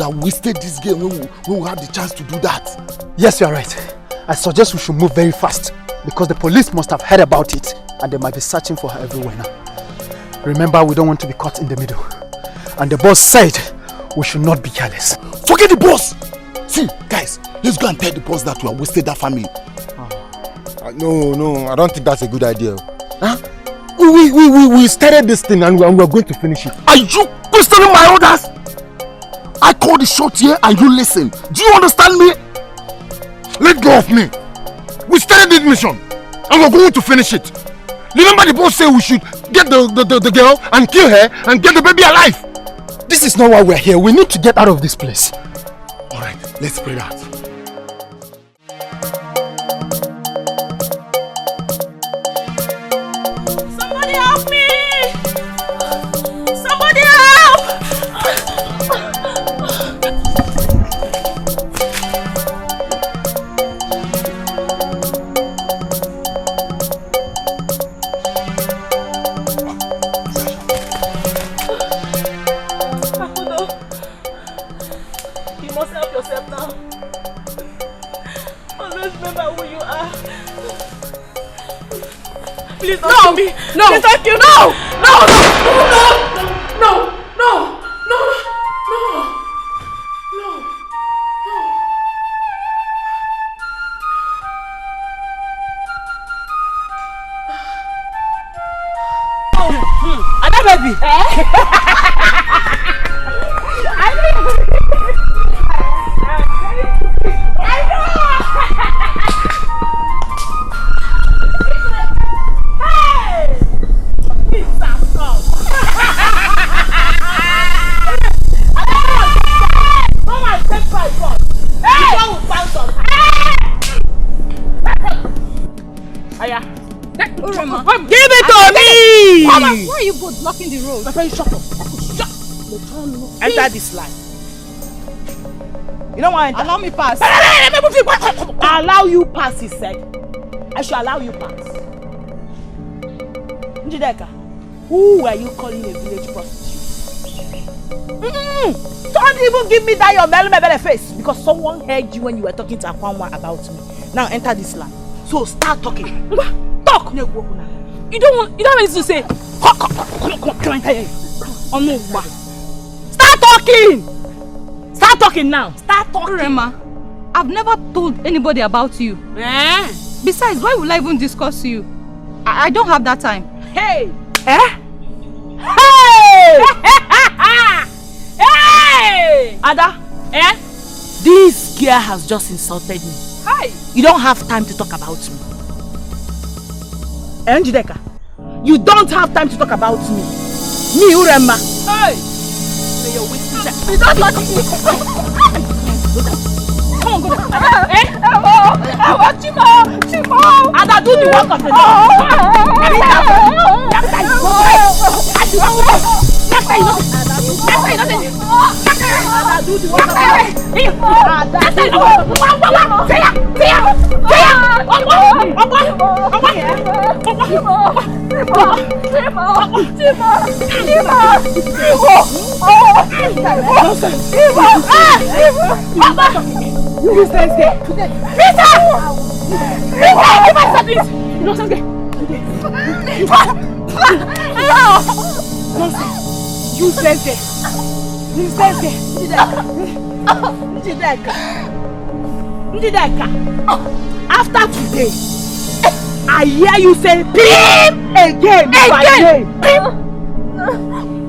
have wasted this game when we had the chance to do that. Yes, you are right. I suggest we should move very fast because the police must have heard about it and they might be searching for her everywhere now. Remember, we don't want to be caught in the middle. And the boss said we should not be careless. Forget the boss! See, guys, let's go and tell the boss that we have wasted that family. No, I don't think that's a good idea. Huh? We started this thing and we are going to finish it. Are you questioning my orders? I called the shot here and you listen. Do you understand me? Let go of me. We started this mission and we're going to finish it. Remember the boss said we should get the girl and kill her and get the baby alive. This is not why we're here. We need to get out of this place. Alright, let's pray that. Somebody help me! Somebody help! Akudo, you must help yourself now. Always remember who you are. Please don't kill me. No. Please don't kill me. No. Ada baby. Give it to me! Come on, why are you both blocking the road? My friend, shut up. Enter this line. You don't want to enter? Allow me pass. Allow you pass, he said. I should allow you pass. Njideka, who were you calling a village prostitute? Don't even give me that your belly face because someone heard you when you were talking to Akwanwa about me. Now enter this line. So start talking. Talk! You don't have anything to say. Come on, enter here. Start talking! Start talking now. Start talking. Rema, I've never told anybody about you. Besides, why will I even discuss you? I don't have that time. Hey! Hey! Hey! Ada, this girl has just insulted me. Hi! You don't have time to talk about me. Njideka, you don't have time to talk about me. Me, Urema. Hey! You don't like me. Come on, go there. Chimo! Ada, do the work of the Lord. You stay there. Peter! Give us this! Nonsense! You stay there. You stay there. Njideka. After today, I hear you say PIM again.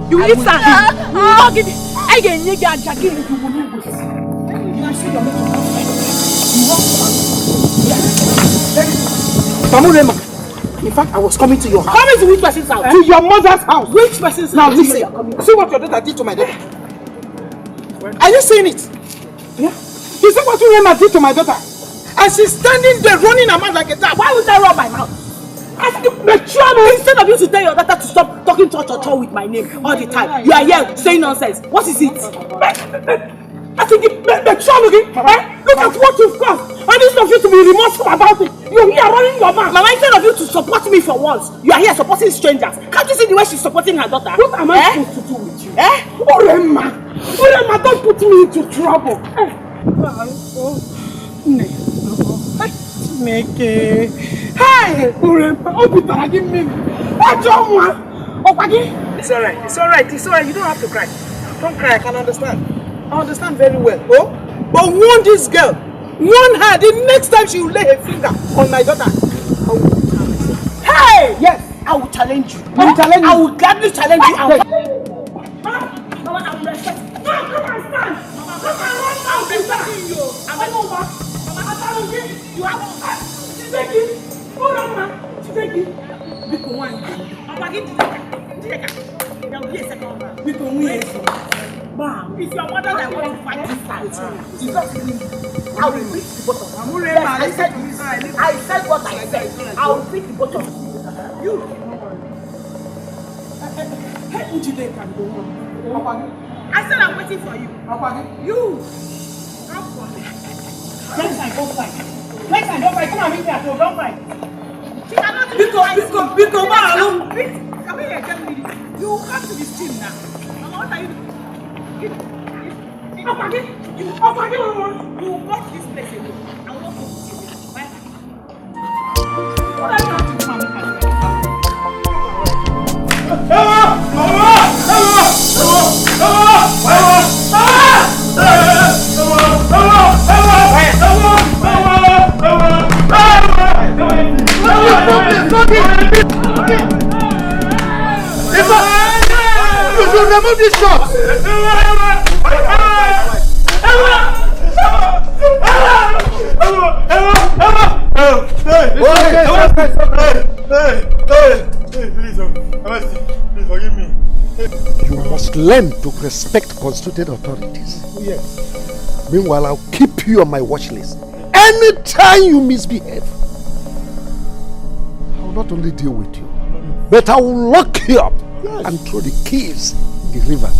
You listen. You not give it. Again, you get Jackie. Rema, in fact, I was coming to your house. Coming to which person's house? To your mother's house. Which person's house? Now listen, see what your daughter did to my daughter. Are you seeing it? Yeah? You see what Rema did to my daughter? And she's standing there running her mouth like a dog. Why would I run my mouth? Instead of you to tell your daughter to stop talking to with my name all the time, you are here saying nonsense. What is it? I think but look at what you've caused. And instead of you to be remorseful about it, you're here running your mouth. Mama, instead of you to support me for once, you are here supporting strangers. Can't you see the way she's supporting her daughter? What am I supposed to do with you? Orema, don't put me into trouble. Hey, Orema, give me. It's alright. You don't have to cry. Don't cry, I can understand. I understand very well. Oh? But warn this girl. Warn her the next time she will lay her finger on my daughter. Hey! Yes, I will challenge you. I will gladly challenge you. Mama, I will respect you. No, come and stand. I'll be respecting you. I'm over. Mama, you have take it. Hold on, man. Take it. Because one. I'm going to take it. There will be a second round. Because we Mom, if your mother that want to fight this fight, she's not killing you. I will beat the both of you. Yes, I said what I said. I will beat the both of you. Hey, Ujide can go on. I said I'm waiting for you. You. Come for me. Don't fight. Come and meet me at home. Don't fight. She cannot do it. Because come here, tell me. You come to this team now. Mama, what are you doing? You got this place alone. I will not go with you. Bye. What are you going to do? You should remove this shot! Please forgive me. You must learn to respect constituted authorities. Yes. Meanwhile, I'll keep you on my watch list. Anytime you misbehave, I will not only deal with you, but I will lock you up and throw the keys in the river.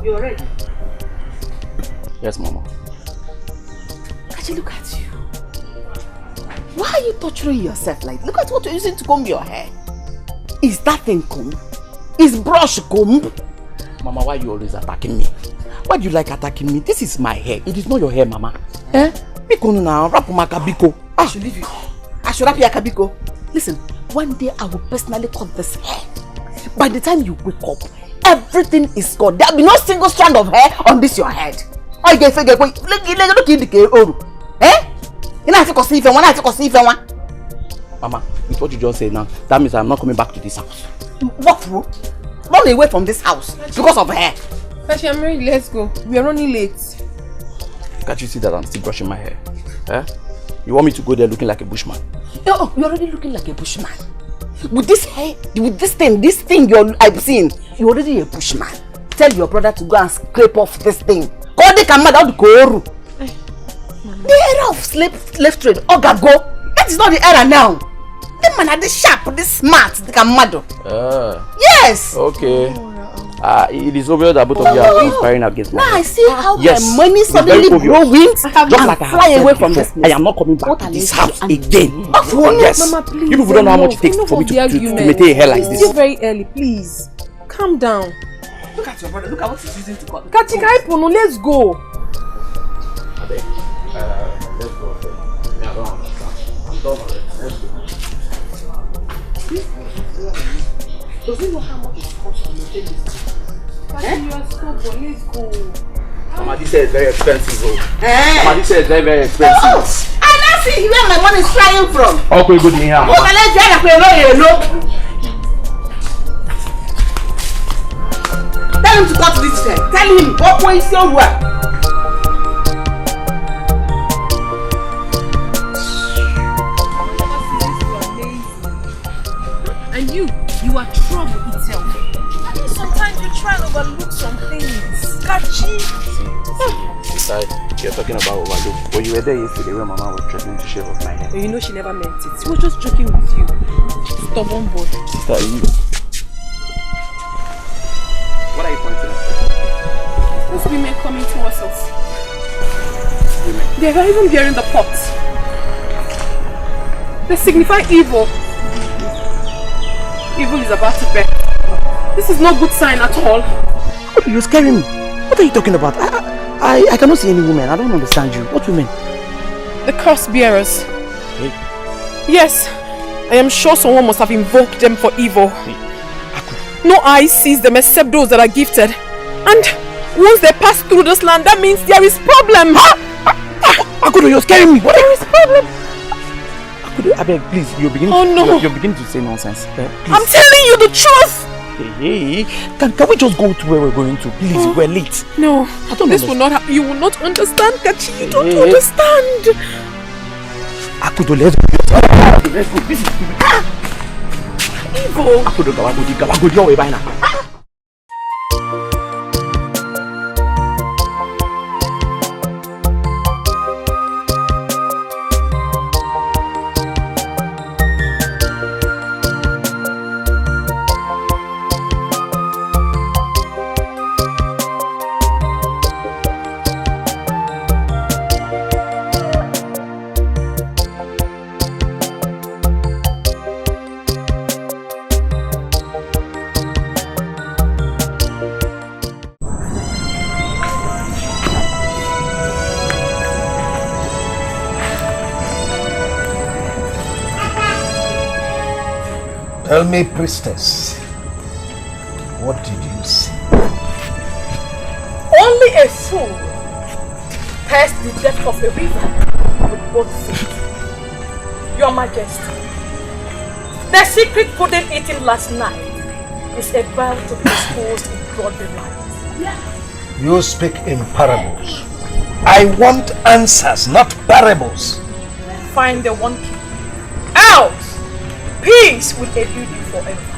You're ready? Yes, Mama. Actually, look at you. Why are you torturing yourself like? Look at what you're using to comb your hair. Is that thing comb? Is brush comb? Mama, why are you always attacking me? Why do you like attacking me? This is my hair. It is not your hair, Mama. Biko now, rap makabiko. I should leave you. I should rap your kabiko. Listen, one day I will personally cut this hair. By the time you wake up, everything is gone. There will be no single strand of hair on this your head. Oh, you get look in the care. You know, I see if one. Mama, with what you just said now, that means I'm not coming back to this house. What for? Run away from this house because of hair. Tashi, I'm ready. Let's go. We are running late. Can't you see that I'm still brushing my hair? You want me to go there looking like a bushman? Oh, you're already looking like a bushman. With this hair, with this thing I've seen, you're already a bushman. Tell your brother to go and scrape off this thing. The era of slave trade, Ogago, that is not the era now. The man are this sharp, this smart, the Kamado. Yes! Okay. It is obvious that both of you are inspiring against me. Now I see how my money suddenly grow wings just like I fly away from this place. I am not coming back to this house again. Yes. Mama, please. You people don't know how much it takes for me to maintain a hair like this. It's still very early, please. Calm down. Look at your brother, look at what he's using to cut. Kachika, let's go. Let's go. I don't understand. I'm done already. Let's go. Does he know how much it costs to maintain this? You are stubborn. Let's go. Mama, this hair is very expensive. Mama, this hair is very, very expensive. Oh, I now see where my money is flying from. Okay, good in here. Oh, my let's get a Tell him to cut this hair. Tell him what way is your work. And you are trouble itself. I mean, sometimes you try and overlook some things. Catchy. Sister, you're talking about overlook. When you were there yesterday when Mama was threatening to shave off my hair. You know she never meant it. She was just joking with you. Stubborn boy. Sister, what are you pointing at? Those women coming towards us. Women? They are even bearing the pot. They signify evil. Evil is about to bear. This is no good sign at all. You're scaring me. What are you talking about? I cannot see any women. I don't understand you. What women? The curse bearers. Hey. Yes. I am sure someone must have invoked them for evil. Hey. No eye sees them except those that are gifted. And once they pass through this land, that means there is problem. Akudo, you're scaring me. What? There is problem. Akudo, I beg, please. You're beginning. Oh no. You're beginning to say nonsense. Please. I'm telling you the truth. Hey, can we just go to where we're going to? Please, we're late. No, I don't this understand. will not happen. You will not understand, Kachi. You don't understand. Akudo, let's go. Let's go. This is evil. Akudo, Gawagodi, you're by now. Tell me, priestess, what did you see? Only a fool tests the depth of a river with both feet. Your Majesty, the secret pudding eaten last night is about to be exposed in broad daylight. You speak in parables. I want answers, not parables. Find the one key. Else, peace will elude you forever.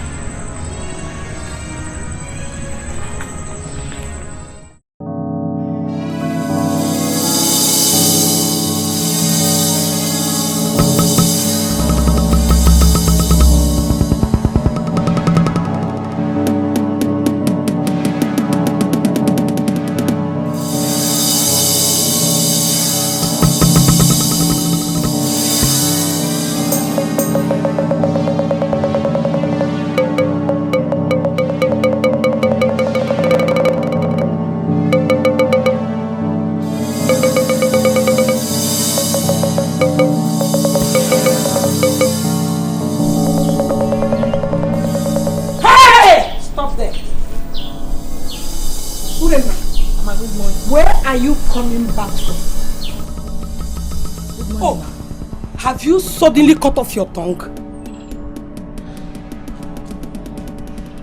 Have you suddenly cut off your tongue?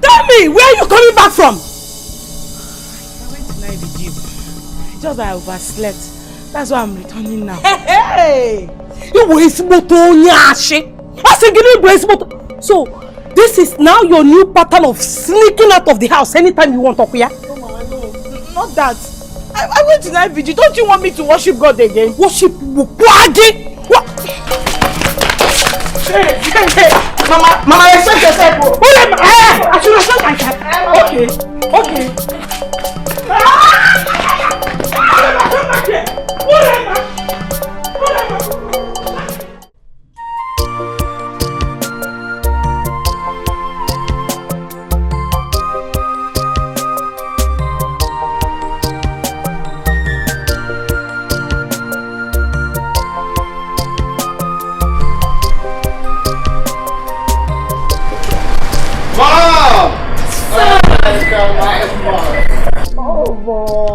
Tell me, where are you coming back from? I went to night vigil. Just that I overslept. That's why I'm returning now. Hey! So, this is now your new pattern of sneaking out of the house anytime you want, Okuya? No, Mama, no. Not that. I went to night vigil. Don't you want me to worship God again? Worship Bukwagi? What? Hey, Mama, respect yourself. I should respect myself. Okay.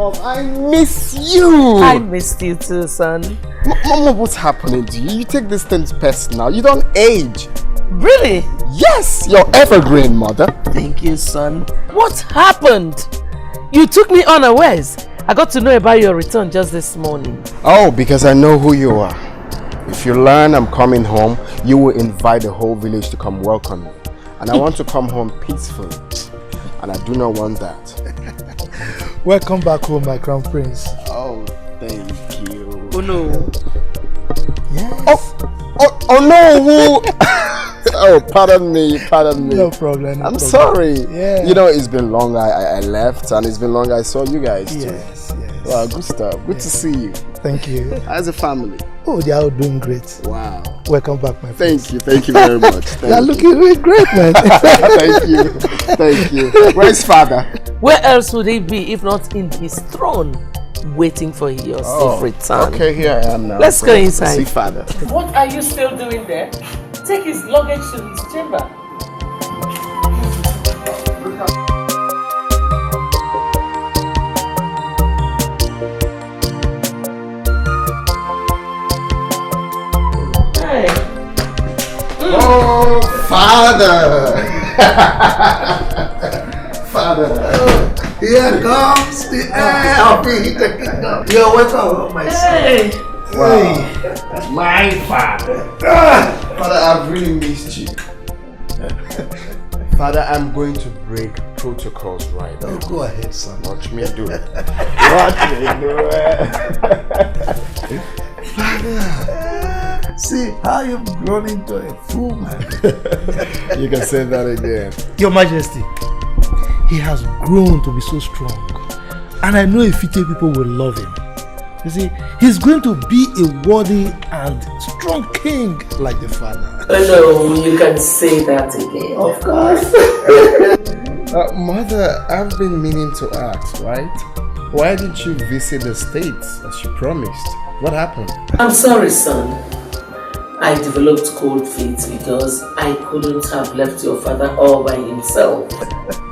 Mom, I miss you. I missed you too, son. Mom, what's happening to you? You take these things personal. You don't age. Really? Yes, you're evergreen, mother. Thank you, son. What happened? You took me unawares. I got to know about your return just this morning. Oh, because I know who you are. If you learn I'm coming home, you will invite the whole village to come welcome me. And I want to come home peacefully. And I do not want that. Welcome back home, my crown prince. Oh, thank you. Oh no. Yes. Oh no! Oh, pardon me. No problem. I'm sorry. Yeah. You know, it's been long I left, and it's been long I saw you guys too. Yes. Wow, good stuff. Good to see you. Thank you. How's the family? Oh, they are all doing great. Wow. Welcome back, my friend. Thank you very much. They are looking really great, man. Thank you. Where's father? Where else would he be if not in his throne, waiting for your safe return? Okay, here I am now. Let's go inside. See father. What are you still doing there? Take his luggage to his chamber. Hey. Oh, father! Father! Here comes the heir of the kingdom. You're welcome, my son. Hey. Wow. My father. Father, I've really missed you. Father, I'm going to break protocols right now. Oh, go ahead, son. Watch me do it. Watch me do it. Father, see how you've grown into a fool, man. You can say that again. Your Majesty, he has grown to be so strong. And I know Ifite people will love him. You see, he's going to be a worthy and strong king like the father. Oh no, you can say that again. Of course. Mother, I've been meaning to ask, right? Why didn't you visit the States as you promised? What happened? I'm sorry, son. I developed cold feet because I couldn't have left your father all by himself.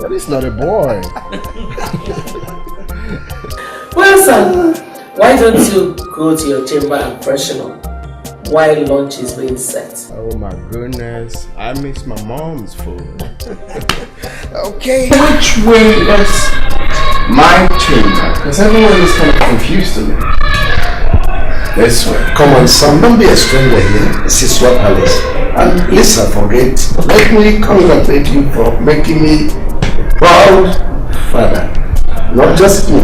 But he's not a boy. Well, son, why don't you go to your chamber and freshen up while lunch is being set? Oh my goodness, I miss my mom's food. Okay, which way is my chamber? Because everyone is kind of confused to me. This way. Come on, son, don't be a stranger here. This is your palace. And listen, forget. Let me congratulate you for making me proud father. Not just me,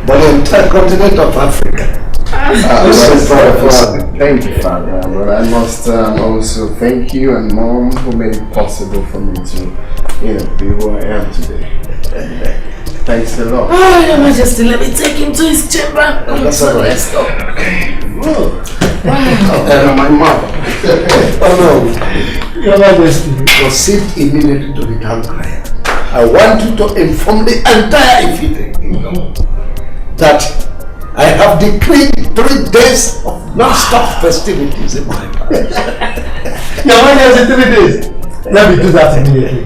but the entire continent of Africa. Thank you, Father. But I must also thank you and Mom who made it possible for me to, be who I am today. Thanks a lot. Oh, Your Majesty, let me take him to his chamber. That's all right. Let's go. Okay. Wow. My mother. Oh no. Your Majesty, proceed immediately to the town crier. I want you to inform the entire Ifite kingdom that I have decreed 3 days of non-stop festivities in my palace. Your Majesty, 3 days. Let me do that immediately.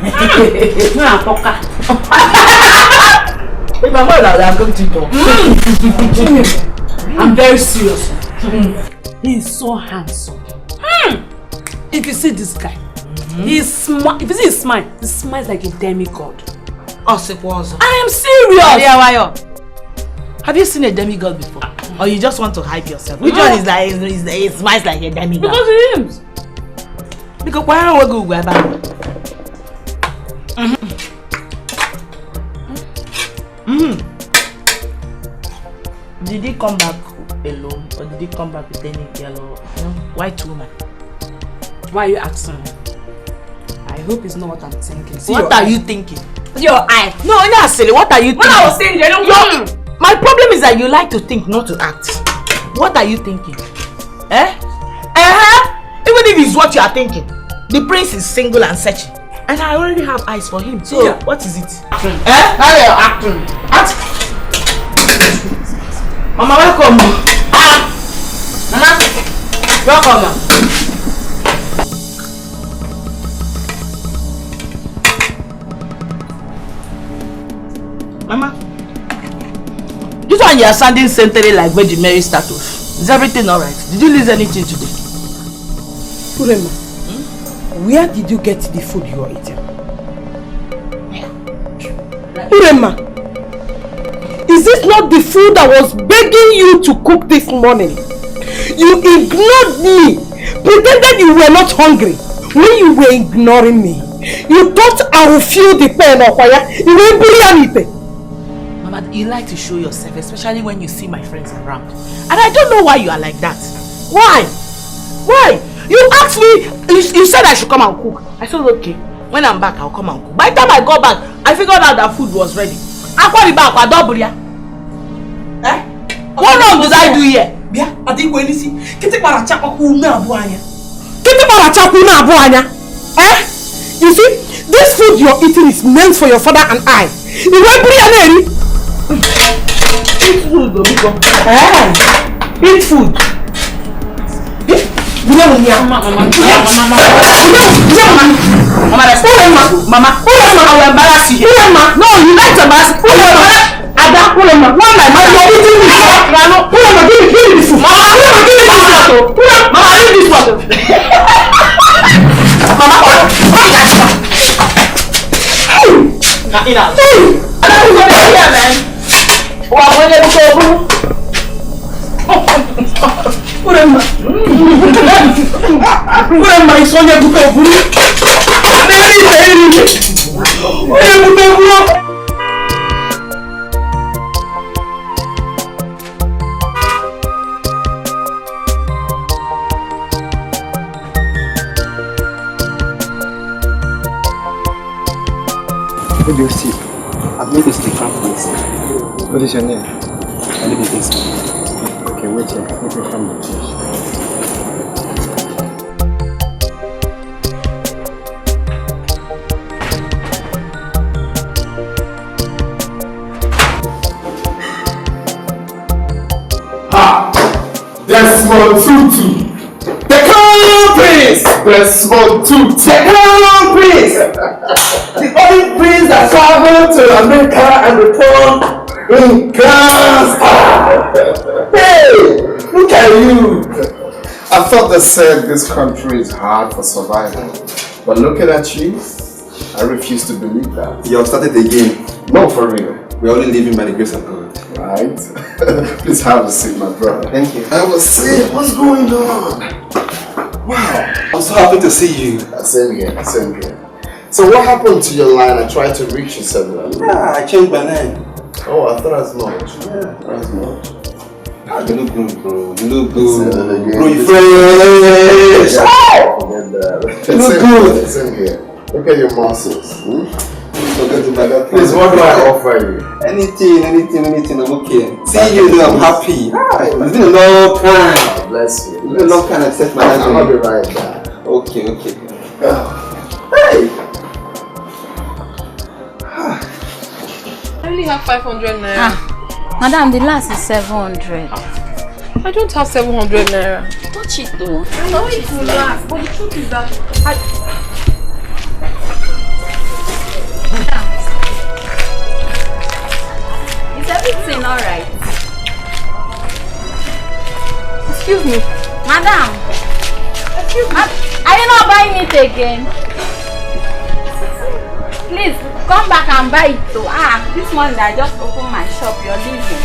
If I'm not I'm going to go. I'm very serious. He is so handsome. If you see this guy, if you see his smile, he smiles like a demigod. I am serious. Yeah, Have you seen a demigod before? Or you just want to hype yourself? Which one is like, it smiles like a demigod? because it is. Because why don't we go grab him? Did he come back alone or did he come back with any girl or white woman? Why are you asking me? I hope it's not what I'm thinking. See What are you thinking? Your eye. No, not silly. What are you thinking? When I was saying they don't My problem is that you like to think, not to act. What are you thinking? Even if it's what you are thinking, the prince is single and searching. And I already have eyes for him. So, what is it? How are you acting? Act. Mama, welcome. Mama, welcome. Mama, you are sounding century like Virgin Mary status. Is everything alright? Did you lose anything today? Urema, where did you get the food you are eating? Urema, is this not the food I was begging you to cook this morning? You ignored me, pretended you were not hungry. When you were ignoring me, you thought I would feel the pain of fire. You won't believe anything. Mama, you like to show yourself, especially when you see my friends around. And I don't know why you are like that. Why? Why? You asked me, you said I should come and cook. I said, okay. When I'm back, I'll come and cook. By the time I got back, I figured out that food was ready. I called you back, I don't believe. Eh? What wrong did I do here? Bia, I think when you see, kiti para chapa kuna buanya. Eh? You see, this food you're eating is meant for your father and I. You won't believe it. Eat food, Domiko. Eat food. Mama, I will embarrass you. No, you like to embarrass me. Ada, one my mother, you're eating this. Give me this food. Mama, give me this water. Mama, give me this water. Mama, What do you see? I've made this different place. What is your name? I live in this. Okay, wait here. Let me find my place. Desmond Tutu. The Crown Prince. Desmond Tutu. The Crown Prince. The only prince that traveled to America and returned in grand style. Hey, look at you. I thought they said this country is hard for survival, but looking at you, I refuse to believe that. You have started again. No, for real. We're only living by the grace of God. Right? Please have a seat, my brother. Thank you. I was saying, what's going on? Wow. I'm so happy to see you. Same here, same here. So what happened to your line? I tried to reach you several. Yeah, I changed my name. Oh, I thought as much. Yeah, as much. You look good, bro. You look good. Bro, you fresh. You look good. Same here. Look at your muscles. Please, what do I offer you? Anything, I'm okay. See you, I'm happy. It's been a long time. God bless you. It's been a long time I've set my life. I'll be right back. Okay. Hey! I only have 500 naira. Madam, the last is 700. I don't have 700 naira. Touch it though. I know it will last, but the truth is that Is everything alright? Excuse me. Madam! Excuse me. Are you not buying it again? Please, come back and buy it too. This morning I just opened my shop. You're leaving.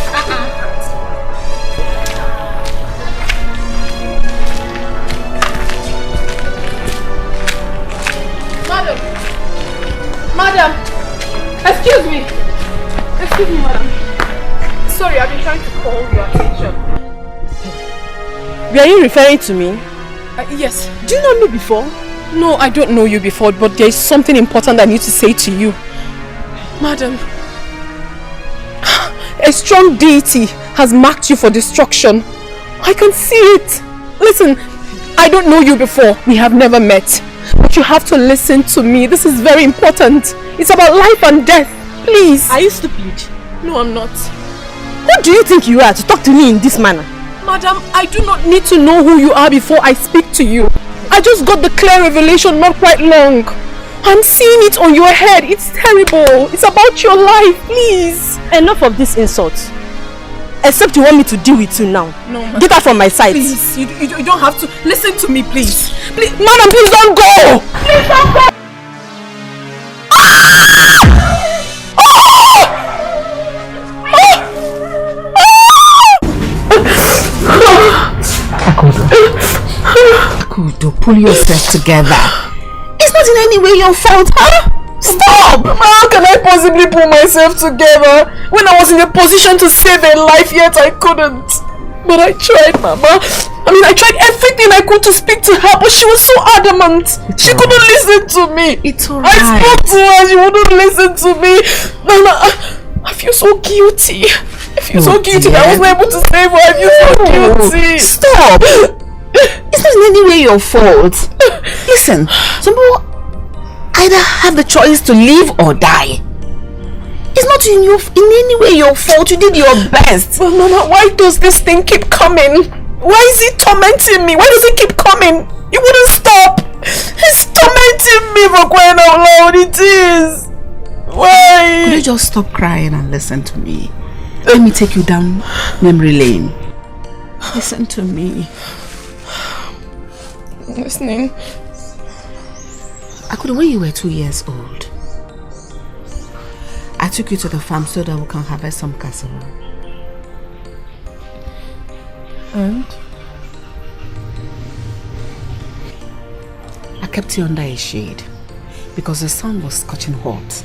Madam! Excuse me, madam. Sorry, I've been trying to call your attention. Were you referring to me? Yes. Do you know me before? No, I don't know you before, but there is something important I need to say to you. Madam, a strong deity has marked you for destruction. I can see it. Listen, I don't know you before. We have never met. But you have to listen to me. This is very important. It's about life and death. Please. Are you stupid? No, I'm not. Who do you think you are to talk to me in this manner? Madam, I do not need to know who you are before I speak to you. I just got the clear revelation not quite long. I'm seeing it on your head. It's terrible. It's about your life, please. Enough of this insult. Except you want me to deal with you now. No, get out from my sight. Please, you don't have to. Listen to me, please. Please, madam, please don't go. Please don't go. Akudo, pull yourself together. It's not in any way your fault, huh? Stop! How can I possibly pull myself together when I was in a position to save a life, yet I couldn't? But I tried, Mama. I tried everything I could to speak to her, but she was so adamant. She couldn't listen to me. It's alright. I spoke to her, she wouldn't listen to me. Mama, I feel so guilty. I feel so guilty that I wasn't able to save her. I feel so guilty. Stop! It's not in any way your fault. Listen, some people either have the choice to live or die. It's not in any way your fault. You did your best. But Mama, why does this thing keep coming? Why is it tormenting me? Why does it keep coming? It wouldn't stop. It's tormenting me for crying out loud. It is. Why? Could you just stop crying and listen to me? Let me take you down memory lane. Listen to me. Listening. Akudo, when you were 2 years old, I took you to the farm so that we can harvest some cassava. And? I kept you under a shade because the sun was scorching hot.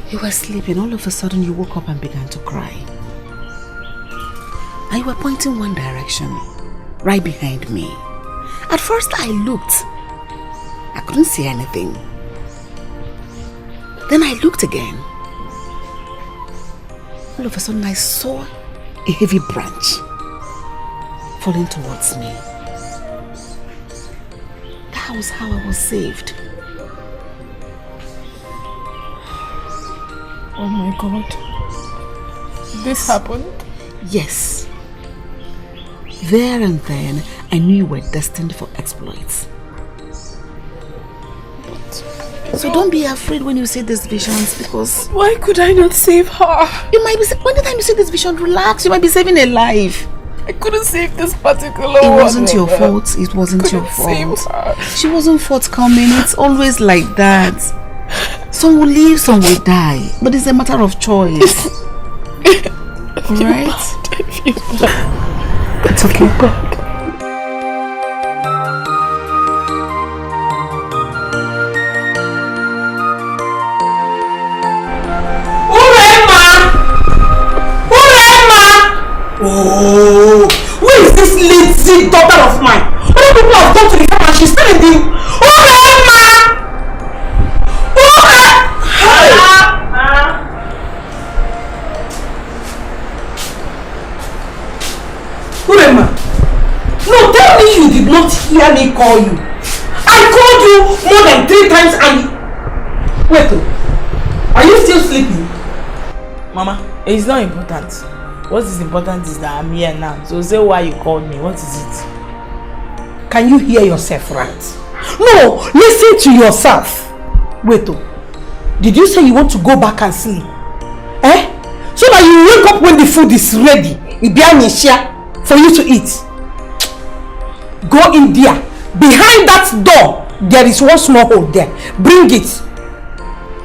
You were sleeping. All of a sudden you woke up and began to cry. And you were pointing one direction, right behind me. At first I looked. I couldn't see anything. Then I looked again. All of a sudden I saw a heavy branch falling towards me. That was how I was saved. Oh my God. This happened? Yes. There and then, I knew you were destined for exploits. So don't be afraid when you see these visions, because... Why could I not save her? You might be... When the time you see this vision, relax. You might be saving a life. I couldn't save this particular one. It wasn't your fault. It wasn't your fault. She wasn't forthcoming. It's always like that. Some will live, some will die. But it's a matter of choice. Alright? It's okay. Oh, where is this lazy daughter of mine? Other people have gone to the farm and she's still in the... Urema! No, tell me you did not hear me call you. I called you more than 3 times and... Wait, are you still sleeping? Mama, it's not important. What is important is that I'm here now. So say why you called me. What is it? Can you hear yourself right? No, listen to yourself. Wait, did you say you want to go back and sleep? Eh? So that you wake up when the food is ready. It be an share for you to eat. Go in there. Behind that door, there is one small hole there. Bring it.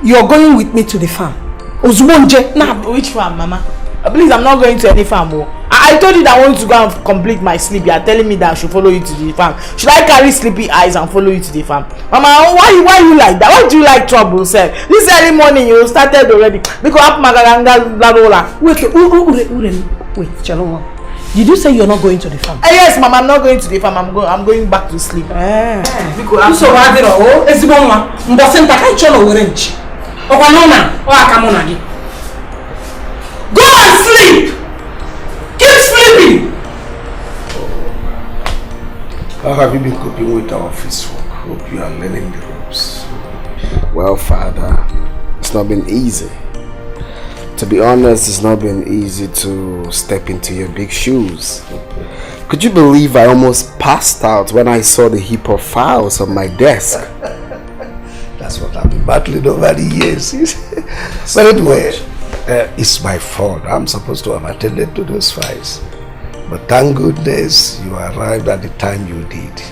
You're going with me to the farm. Ozwonje. Now, which farm, Mama? Please, I'm not going to any farm. I told you that I want to go and complete my sleep. You are telling me that I should follow you to the farm. Should I carry sleepy eyes and follow you to the farm? Mama, why you like that? Why do you like trouble, sir? This early morning you started already. Wait, Chaloma. Did you say you're not going to the farm? Yes, Mama, I'm not going to the farm. I'm going back to sleep. Go and sleep! Keep sleeping! How have you been coping with our office work? Hope you are learning the ropes. Well, Father, it's not been easy. To be honest, it's not been easy to step into your big shoes. Could you believe I almost passed out when I saw the heap of files on my desk? That's what I've been battling over the years. But anyway, it's my fault. I'm supposed to have attended to those files. But thank goodness you arrived at the time you did.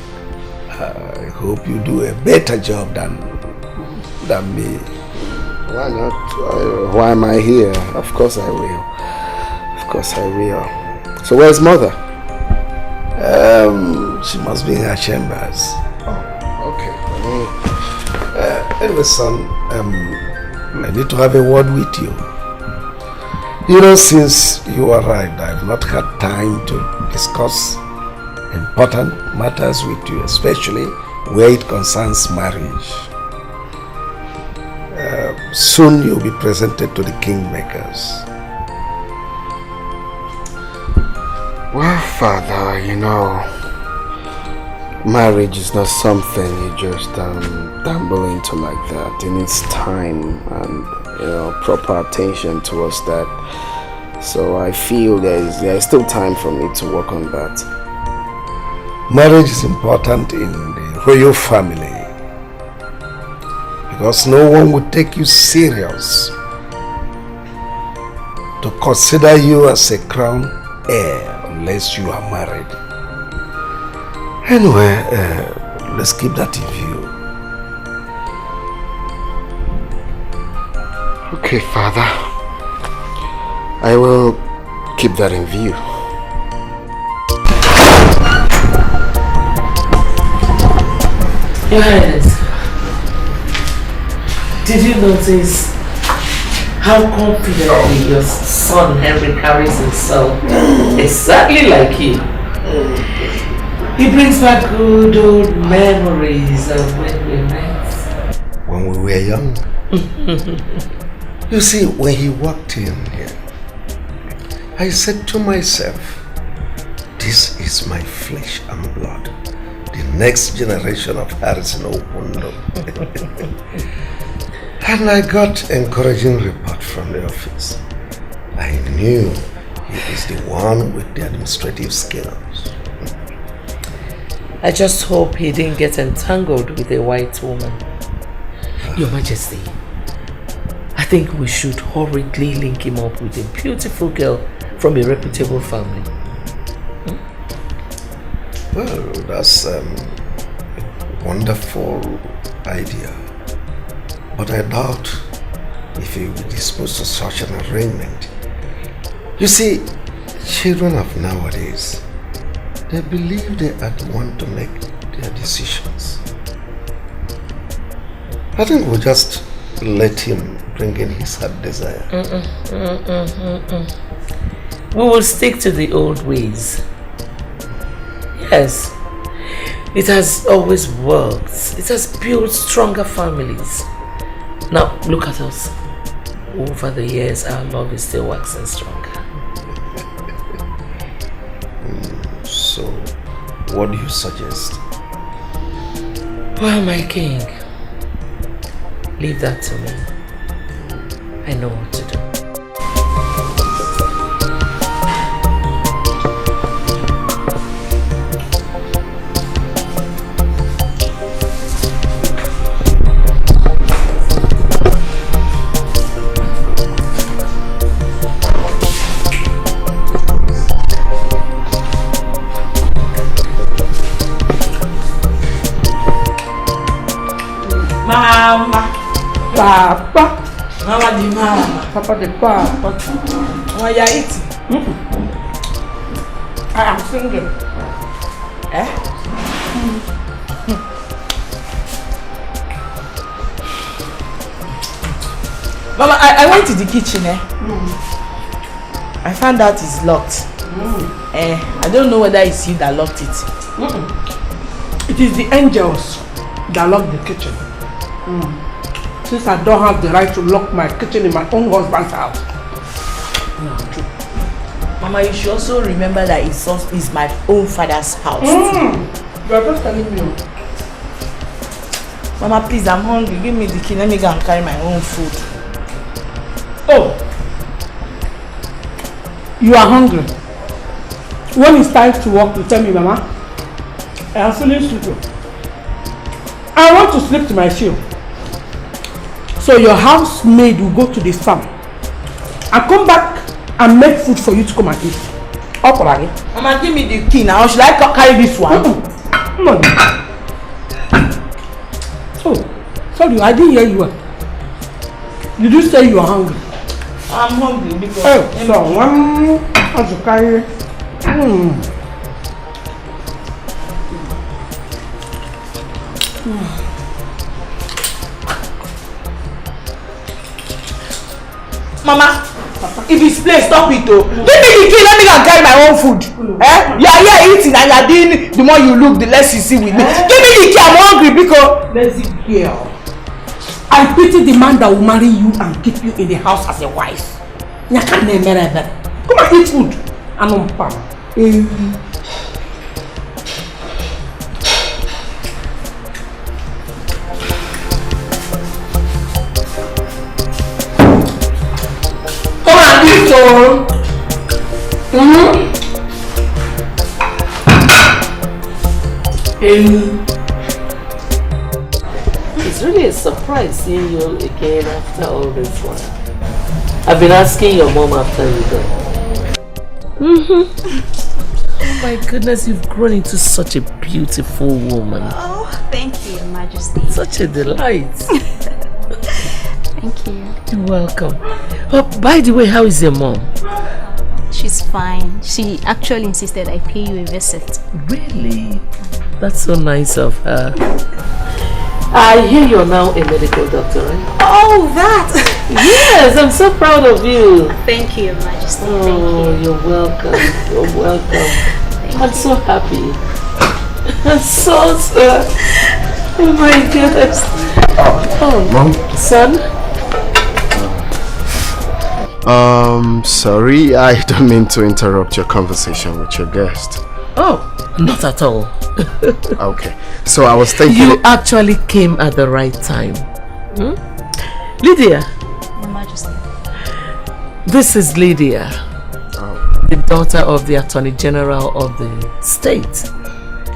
I hope you do a better job than me. Why not? Why am I here? Of course I will. Of course I will. So where's mother? She must be in her chambers. Oh, okay. Anyway, son, I need to have a word with you. You know, since you arrived, I've not had time to discuss important matters with you, especially where it concerns marriage. Soon you'll be presented to the kingmakers. Well, Father, you know, marriage is not something you just dabble into like that. It needs time and, you know, proper attention towards that. So I feel there is still time for me to work on that. Marriage is important in the royal family because no one would take you serious to consider you as a crown heir unless you are married. Anyway, let's keep that in view. Okay, Father. I will keep that in view. Your Highness, did you notice how confidently your son Henry carries himself? Exactly like you. He brings back good old memories of when we met. When we were young. You see, when he walked in here, I said to myself, this is my flesh and blood. The next generation of Harrison Okundo. And I got encouraging report from the office. I knew he is the one with the administrative skills. I just hope he didn't get entangled with a white woman. Your Majesty, I think we should hurriedly link him up with a beautiful girl from a reputable family. Well, that's a wonderful idea. But I doubt if he will be disposed to such an arrangement. You see, children of nowadays, they believe they are the one to make their decisions. I think we'll just let him bring in his heart desire. We will stick to the old ways. Yes, it has always worked. It has built stronger families. Now, look at us. Over the years, our love is still waxing stronger. So, what do you suggest? Well, my king, leave that to me. I know what to do. Mama, Papa, Mama the mama, Papa the papa. Why are you eating? I am single. Mama, I went to the kitchen. I found out it's locked. I don't know whether it's you that locked it. It is the angels that lock the kitchen. Since I don't have the right to lock my kitchen in my own husband's house. Mama, you should also remember that it's my own father's house. You are just telling me. Mama, please, I'm hungry. Give me the key. Let me go and carry my own food. Oh, you are hungry. When it's time to work, you tell me, Mama. I am feeling stupid. I want to sleep to my shield. So your housemaid will go to the farm and come back and make food for you to come and eat. Mama, give me the key now. Should I carry this one? No. Oh, sorry, I didn't hear you. Did you say you are hungry? I'm hungry because... Oh, so one has to carry... Mama, if it's place, stop it though. Give me the key, let me go and carry my own food. You are here eating and you are doing, the more you look, the less you see with me. Give me the key, I'm hungry because... Lazy girl. I pity the man that will marry you and keep you in the house as a wife. Come and eat food. It's really a surprise seeing you again after all this while. I've been asking your mom after you go. Oh my goodness, you've grown into such a beautiful woman. Oh, thank you, Your Majesty. Such a delight. Thank you. You're welcome. Oh, by the way, how is your mom? She's fine. She actually insisted I pay you a visit. Really? That's so nice of her. I hear you're now a medical doctor, right? Oh, that! Yes, I'm so proud of you. Thank you, Your Majesty. Oh, Thank you. You're welcome. You're welcome. I'm so happy. I'm so oh my goodness. Oh, Mom? Son? Sorry, I don't mean to interrupt your conversation with your guest. Oh, not at all. Okay, so I was thinking... You actually came at the right time. Lydia. Your Majesty. This is Lydia, the daughter of the Attorney General of the state.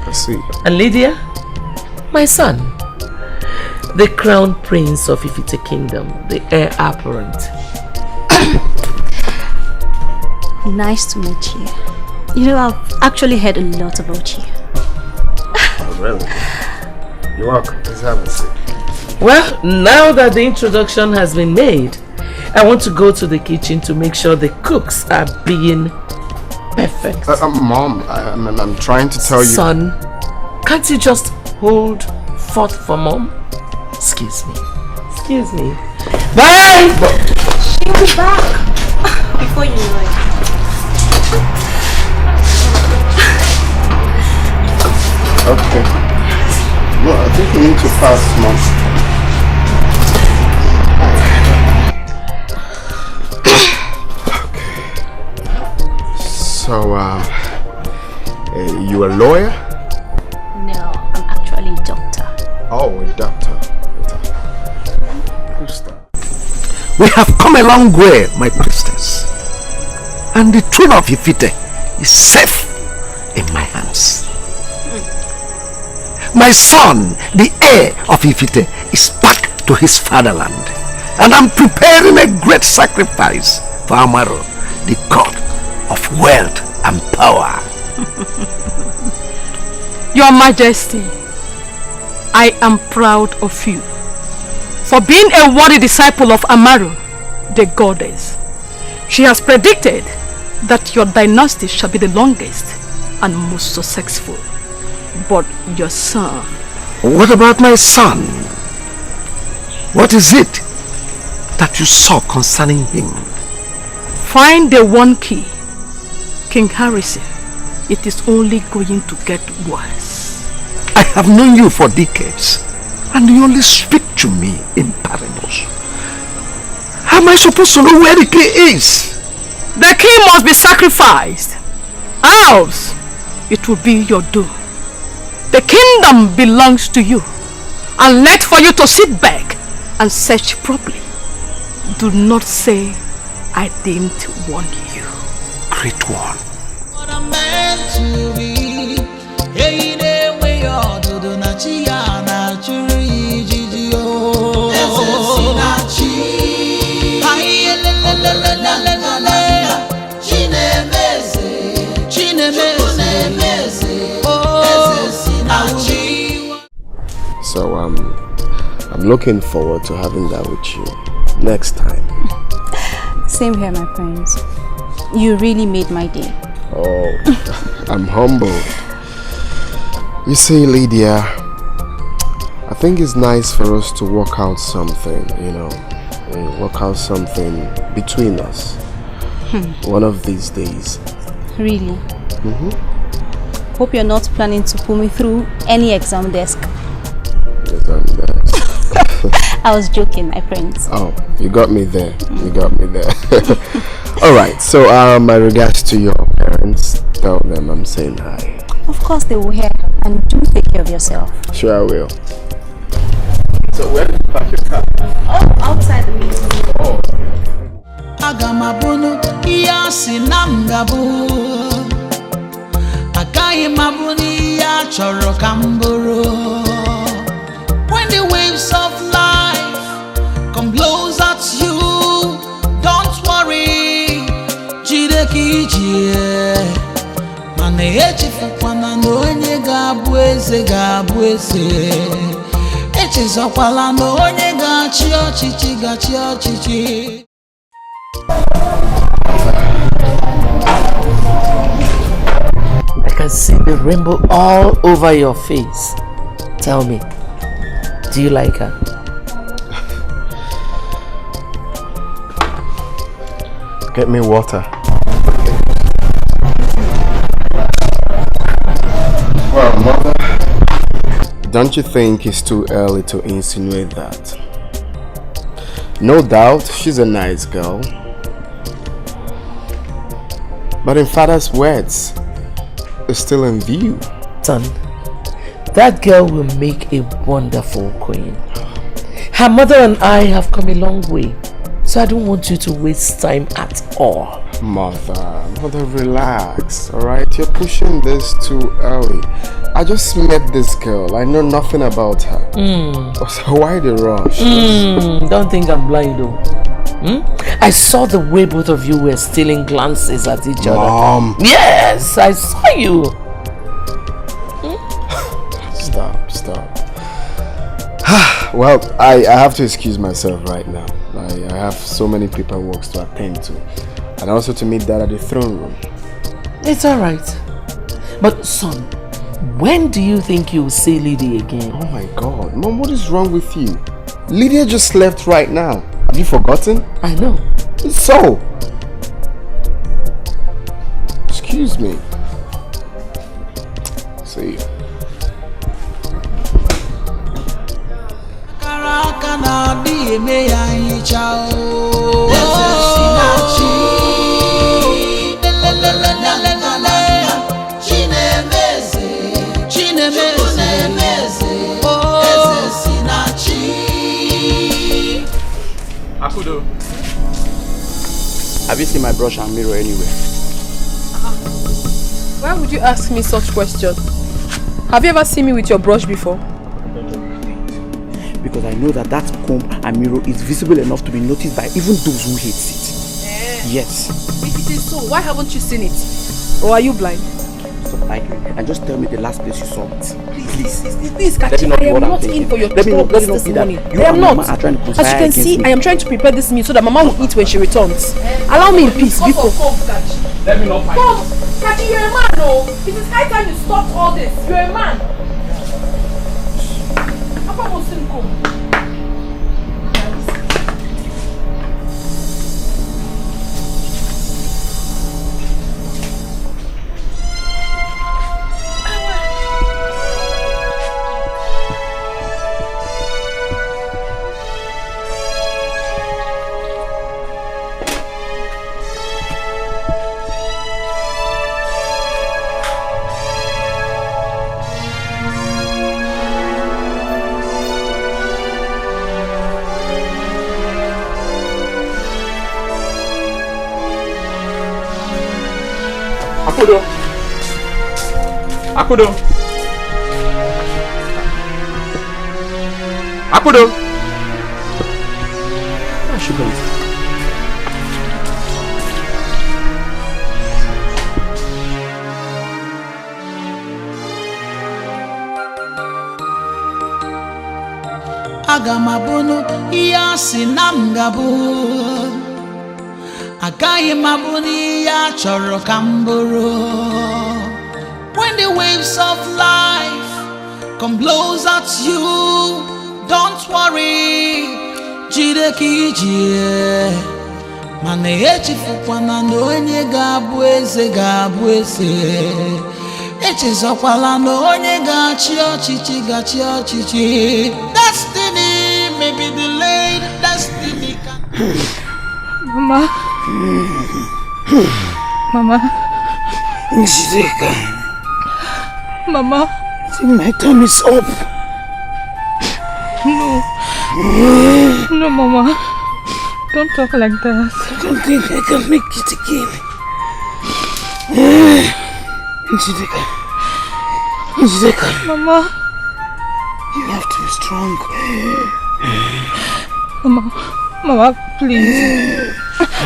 I see. And Lydia, my son, the Crown Prince of Ifite Kingdom, the heir apparent. Nice to meet you. You know, I've actually heard a lot about you. Oh, really? You're welcome. Please have a seat. Well, now that the introduction has been made, I want to go to the kitchen to make sure the cooks are being perfect. Mom, I'm trying to tell you... Son, can't you just hold forth for Mom? Excuse me. Excuse me. Bye! She'll be back before you know it. Okay. No, I think we need to pass, Mom. Okay. So, you a lawyer? No, I'm actually a doctor. Oh, a doctor. We have come a long way, my priestess. And the throne of Ifite is safe in my hands. My son, the heir of Ifite, is back to his fatherland. And I'm preparing a great sacrifice for Amaro, the god of wealth and power. Your Majesty, I am proud of you for being a worthy disciple of Amaro, the goddess. She has predicted that your dynasty shall be the longest and most successful. But your son... What about my son? What is it that you saw concerning him? Find the one key, King Harrison. It is only going to get worse. I have known you for decades, and you only speak to me in parables. How am I supposed to know where the key is? The key must be sacrificed, else it will be your doom. The kingdom belongs to you, and left for you to sit back and search properly. Do not say I didn't warn you. Great one. What I'm meant to be. Hey, the way you're doing na chia na churi jiji oh. This is Sinachi. Hi, la la la la la. So I'm looking forward to having that with you next time. Same here, my friends. You really made my day. Oh, I'm humbled. You see, Lydia, I think it's nice for us to work out something, you know, work out something between us. One of these days. Really? Hope you're not planning to pull me through any exam desk. I was joking, my friends. Oh, you got me there. You got me there. Alright, so my regards to your parents. Tell them I'm saying hi. Of course they will hear, and do take care of yourself. Sure I will. So where did you park your car? Oh, outside the meeting. Oh. Agamabunu iyasi namgabu Akai mabuni ya choro kamburu. When the waves of life come blows at you, don't worry, jide kijie. Mane echifukwana no onye ga-abụ eze. Echezokwala na onye ga-achị ọchịchị. I can see the rainbow all over your face. Tell me, do you like her? Get me water. Well, mother, don't you think it's too early to insinuate that? No doubt, she's a nice girl. But in father's words, it's still in view. Son, that girl will make a wonderful queen. Her mother and I have come a long way, so I don't want you to waste time at all. Mother, relax, alright? You're pushing this too early. I just met this girl. I know nothing about her. So why the rush? Don't think I'm blind though. I saw the way both of you were stealing glances at each other. Mom! Yes, I saw you. Stop. Well, I have to excuse myself right now. I have so many paperwork to attend to. And also to meet Dad at the throne room. It's alright. But son, when do you think you'll see Lydia again? Oh my God. Mom, what is wrong with you? Lydia just left right now. Have you forgotten? I know. So? Excuse me. See you. Akudo, have you seen my brush and mirror anywhere? Why would you ask me such questions? Have you ever seen me with your brush before? Because I know that comb and mirror is visible enough to be noticed by even those who hate it. Yes. If it is so, why haven't you seen it? Or are you blind? Stop arguing and just tell me the last place you saw it. Please, Kachi, I am not in for your troubles this morning. I am not. As you can see, I am trying to prepare this meal so that Mama will eat when she returns. Allow me in peace, Biko. Let me not fight. Come, Kachi, you're a man, no? It is high time you stop all this. You're a man. Papa will soon come. Akudo! Where she goes? Agamabunu iyasi namgabu Agaye mabuni ya choro kamburu. When the waves of life come blows at you, don't worry, jide kijie. Mane echifukwana no onye gabu eze. Echizokwala no onye gachi ochichi. Destiny may be delayed, destiny can... Mama. Mama. Njideka. Mama. I think my time is up. No, Mama. Don't talk like that. I don't think I can make it again. Njideka. Mama. You have to be strong. Mama, please.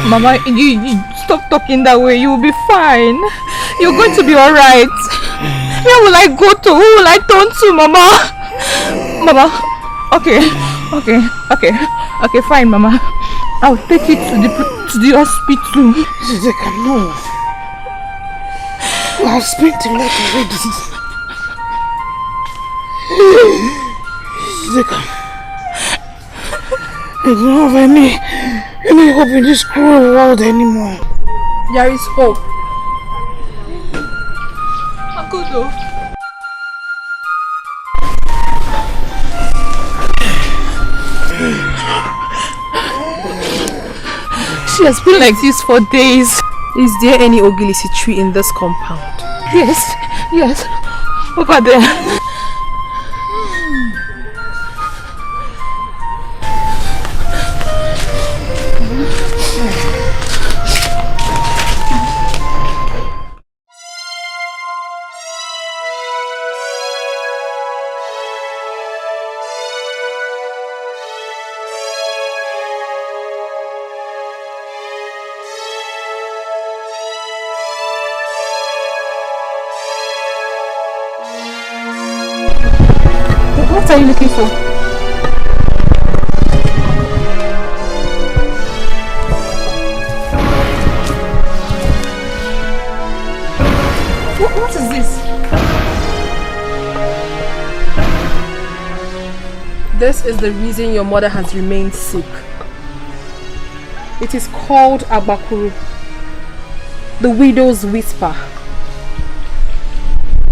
Mama, you stop talking that way. You will be fine. You're going to be alright. Where will I go to? Who will I turn to, Mama? Mama, okay, fine, Mama. I'll take you to the hospital. Njideka, no. I've spent a lot already. Njideka, I don't have any hope in this cruel world anymore. There is hope. Akudo. She has been like this for days. Is there any ogilisi tree in this compound? Yes. Over there. What are you looking for? What is this? This is the reason your mother has remained sick. It is called Abakuru, the widow's whisper.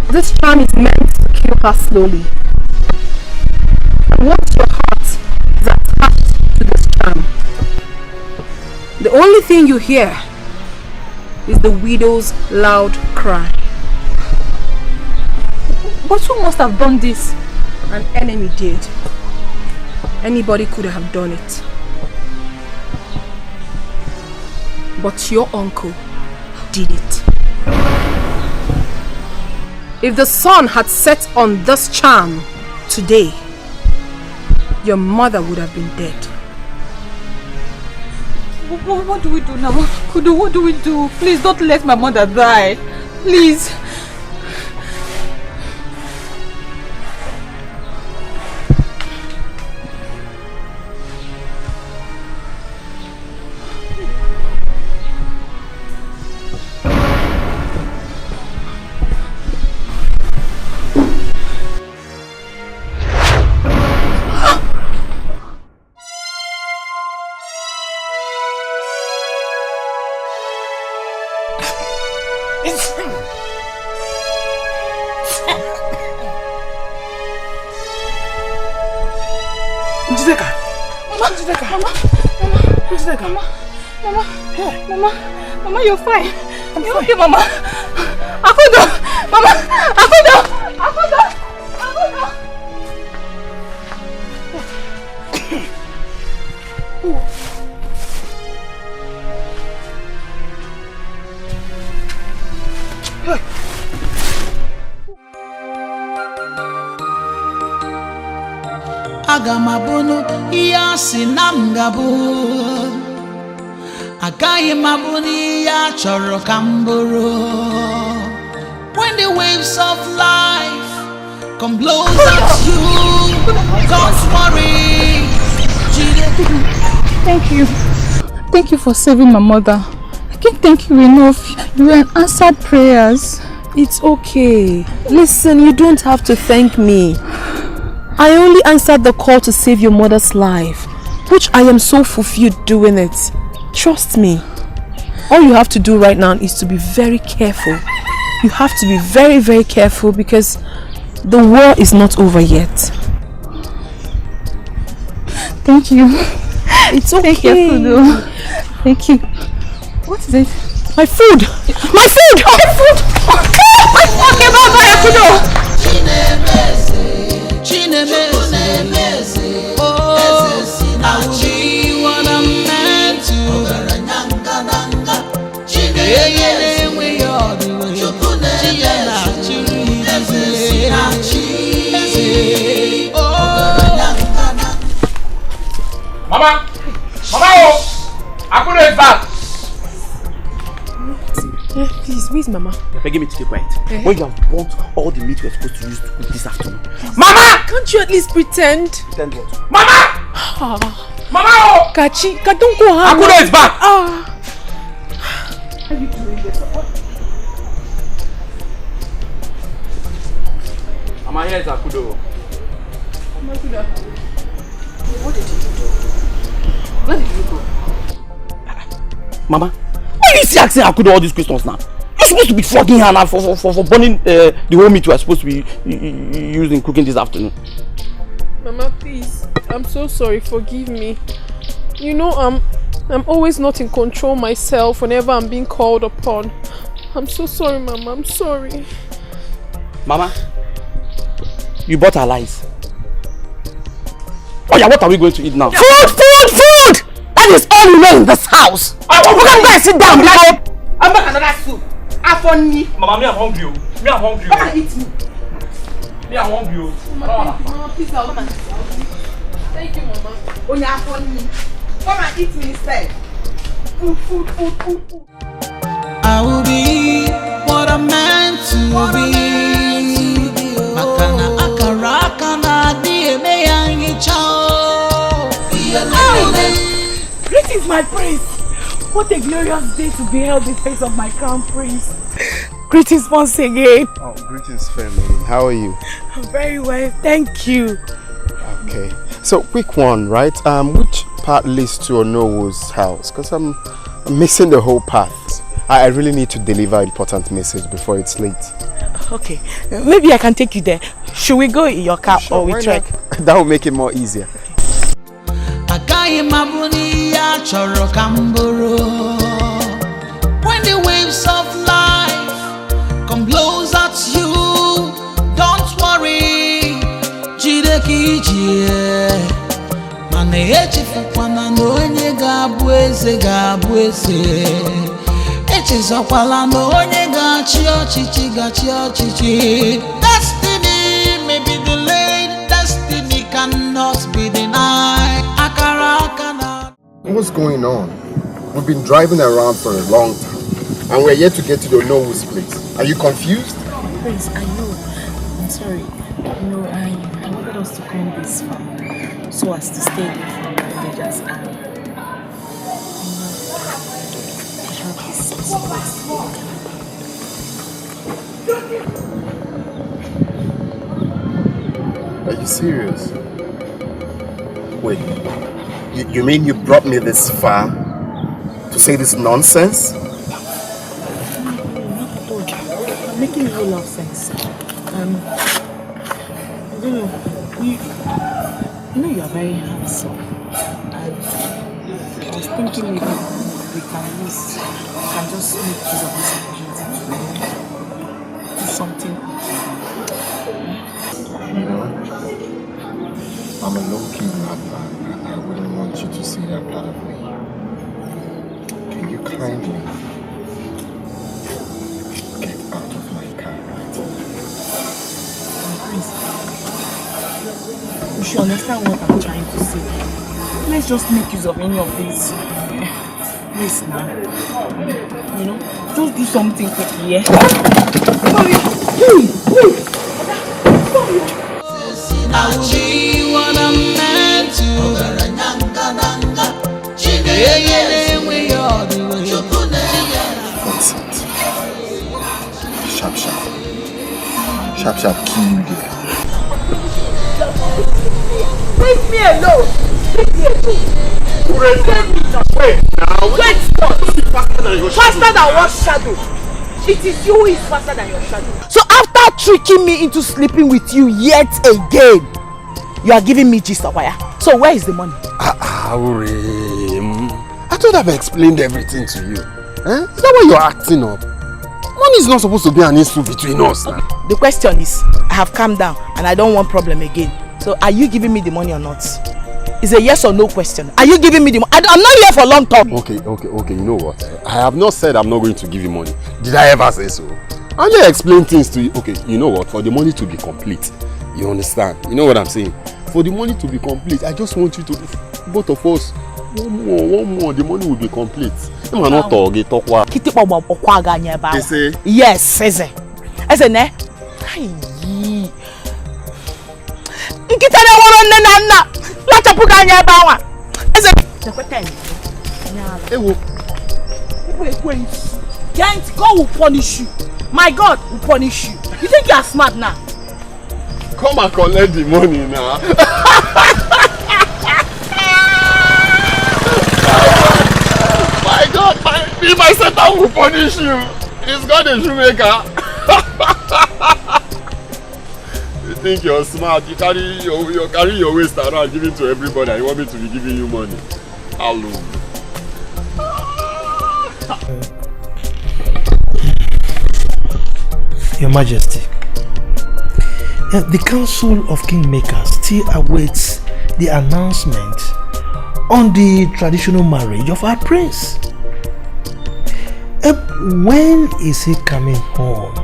This charm is meant to kill her slowly. Once your heart is attached to this charm, the only thing you hear is the widow's loud cry. But who must have done this? An enemy did. Anybody could have done it. But your uncle did it. If the sun had set on this charm today, your mother would have been dead. What do we do now? Kudu, what do we do? Please don't let my mother die. Please. Mama, you're fine. You're okay, Mama. Akudo! Mama! Akudo! Agamabunu iyasi namgabu Agaye mabuni ya choro kamburu. When the waves of life come blows at you, don't worry, Thank you. Thank you for saving my mother. I can't thank you enough. You answered prayers. It's okay. Listen, you don't have to thank me. I only answered the call to save your mother's life, which I am so fulfilled doing it. Trust me. All you have to do right now is to be very careful. You have to be very, very careful because the war is not over yet. Thank you. It's okay. Thank you, Akudo. Thank you. What is it? My food! My food! My food! Okay, bye-bye, Akudo! Oh, I will be what I'm meant to. Mama! Mama! Akudo is back! Please, where's Mama? You're begging me to keep quiet. When you have burnt all the meat we're supposed to use to cook this afternoon. Mama! Can't you at least pretend? Pretend what? Mama! Mama! Kachi, don't go home. Akudo is back! Are you doing this? Mama, here is Akudo. What did you do? Where did you go? Mama, why are you still asking Akudo all these questions now? You're supposed to be flogging her now for burning the whole meat we are supposed to be using cooking this afternoon. Mama, please. I'm so sorry. Forgive me. You know, I'm always not in control myself whenever I'm being called upon. I'm so sorry, Mama. I'm sorry. Mama, you bought our lies. Oh yeah, what are we going to eat now? Food! That is all you know in this house. We can go and sit down. I'm back another soup. Afoni. Mama, me I'm hungry. Me I'm hungry. Come and eat me. Me I'm hungry. Mama, please, I'll come and eat. Thank you, Mama. Onya Afoni. Come and eat me instead. Food. I will be what I'm meant to be. Akana akana dieme yangi chao. Greetings, my prince. What a glorious day to behold the face of my crown prince. Greetings once again. Oh, greetings, Philmond. How are you? I'm very well, thank you. Okay. So, quick one, right? Which part leads to Onowo's house? Because I'm missing the whole path. I really need to deliver an important message before it's late. Okay, maybe I can take you there. Should we go in your car or we trek? That will make it more easier. When the waves of life come blows at you, don't worry. Destiny may be delayed, destiny cannot be denied. What's going on? We've been driving around for a long time and we're yet to get to the Onowo's place. Are you confused? Prince, I know. I'm sorry. No, I wanted us to come this far so as to stay away from the villagers and have this space. Are you serious? Wait, you mean you brought me this far to say this nonsense? No, not at all. I'm making a whole lot of sense. I don't know. You know you are very handsome. And I was thinking maybe we can just make use of this opportunity to do something. You know, I'm a low-key rapper. I wouldn't want you to see that part of me. Can you kindly get out of my car right Prince, you should understand what I'm trying to say. Let's just make use of any of these ways now. You know, just do something quickly, yeah? I will be what I'm meant to. sharp kill you there. Leave me alone. Leave me alone. Wait now. Wait what? Faster than what shadow? It is you who is faster than your shadow. So after tricking me into sleeping with you yet again, you are giving me gist of wire. So where is the money? I thought I've explained everything to you. Eh? Is that why you're acting up? Money is not supposed to be an issue between us now. The question is, I have calmed down and I don't want problem again. So are you giving me the money or not? It's a yes or no question. Are you giving me the money? I'm not here for long talk. Okay. You know what? I have not said I'm not going to give you money. Did I ever say so? I just explain things to you. Okay, you know what? For the money to be complete, you understand? You know what I'm saying? For the money to be complete, I just want you to, both of us, one more, the money will be complete. Yes, God will punish you. My God will punish you. You think you are smart now? Come and collect the money now. My God, my Satan will punish you. He's got a shoemaker. You think you're smart? You carry your waist around, give it to everybody. You want me to be giving you money? Hello. Your Majesty, the Council of Kingmakers still awaits the announcement on the traditional marriage of our prince. When is he coming home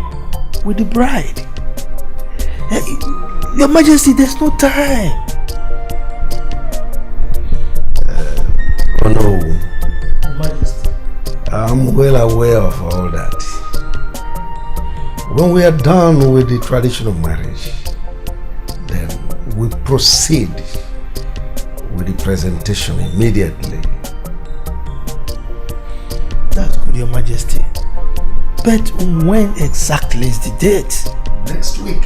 with the bride? Your Majesty, there's no time. Oh no, Your Majesty, I'm well aware of all that. When we are done with the traditional marriage, then we proceed with the presentation immediately. That's good, Your Majesty. But when exactly is the date? Next week.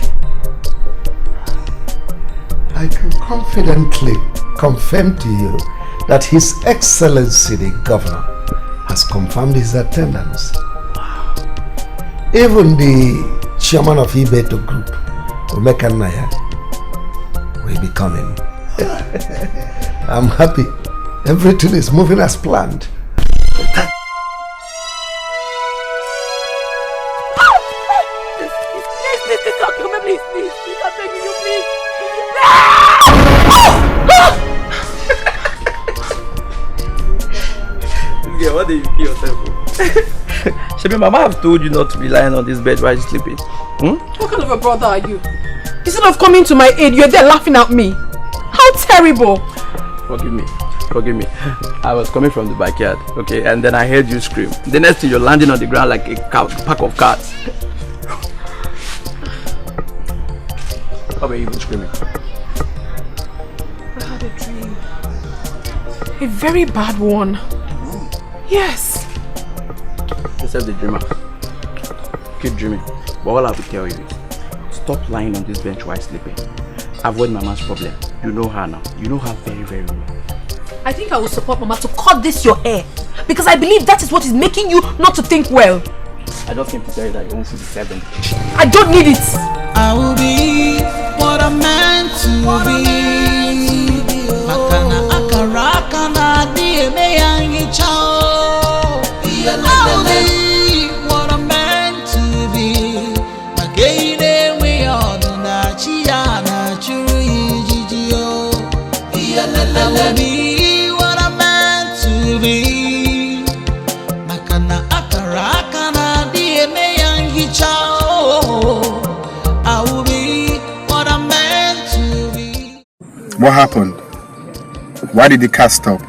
I can confidently confirm to you that His Excellency the Governor has confirmed his attendance. Even the chairman of Ibeto Group, Omeka Naya, will be coming. I'm happy. Everything is moving as planned. What did you kill yourself for? Shebi, Mama have told you not to be lying on this bed while you're sleeping. What kind of a brother are you? Instead of coming to my aid, you're there laughing at me. How terrible! Forgive me. I was coming from the backyard, okay, and then I heard you scream. The next thing, you're landing on the ground like a pack of cats. How were you even screaming? I had a dream. A very bad one. Yes. Yourself the dreamer. Keep dreaming. But all I will tell you is, stop lying on this bench while sleeping. Avoid Mama's problem. You know her now. You know her very, very well. I think I will support Mama to cut this your hair. Because I believe that is what is making you not to think well. I just came to tell you that you won't see the servant. I don't need it. I will be what I'm meant to be. Makana akaraka na dieme yangi chao. I will be what I'm meant to be. Magaine we are na chia na churi jijio. I will be what I'm meant to be. Makana akaraka na dieme yangi chao. I will be what I'm meant to be. What happened? Why did the car stop?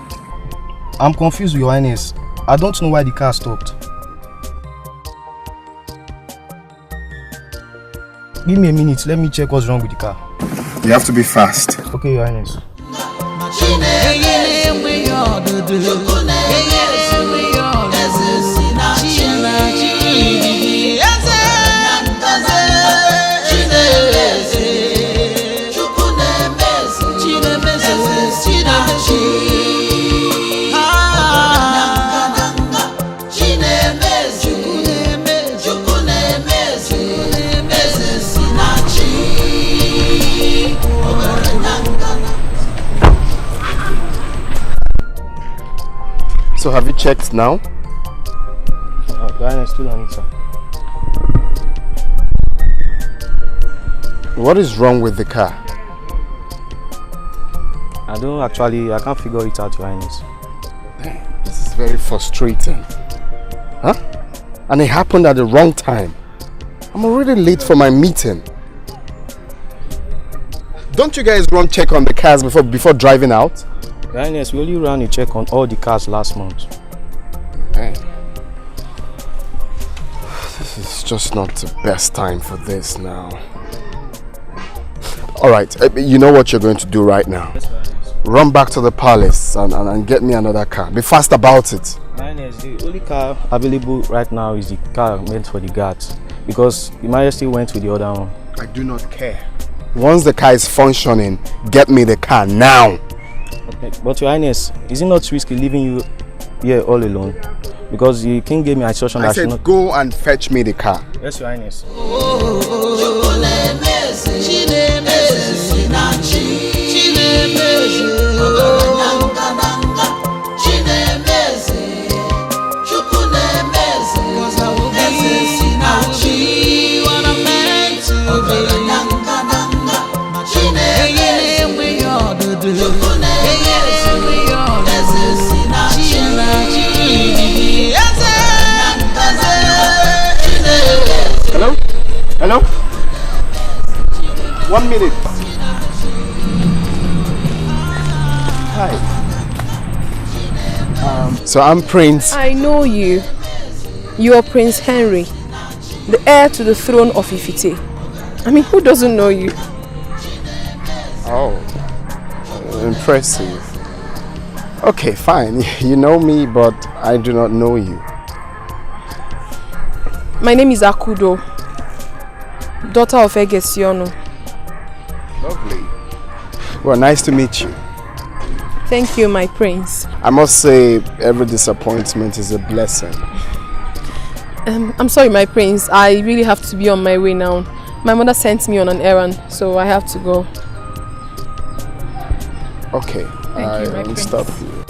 I'm confused, Your Highness. I don't know why the car stopped. Give me a minute, let me check what's wrong with the car. You have to be fast. Okay, Your Highness. So have you checked now? I still on it, sir. What is wrong with the car? I can't figure it out, Your Highness. This is very frustrating. Huh? And it happened at the wrong time. I'm already late for my meeting. Don't you guys run check on the cars before driving out? Your Highness, we only ran a check on all the cars last month. Hey. This is just not the best time for this now. Alright, you know what you're going to do right now. Run back to the palace and get me another car. Be fast about it. Your Highness, the only car available right now is the car meant for the guards. Because the Majesty went with the other one. I do not care. Once the car is functioning, get me the car now. Okay, but Your Highness, is it not risky leaving you here all alone? Because the king gave me an instruction that I should not... go and fetch me the car. Yes, Your Highness. Hello? Hello? 1 minute. Hi. So I'm Prince. I know you. You are Prince Henry, the heir to the throne of Ifite. I mean, who doesn't know you? Oh, impressive. Okay, fine. You know me, but I do not know you. My name is Akudo, daughter of Egesiono. Lovely. Well, nice to meet you. Thank you, my prince. I must say, every disappointment is a blessing. I'm sorry, my prince. I really have to be on my way now. My mother sent me on an errand, so I have to go. Okay, I will stop you.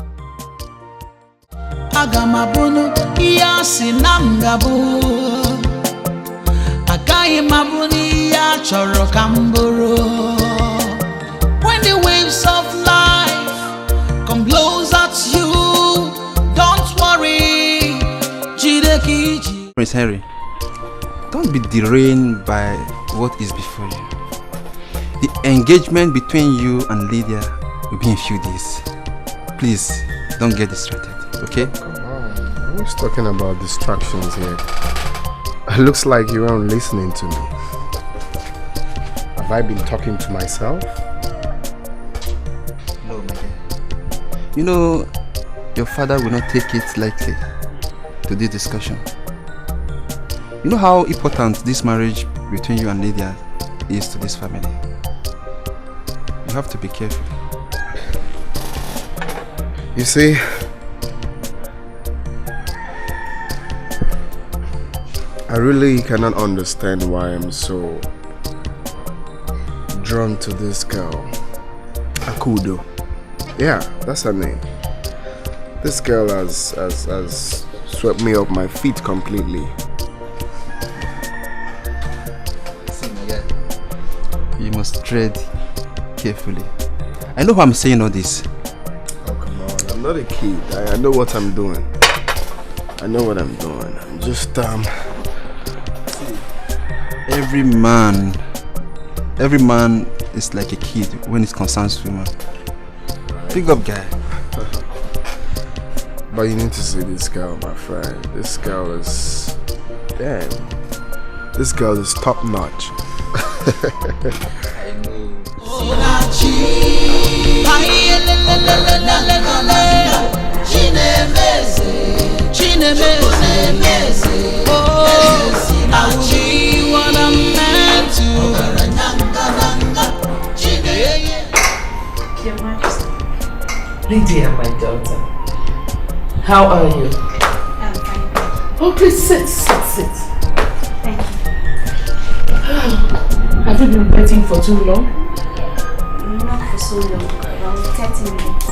Agamabunu iyasi namgabu Akai mabuni ya choro kamburu. When the waves of life come blows at you, don't worry. Prince Henry, don't be derailed by what is before you. The engagement between you and Lydia will be in a few days. Please, don't get distracted, okay? Come on, who's talking about distractions here? It looks like you aren't listening to me. Have I been talking to myself? No, my dear. You know, your father will not take it lightly to this discussion. You know how important this marriage between you and Lydia is to this family. You have to be careful. You see, I really cannot understand why I'm so drawn to this girl, Akudo. Yeah, that's her name. This girl has swept me off my feet completely. See, my guy, you must tread carefully. I know why I'm saying all this. Oh, come on. I'm not a kid. I know what I'm doing. I know what I'm doing. I'm just, Every man is like a kid when it concerns women. Big up, guy. But you need to see this girl, my friend. This girl is... Damn. This girl is top notch. I know. Your Majesty. Lydia, my daughter. How are you? I'm fine. Oh, please sit. Thank you. Have you been waiting for too long? Not for so long, around 30 minutes.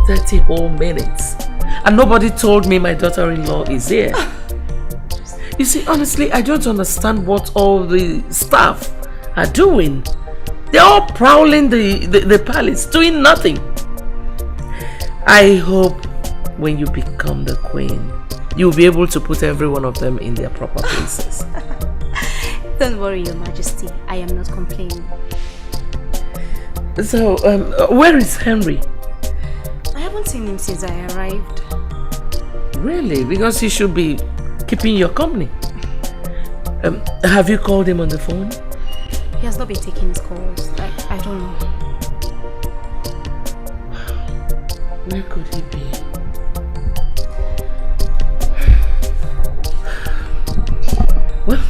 30 whole minutes. And nobody told me my daughter-in-law is here. You see, honestly, I don't understand what all the staff are doing. They're all prowling the palace, doing nothing. I hope when you become the queen, you'll be able to put every one of them in their proper places. Don't worry, Your Majesty. I am not complaining. So, where is Henry? I haven't seen him since I arrived. Really? Because he should be keeping your company. Have you called him on the phone? He has not been taking his calls. I don't know. Where could he be? Well,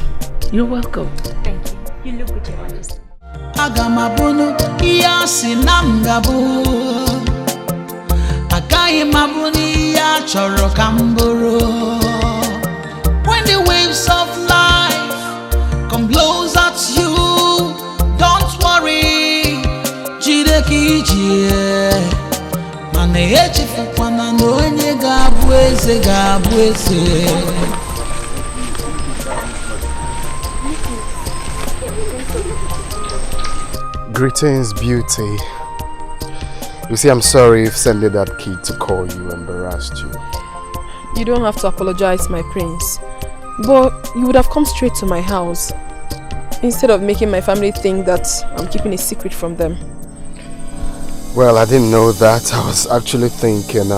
you're welcome. Thank you. You look good, Your Majesty. Agamabunu iyasi namgabu Akai mabuni ya choro kamburu. When the waves of life come blows at you, don't worry, jide kijie. Mane echifu kwana nonye gabweze. Greetings, beauty. You see, I'm sorry if sending that kid to call you embarrassed you. You don't have to apologize, my prince. But you would have come straight to my house instead of making my family think that I'm keeping a secret from them. Well, I didn't know that. I was actually thinking,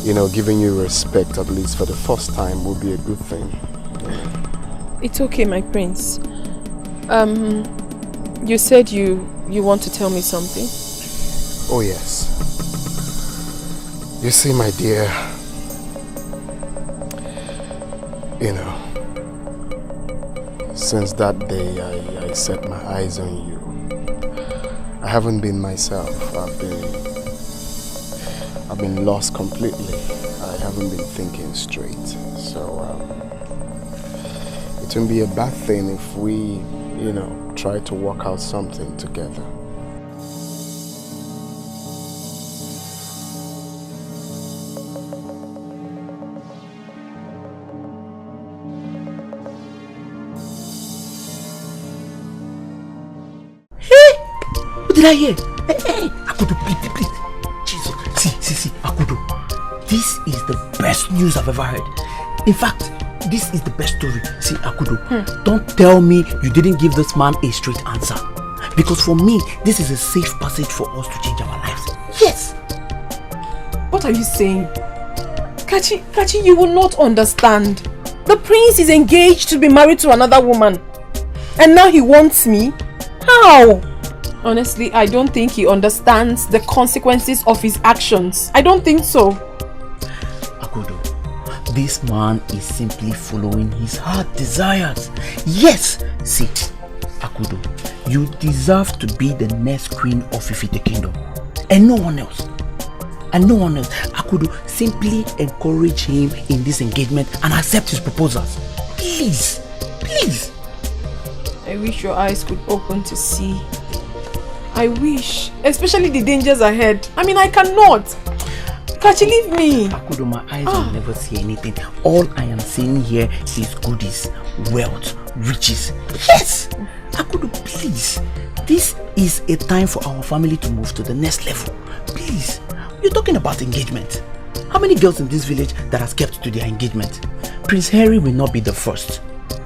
you know, giving you respect, at least for the first time, would be a good thing. It's okay, my prince. You said you want to tell me something? Oh yes. You see, my dear, you know, since that day I set my eyes on you, I haven't been myself. I've been lost completely. I haven't been thinking straight. So it wouldn't be a bad thing if we, you know, try to work out something together. Hey! What did I hear? Hey, Akudo, please. Jesus. See, Akudo. This is the best news I've ever heard. In fact, this is the best story. See, Akudo, don't tell me you didn't give this man a straight answer. Because for me, this is a safe passage for us to change our lives. Yes! What are you saying? Kachi, you will not understand. The prince is engaged to be married to another woman. And now he wants me? How? Honestly, I don't think he understands the consequences of his actions. I don't think so. Akudo, this man is simply following his heart desires. Yes! See, Akudo, you deserve to be the next queen of Ifite Kingdom. And no one else. Akudo, simply encourage him in this engagement and accept his proposals. Please. I wish your eyes could open to see. I wish. Especially the dangers ahead. I mean, I cannot. Kachi, leave me. Akudo, my eyes will never see anything. All I am seeing here is goodies, wealth, riches. Yes! Akudo, please. This is a time for our family to move to the next level. Please. You're talking about engagement. How many girls in this village that has kept to their engagement? Prince Harry will not be the first.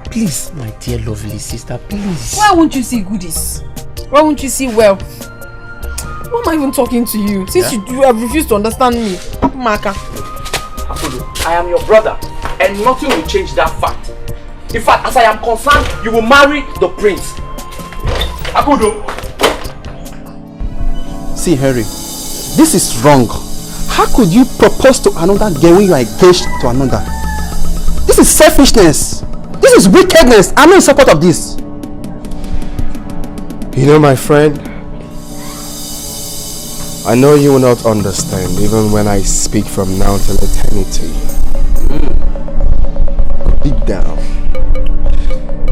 Please, my dear lovely sister, please. Why won't you see goodies? Why won't you see wealth? Why am I even talking to you? Since you have refused to understand me. Maka. Akudo, I am your brother and nothing will change that fact. In fact, as I am concerned, you will marry the prince. Akudo. See, Harry, this is wrong. How could you propose to another girl when you are engaged to another? This is selfishness. This is wickedness. I'm not in support of this. You know, my friend, I know you will not understand even when I speak from now till eternity. Deep down,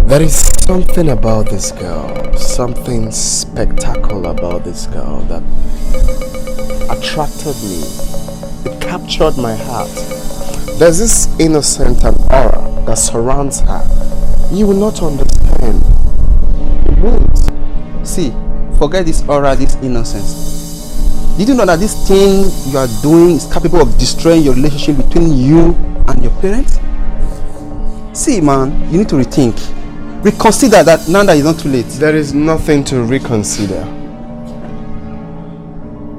there is something about this girl, something spectacular about this girl that attracted me It captured my heart. There's this innocent and aura that surrounds her. You will not understand. You won't. See, forget this aura, this innocence. Did you know that this thing you are doing is capable of destroying your relationship between you and your parents? See, man, you need to rethink. Reconsider that now that it's not too late. There is nothing to reconsider.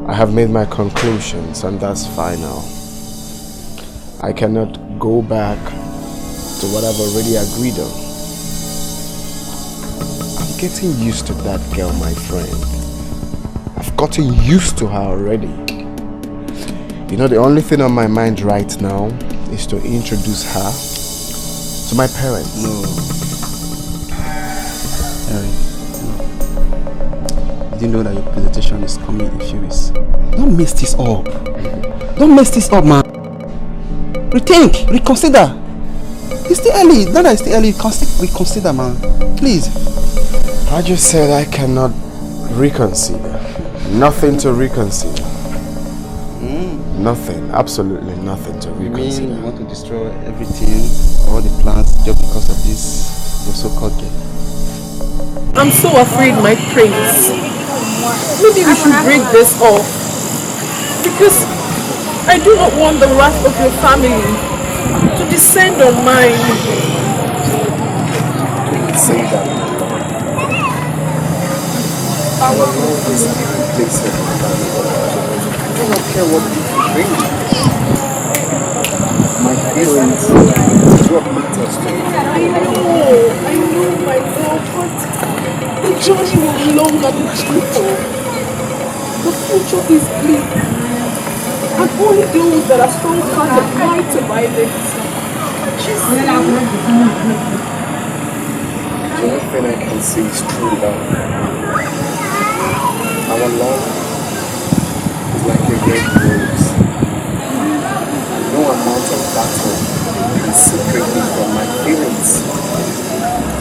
I have made my conclusions and that's final. I cannot go back to what I've already agreed on. I'm getting used to that girl, my friend. I've gotten used to her already. You know, the only thing on my mind right now is to introduce her to my parents. No. Harry, no. Did you know that your presentation is coming in a few weeks? Don't mess this up. Don't mess this up, man. Rethink, reconsider. It's still early. Now that it's still early, reconsider, man. Please. I just said I cannot reconsider. Nothing to reconsider. Nothing, absolutely nothing to reconsider. You mean you want to destroy everything, all the plans, just because of this, your so-called girl? I'm so afraid, my prince. Maybe we should break this off. Because I do not want the wrath of your family to descend on mine. Say that. Our love is irreplaceable. I do not care what people bring. My feelings is what matters to me. I know, my love, but the journey will be long and gentle. The future is bleak, and only those that are strong-hearted might survive it. The only thing I can see is true love. Our love is like a red rose. No amount of battle can separate me from my feelings.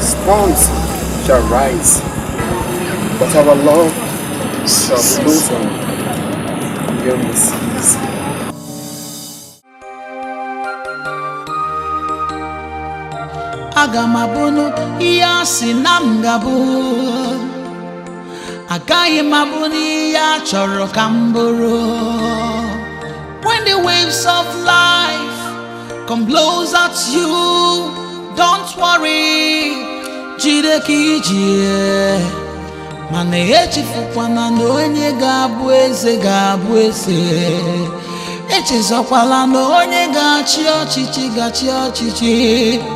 Storms shall rise, but our love shall blossom beyond the seas. Agamabunu iyasi namgabu Agaghị m abụ n'ihe a chọrọ ka m bụrụ. When the waves of life come blows at you, don't worry, jide ka ije. Mana echefukwana na onye ga-abụ eze ga-abụ eze. Echezokwala na onye ga-achị ọchịchị ga-achị ọchịchị.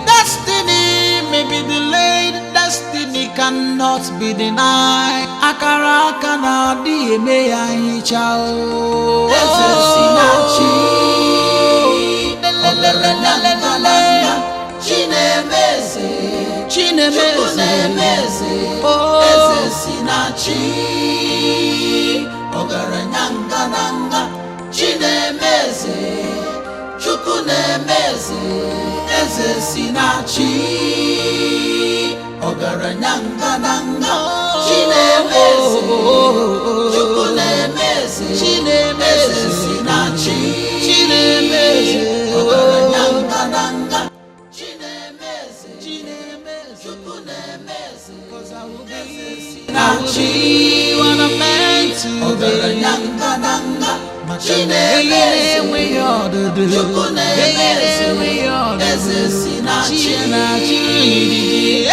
Destiny may be delayed, destiny cannot be denied. Akara aka na adị eme ya nhicha o. Eze si na chi. Chinemeze. Chinemeze. Eze si na chi. Ogaranya ngananga. Chinemeze. Chukwu nemeze. Eze si na chi. Ogaranya ngananga. Chinemeze. Chukwu nemeze. Chinemeze si na chi. Chinemeze. Ogaranya ngananga. Chinemeze. Chinemeze. Chukwu nemeze. 'Cause I will be na chi. What I'm meant to be. Ogaranya ngananga. Chinemeze. Chukwu nemeze. Eze si na chi.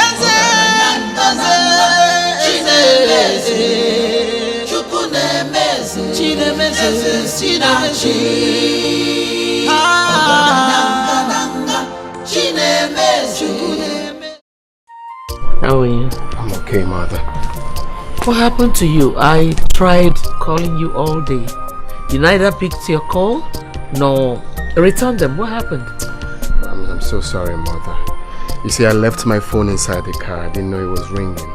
Eze. Chinemeze. Chukwu nemeze. Chinemeze si na chi. How are you? I'm okay, mother. What happened to you? I tried calling you all day. You neither picked your call nor returned them. What happened? I'm so sorry, mother. You see, I left my phone inside the car. I didn't know it was ringing.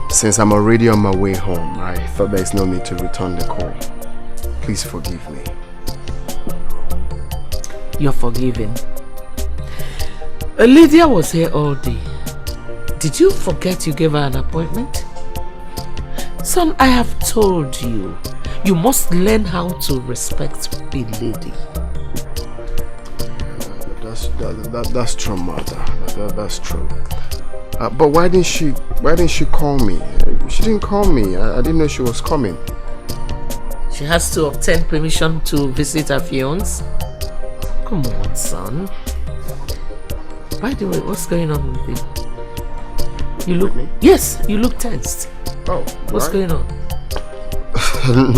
Since I'm already on my way home, I thought there's no need to return the call. Please forgive me. You're forgiven. Lydia was here all day. Did you forget you gave her an appointment? Son, I have told you, You must learn how to respect a lady. That's true, mother. That's true. But why didn't she call me? She didn't call me. I didn't know she was coming. She has to obtain permission to visit her fiancé. Come on, son. By the way, what's going on with you? You look... Yes, you look tensed. Oh, what's going on?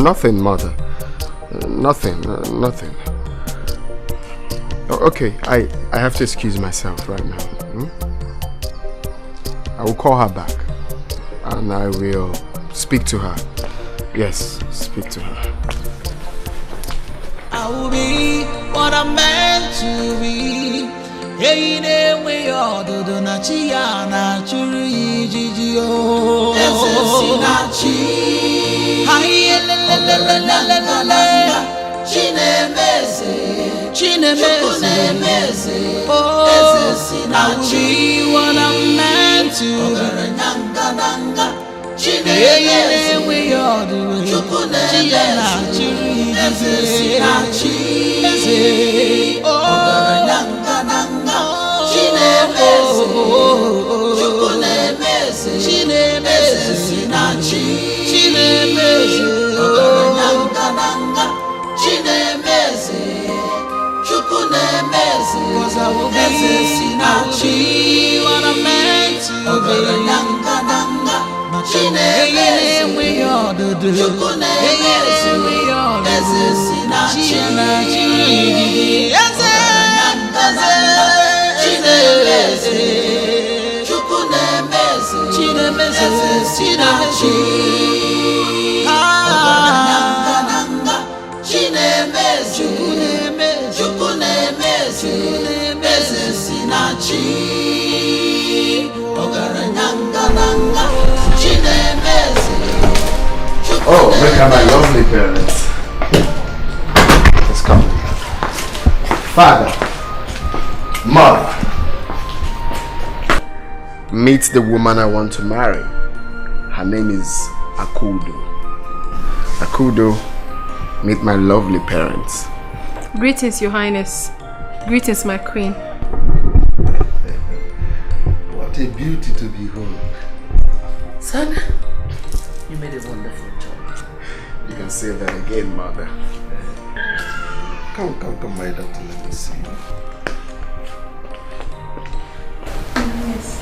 Nothing, mother. Nothing. Okay, I have to excuse myself right now. I will call her back and I will speak to her. Yes, speak to her. I will be what I'm meant to be. Hey, ne we all do na chia na churi jiji o. Esesinachi. Hai le le le le le le le. Chinemeze. Oh, I will be what I'm meant to be. Chinemeze we all do. Chia na churi jiji. Oh. Cause I will be what I'm meant to be. We all do. We all Oh, look at my lovely parents. Let's come. Father, mother, meet the woman I want to marry. Her name is Akudo. Akudo, meet my lovely parents. Greetings, Your Highness. Greetings, my queen. What a beauty to behold. Son, you made a wonderful job. You can say that again, mother. Come, my daughter, let me see you. Yes.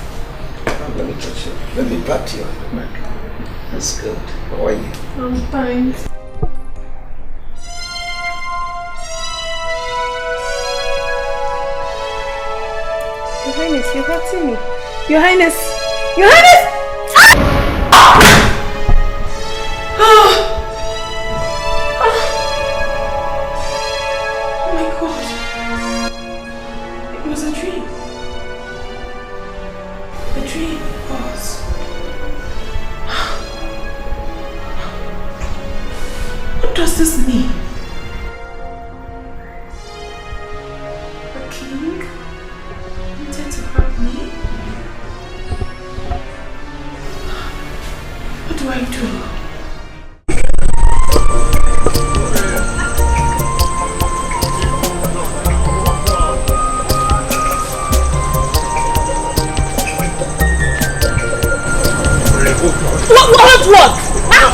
Let me touch you. Let me pat you on the back. That's good. How are you? I'm fine. Your Highness, you're hurting me. Your Highness! Your Highness! Oh my God. It was a dream. A dream was. What does this mean? The king wanted to hurt me? What do I do? What?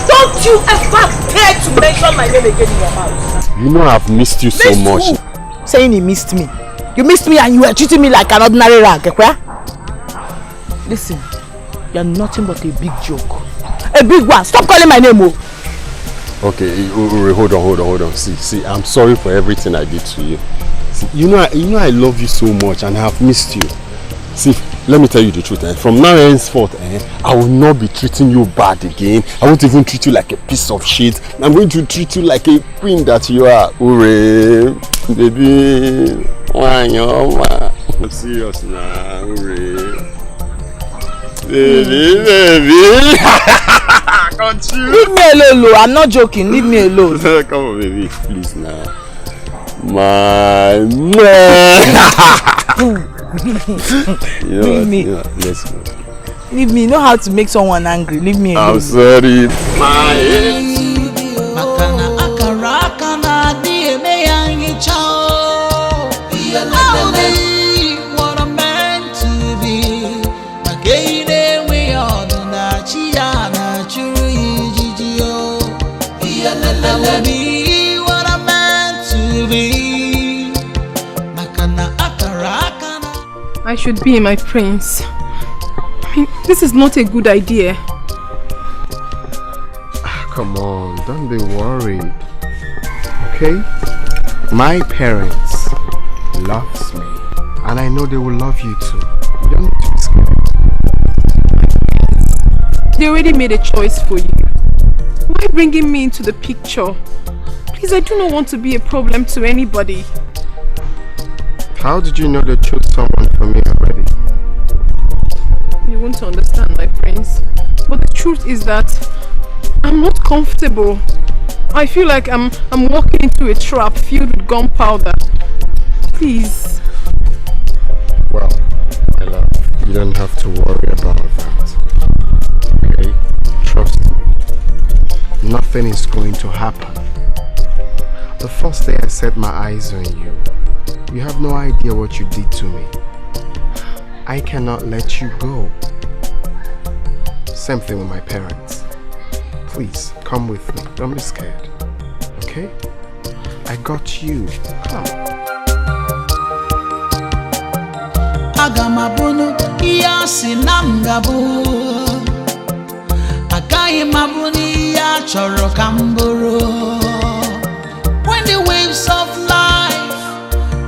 Don't you ever dare to mention my name again in your mouth. You know I've missed you so much. Who? Saying he missed me. You missed me and you were treating me like an ordinary rag, okay? Listen, you're nothing but a big joke. A big one. Stop calling my name, oh. Okay, hold on. See, I'm sorry for everything I did to you. See, you know I love you so much and I have missed you. See, let me tell you the truth. From now henceforth, I will not be treating you bad again. I won't even treat you like a piece of shit. I'm going to treat you like a queen that you are. Hooray, baby. I'm serious now. Hooray. Baby. Can't you? Leave me alone, I'm not joking. Leave me alone. Come on, baby. Please now. My man. Leave me. Let's go. Leave me. You know how to make someone angry. Leave me alone. I'm sorry. Makana I should be, my prince. I mean, this is not a good idea. Come on, don't be worried. Okay? My parents loves me, and I know they will love you too. You don't need to be scared. They already made a choice for you. Why bringing me into the picture? Please, I do not want to be a problem to anybody. How did you know they chose someone for me already? You won't understand, my prince. But the truth is that I'm not comfortable. I feel like I'm walking into a trap filled with gunpowder. Please. Well, my love, you don't have to worry about that. Okay? Trust me. Nothing is going to happen. The first day I set my eyes on you, you have no idea what you did to me. I cannot let you go. Same thing with my parents. Please, come with me. Don't be scared. Okay? I got you. Come. Agamabunu iya sinamgabu. Akai mabuni ya choro kamburu. When the waves of life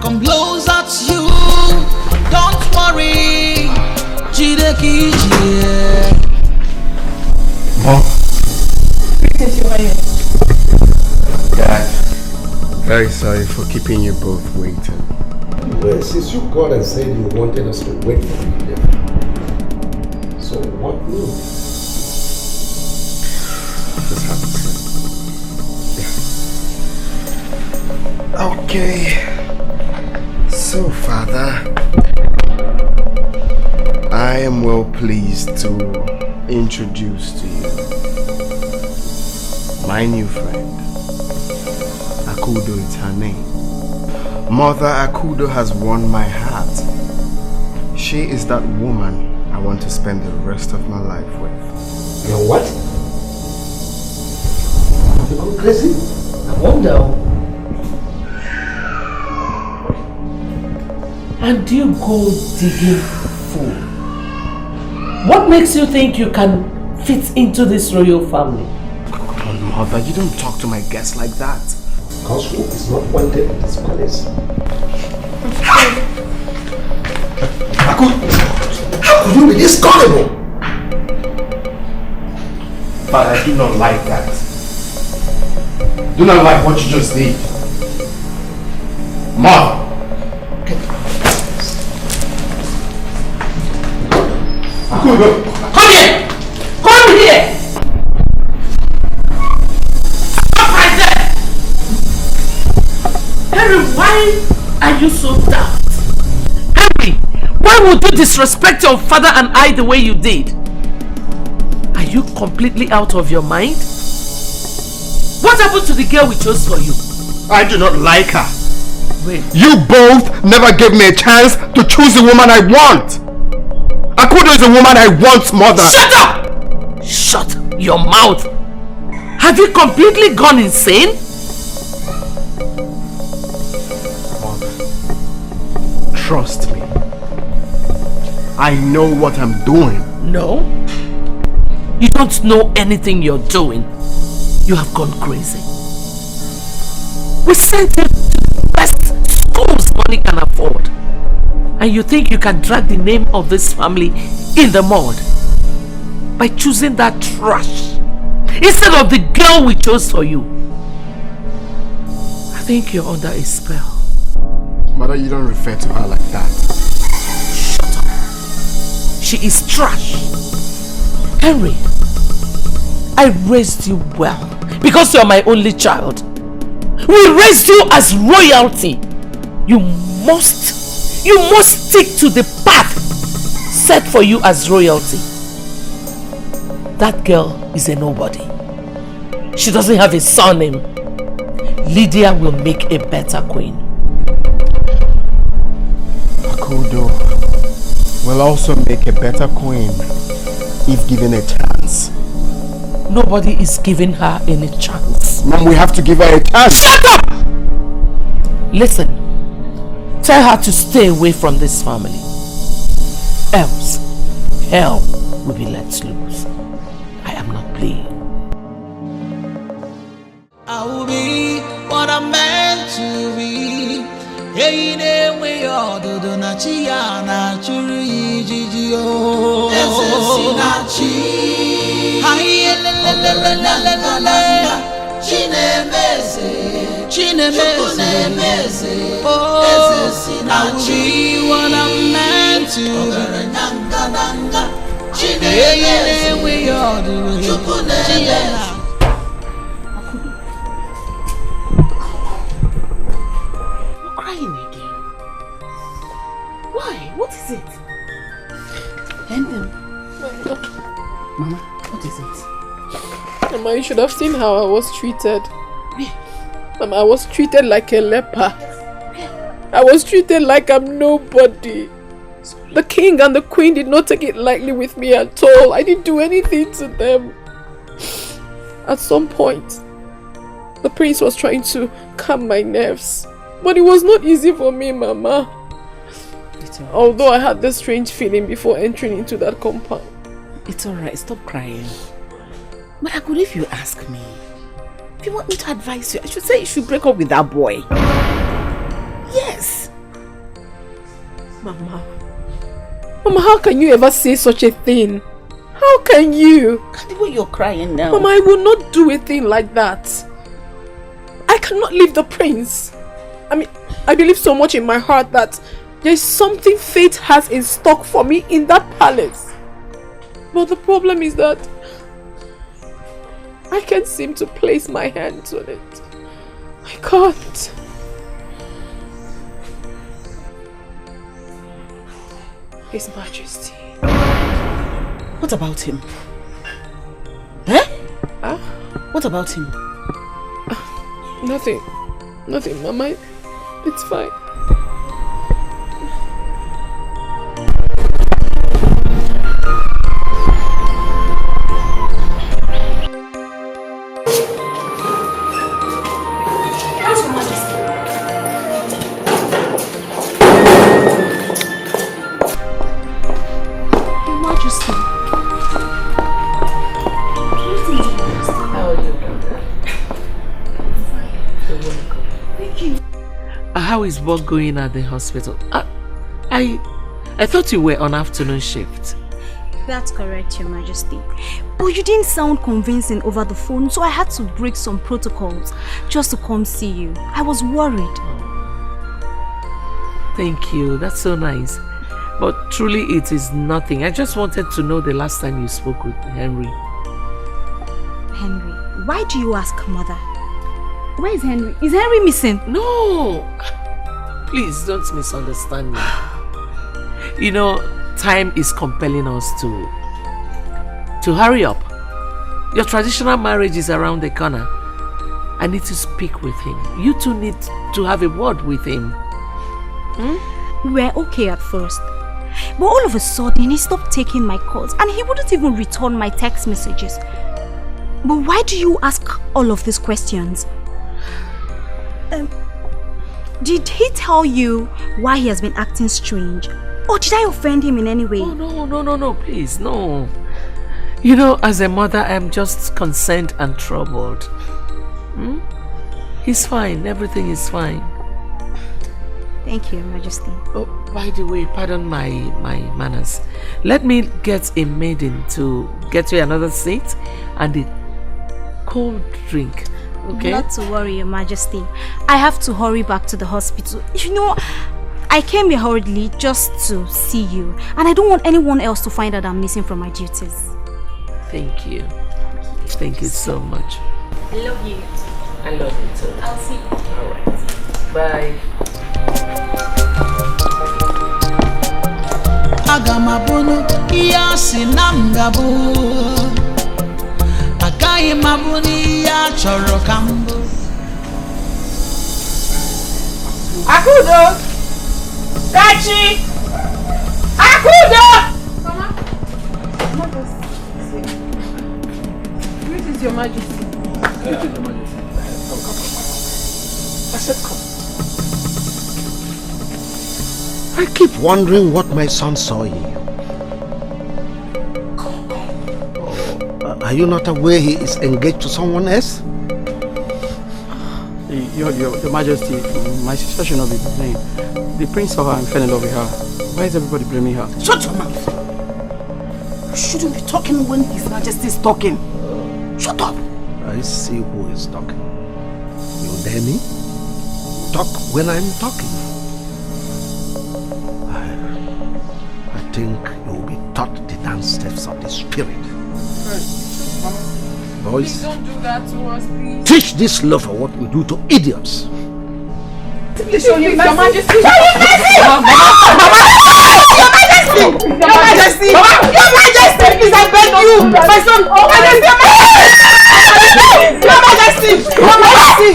come blows at you, don't worry. Jideki jie. Mom. Dad, very sorry for keeping you both waiting. Well, since you called and said you wanted us to wait for you, so what news? Just have to sit. Okay. So, Father, I am well pleased to introduce to you my new friend. Akudo is her name. Mother Akudo has won my heart. She is that woman I want to spend the rest of my life with. You know what? You go crazy? I wonder. And you go digging fool. What makes you think you can fit into this royal family? Come on, Mother, you don't talk to my guests like that. Because who is not wanted in this palace? How could you be this gullible? But I do not like that. Do not like what you just did. Mom! Come here! Come here! Stop right there! Henry, why are you so daft? Henry, why would you disrespect your father and I the way you did? Are you completely out of your mind? What happened to the girl we chose for you? I do not like her. Wait. You both never gave me a chance to choose the woman I want. Akudo is the woman I want, Mother. Shut up! Shut your mouth. Have you completely gone insane? Mother, trust me. I know what I'm doing. No. You don't know anything you're doing. You have gone crazy. We sent you to the best schools money can afford. And you think you can drag the name of this family in the mud by choosing that trash instead of the girl we chose for you? I think you're under a spell. Mother, you don't refer to her like that. Shut up. She is trash. Henry, I raised you well because you're my only child. We raised you as royalty. You must stick to the path set for you as royalty. That girl is a nobody. She doesn't have a surname. Lydia will make a better queen. Akudo will also make a better queen if given a chance. Nobody is giving her any chance. Mom, we have to give her a chance. Shut up! Listen, tell her to stay away from this family. else hell will be let loose. I am not playing. I will be what I'm meant to be. Hey, ne we all do na chia na churi jiji o. Esesinachi. Hai le le le le le le le le. Chinemeze. Chinemeze. Oh, I will be what I'm meant to be. Hey, ne we all do chia. What is it? Mama, what is it? Mama, you should have seen how I was treated. Mama, I was treated like a leper. I was treated like I'm nobody. The king and the queen did not take it lightly with me at all. I didn't do anything to them. At some point, the prince was trying to calm my nerves. But it was not easy for me, Mama. Although I had this strange feeling before entering into that compound. It's alright, stop crying. But Akudo, if you ask me, if you want me to advise you, I should say you should break up with that boy. Yes. Mama, how can you ever say such a thing? How can you? The way you're crying now. Mama, I will not do a thing like that. I cannot leave the prince. I mean, I believe so much in my heart that there is something fate has in stock for me in that palace. But the problem is that I can't seem to place my hands on it. I can't. His Majesty. What about him? Eh? What about him? Nothing. Nothing, Mama. It's fine. How is work going at the hospital? I thought you were on afternoon shift. That's correct, Your Majesty. But you didn't sound convincing over the phone, so I had to break some protocols just to come see you. I was worried. Thank you. That's so nice. But truly it is nothing. I just wanted to know the last time you spoke with Henry. Henry? Why do you ask, Mother? Where is Henry? Is Henry missing? No! Please don't misunderstand me. You know, time is compelling us to hurry up. Your traditional marriage is around the corner. I need to speak with him. You two need to have a word with him. We were okay at first. But all of a sudden, he stopped taking my calls and he wouldn't even return my text messages. But why do you ask all of these questions? Did he tell you why he has been acting strange? Or did I offend him in any way? Oh, no, please, no. You know, as a mother, I'm just concerned and troubled. He's fine, everything is fine. Thank you, Your Majesty. Oh, by the way, pardon my manners. Let me get a maiden to get you another seat and a cold drink. Okay? Not to worry, Your Majesty. I have to hurry back to the hospital. You know, I came here hurriedly just to see you. And I don't want anyone else to find out I'm missing from my duties. Thank you. Thank you so much. I love you. I love you too. I'll see you. Alright. Bye. Agamabono iya sinamgabu Akai mabuni ya choro kambo Akudo! Kachi! Akudo! Mama! Where is Your Majesty? Your Majesty. I said come. I keep wondering what my son saw in you. Are you not aware he is engaged to someone else? Your Majesty, my sister should not be blamed. The prince saw her and fell in love with her. Why is everybody blaming her? Shut your mouth! You shouldn't be talking when His Majesty is talking. Shut up! I see who is talking. You dare me? Talk when I'm talking. I think you will be taught the dance steps of the spirit. Boys, Please don't do that to us, please. teach this lover what we do to idiots. Please show Your Majesty. Your Majesty! Your Majesty! Your Majesty! Your Majesty! Please, I beg you! My son! Your Majesty! Your Majesty! Your Majesty!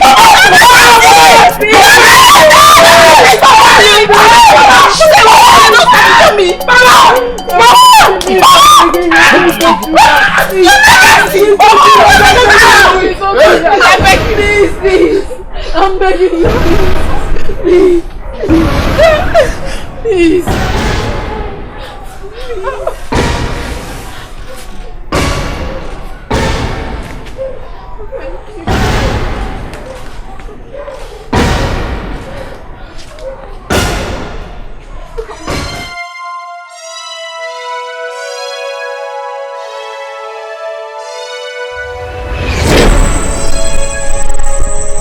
I'm begging you, please. Please.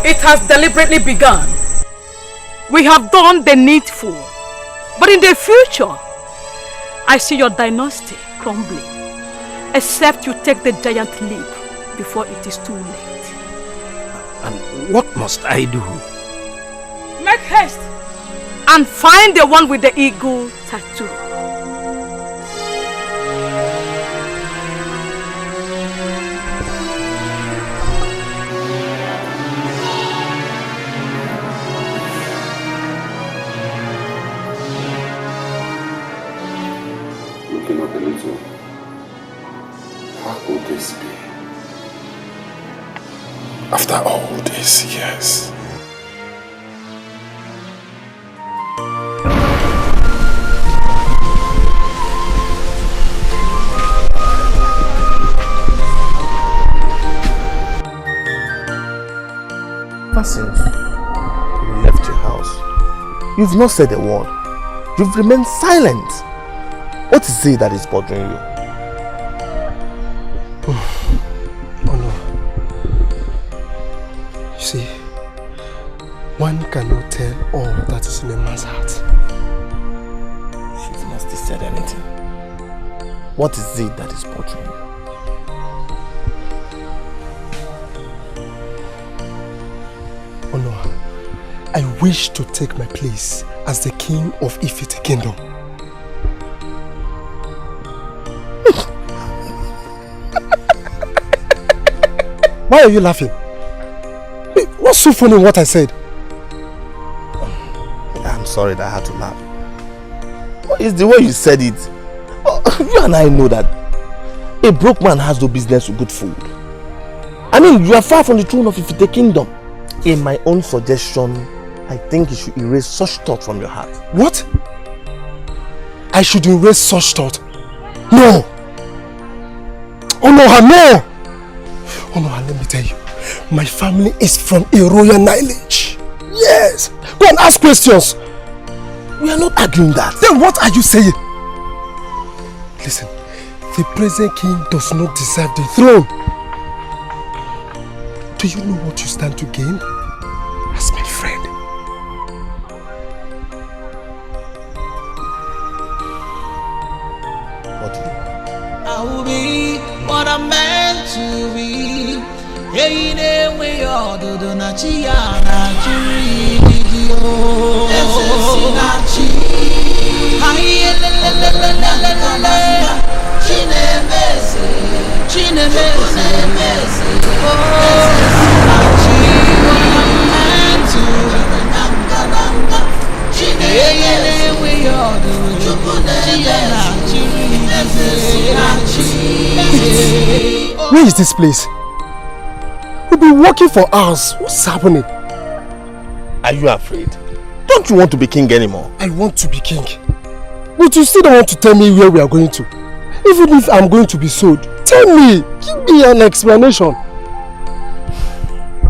It has deliberately begun. We have done the needful. But in the future, I see your dynasty crumbling. Except you take the giant leap before it is too late. And what must I do? Make haste and find the one with the eagle tattoo. Looking up a little, how could this be? After all these years. Ever since you left your house, you've not said a word. You've remained silent. What is it that is bothering you? Oh no. You see, one cannot tell all that is in a man's heart. She's not still said anything. What is it that is bothering you? Oh no. I wish to take my place as the king of Ifite Kingdom. Why are you laughing? What's so funny in what I said? I'm sorry that I had to laugh. It's the way you said it. You and I know that a broke man has no business with good food. I mean, you are far from the throne of Ifite Kingdom. In my own suggestion, I think you should erase such thought from your heart. What? I should erase such thought? No! Oh no, no! Oh no, let me tell you, my family is from a royal lineage. Yes! Go and ask questions! We are not arguing that. Then what are you saying? Listen, the present king does not deserve the throne. Do you know what you stand to gain as my friend? What do you want? I will be what I'm meant to be. Hey, ne we all do na chia na chiri yo. Na chi. Hai le le le le le le le. Chine mese. Chine mese. Mese. Oh. Na chi what I'm meant to be. Nanga nanga. Chine ne we all do. Chia na chiri. Na chi. Where is this place? We've been walking for hours. What's happening? Are you afraid? Don't you want to be king anymore? I want to be king. But you still don't want to tell me where we are going to. Even if I'm going to be sold, Tell me, give me an explanation.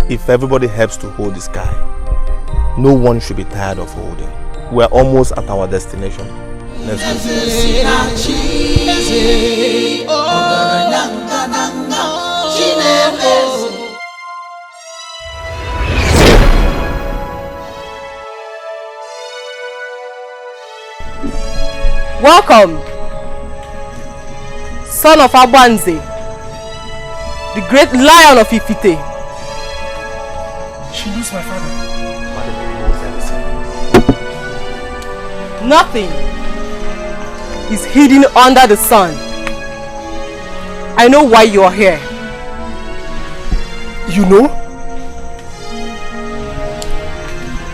If everybody helps to hold this guy, no one should be tired of holding. We're almost at our destination. Let's go. Welcome, son of Abanze, the great lion of Ifite. She knows my father. Nothing is hidden under the sun. I know why you are here. You know?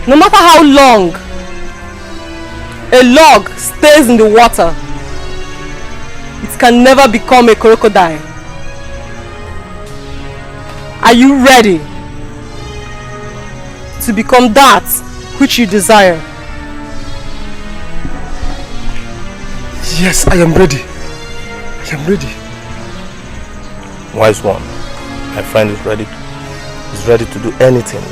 No matter how long a log stays in the water, it can never become a crocodile. Are you ready to become that which you desire? Yes, I am ready. I am ready. Wise one, my friend is ready. He's ready to do anything.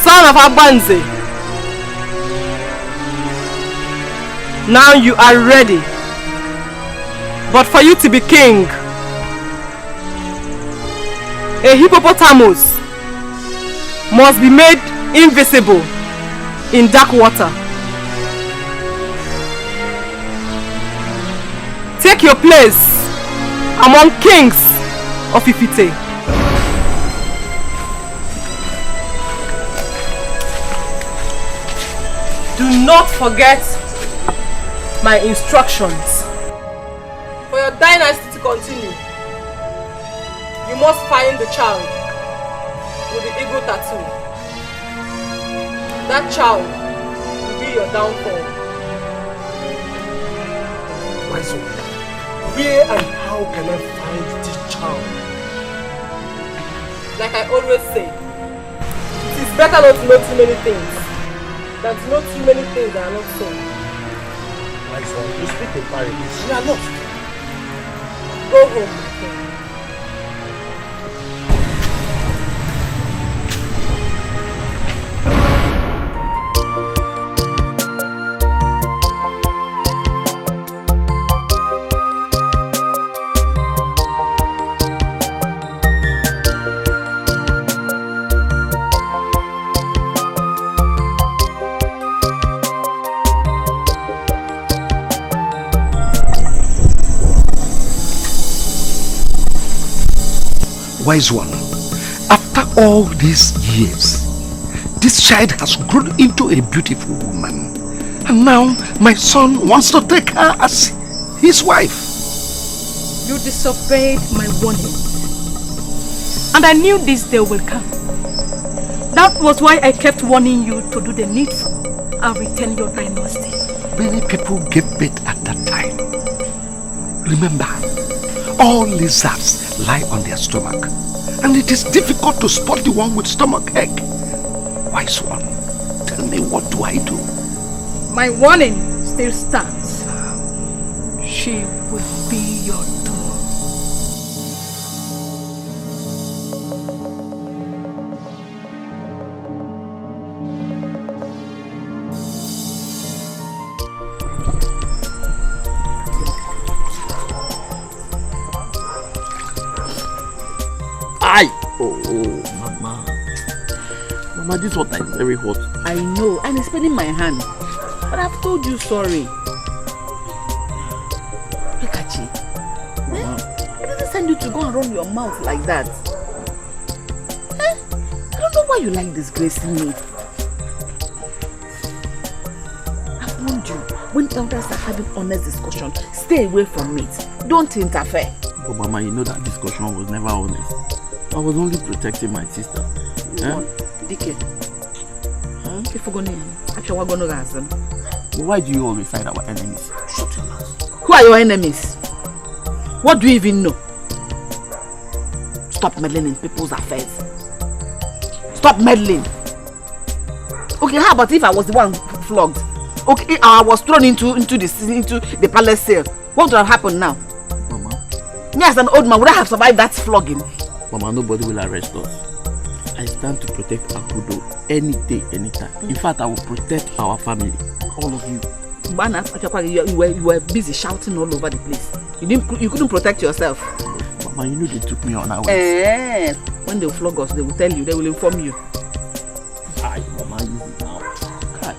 Son of Abanze, now you are ready, but for you to be king, a hippopotamus must be made invisible in dark water. Take your place among kings of Ifite. Do not forget my instructions. For your dynasty to continue, you must find the child with the eagle tattoo. That child will be your downfall. Wise one, where and how can I find this child? Like I always say, it is better not to know too many things than to know too many things that are not so. Wise one, you speak in parables. You are lost. Go home, my friend. Wise one, after all these years, this child has grown into a beautiful woman. And now my son wants to take her as his wife. You disobeyed my warning. And I knew this day will come. That was why I kept warning you to do the needful and retain your dynasty. Many people gave birth at that time. Remember, all lizards lie on their stomach, and it is difficult to spot the one with stomach ache. Wise one, tell me, what do I do? My warning still stands. She will be your doom. Mama. Mama, this water is very hot. I know, and it's paining my hand. But I've told you sorry. Pikachi, I didn't send you to go and run your mouth like that. I don't know why you like disgracing me. when elders are having honest discussion, stay away from it. Don't interfere. But Mama, you know that discussion was never honest. I was only protecting my sister. Dikeh. If we're going to but why do you always side our enemies? Shut your mouth. Who are your enemies? What do you even know? Stop meddling in people's affairs. Stop meddling. Okay, how about if I was the one flogged? Okay, I was thrown into the palace cell. What would have happened now? Mama. Me as an old man, would I have survived that flogging? Mama, nobody will arrest us. I stand to protect Akudo any day, anytime. In fact, I will protect our family. All of you. You were busy shouting all over the place. You couldn't protect yourself. Mama, you know they took me on our way. When they will flog us, they will tell you, they will inform you. Hi, Mama, easy now. Hi.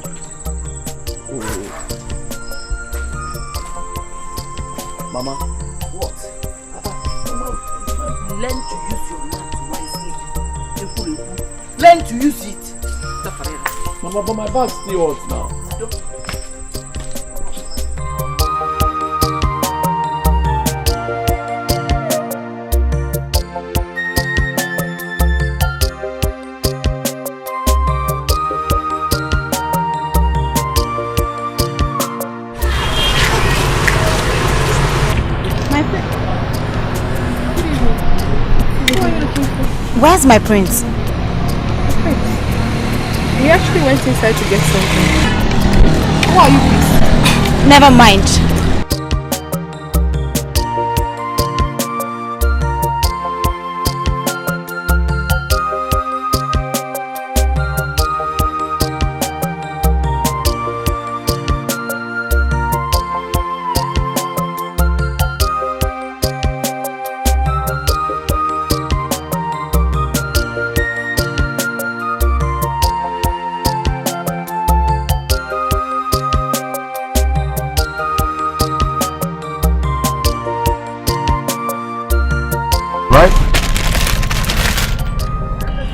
Oh. Mama. What? Mama, learn to use your mouth wisely. Learn to use it. Mama, but my back still hurts now. Where's my prince? He actually went inside to get something. Who are you, please? Never mind.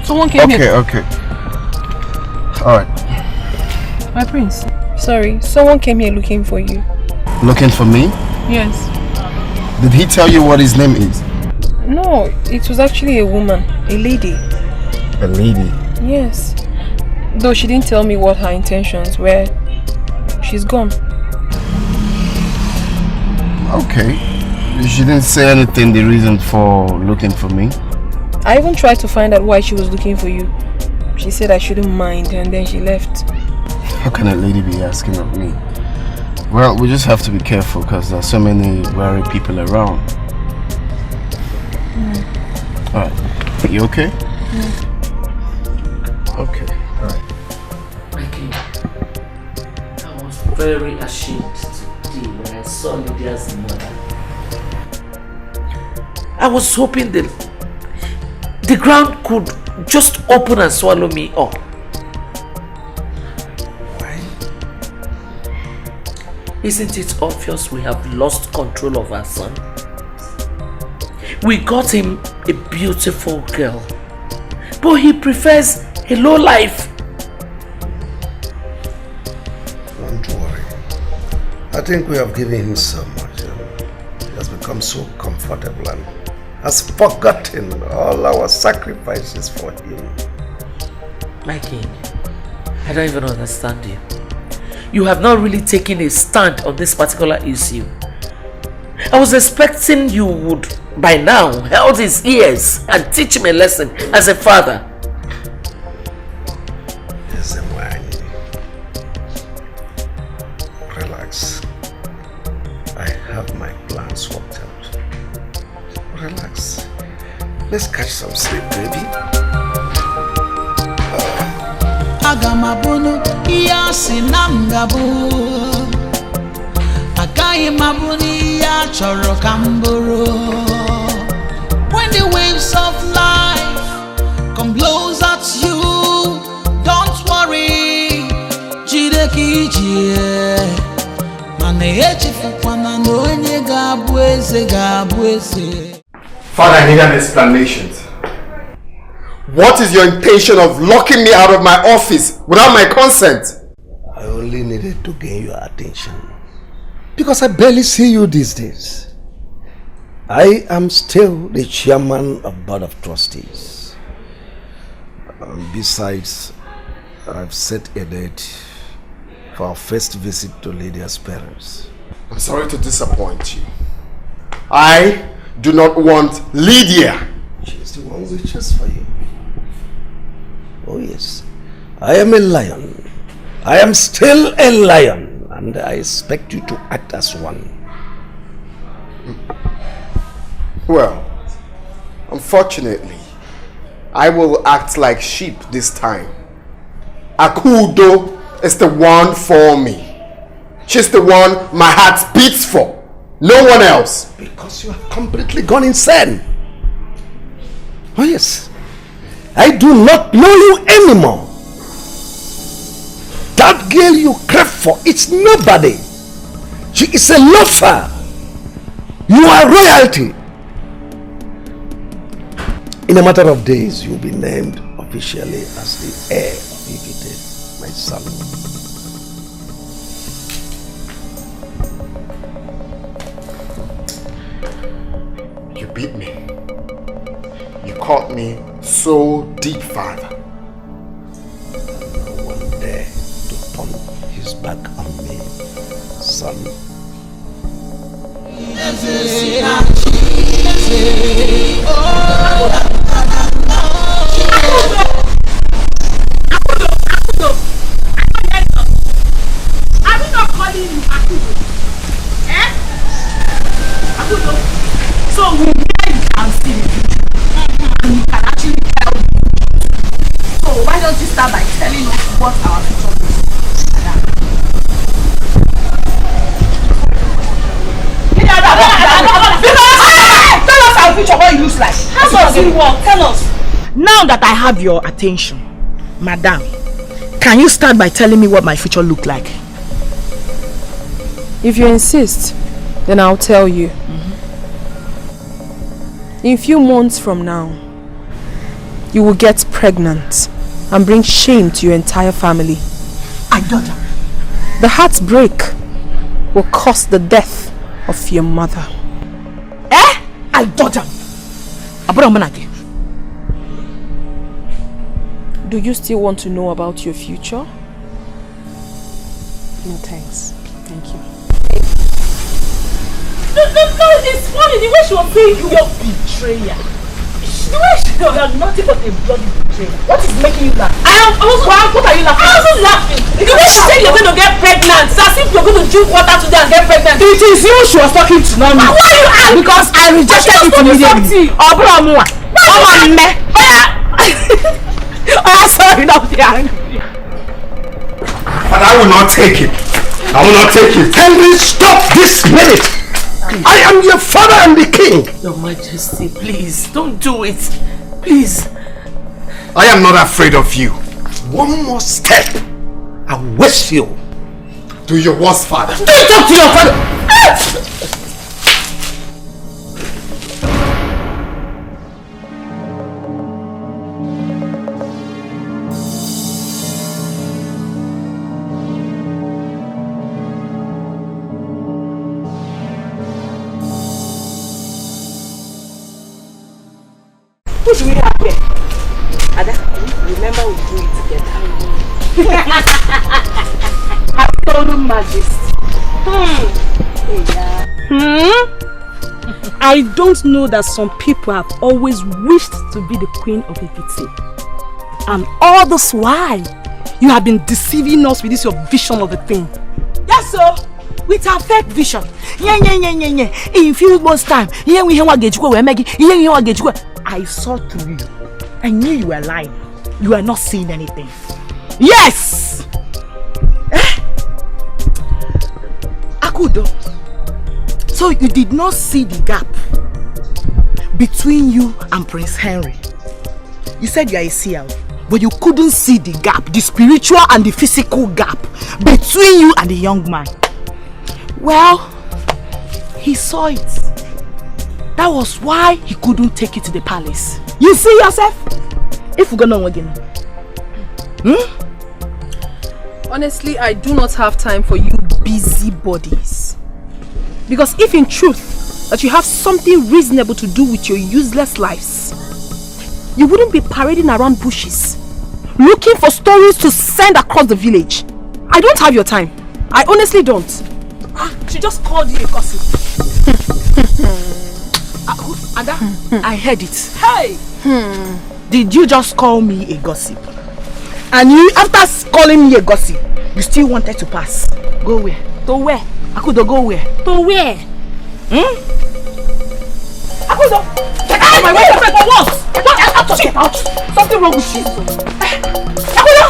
Someone came here. Okay. Alright. My prince. Sorry, someone came here looking for you. Looking for me? Yes. Did he tell you what his name is? No, it was actually a woman. A lady. A lady? Yes. Though she didn't tell me what her intentions were. She's gone. Okay. She didn't say anything, the reason for looking for me? I even tried to find out why she was looking for you. She said I shouldn't mind and then she left. How can a lady be asking of me? Well, we just have to be careful because there are so many wary people around. Alright. You okay? Okay. Alright. Okay. I was very ashamed today when I saw Lydia's mother. I was hoping that the ground could just open and swallow me up. Why? Isn't it obvious we have lost control of our son? We got him a beautiful girl, but he prefers a low life. Don't worry. I think we have given him so much. He has become so comfortable and has forgotten all our sacrifices for him. My king, I don't even understand you. You have not really taken a stand on this particular issue. I was expecting you would, by now, hold his ears and teach him a lesson as a father. Yes, man. Relax. I have my plans worked out. Relax. Let's catch some sleep, baby. Agamabunu iyasi namgabu Akayi mabuni ya choro kamburu. When the waves of life come blows at you, don't worry. Jideki jie Mane echifu kwana no enye gabu eze. Father, I need an explanation. What is your intention of locking me out of my office without my consent? I only needed to gain your attention. Because I barely see you these days. I am still the chairman of Board of Trustees. Besides, I've set a date for our first visit to Lydia's parents. I'm sorry to disappoint you. I do not want Lydia. She's the one who wishes for you. Oh yes, I am a lion. I am still a lion, and I expect you to act as one. Well, unfortunately, I will act like sheep this time. Akudo is the one for me. She's the one my heart beats for. No one else. Because you have completely gone insane. Oh yes. I do not know you anymore. That girl you crave for, it's nobody. She is a loafer. You are royalty. In a matter of days, you'll be named officially as the heir of Ikite, my son. You beat me. You caught me so deep, Father. No one dare to turn his back on me, son. Are we not calling you Akudo? Eh? Akudo. So we know you can see the future. And you can actually tell the future. So why don't you start by telling us what our future is? Tell us our future, what it looks like. How does it work? Tell us. Now that I have your attention, Madam, can you start by telling me what my future look like? If you insist, then I'll tell you. In a few months from now, you will get pregnant and bring shame to your entire family. I daughter. The heartbreak will cause the death of your mother. Eh? I daughter. Do you still want to know about your future? No thanks. Thank you. No, it's funny the way she was saying you your betrayer. The way she was nothing but a bloody betrayer. What is making you laugh? What are you laughing? I was laughing. The way she said you're going to get pregnant, it's as if you're going to drink water today and get pregnant. It is you she was talking to, not me. Why are you angry? Because I rejected it immediately. Oh, sorry, now they're angry. But I will not take it. I will not take it. Henry, stop this minute. I am your father and the king. Your Majesty, please, don't do it. Please. I am not afraid of you. One more step, I wish you. Do your worst, father. Don't talk to your father. Who should we have here? Ada, remember we do it together. Absolute majesty. I don't know that some people have always wished to be the queen of Ekiti. And all this while, you have been deceiving us with this your vision of a thing. Yes, sir. With our fake vision. In few months' time, I saw through you. I knew you were lying. You were not seeing anything. Yes! Akudo. So you did not see the gap between you and Prince Henry. You said you are a seer, but you couldn't see the gap, the spiritual and the physical gap between you and the young man. Well, he saw it. That was why he couldn't take it to the palace. You see yourself? If we're gonna again. Honestly, I do not have time for you busybodies. Because if in truth that you have something reasonable to do with your useless lives, you wouldn't be parading around bushes, looking for stories to send across the village. I don't have your time. I honestly don't. She just called you a gossip. Ada, I heard it. Hey! Did you just call me a gossip? And you, after calling me a gossip, you still wanted to pass? Go where? To where? Akudo, go where? To where? Akudo! Get out of my way! For what? Get out! Something wrong with you. Akudo!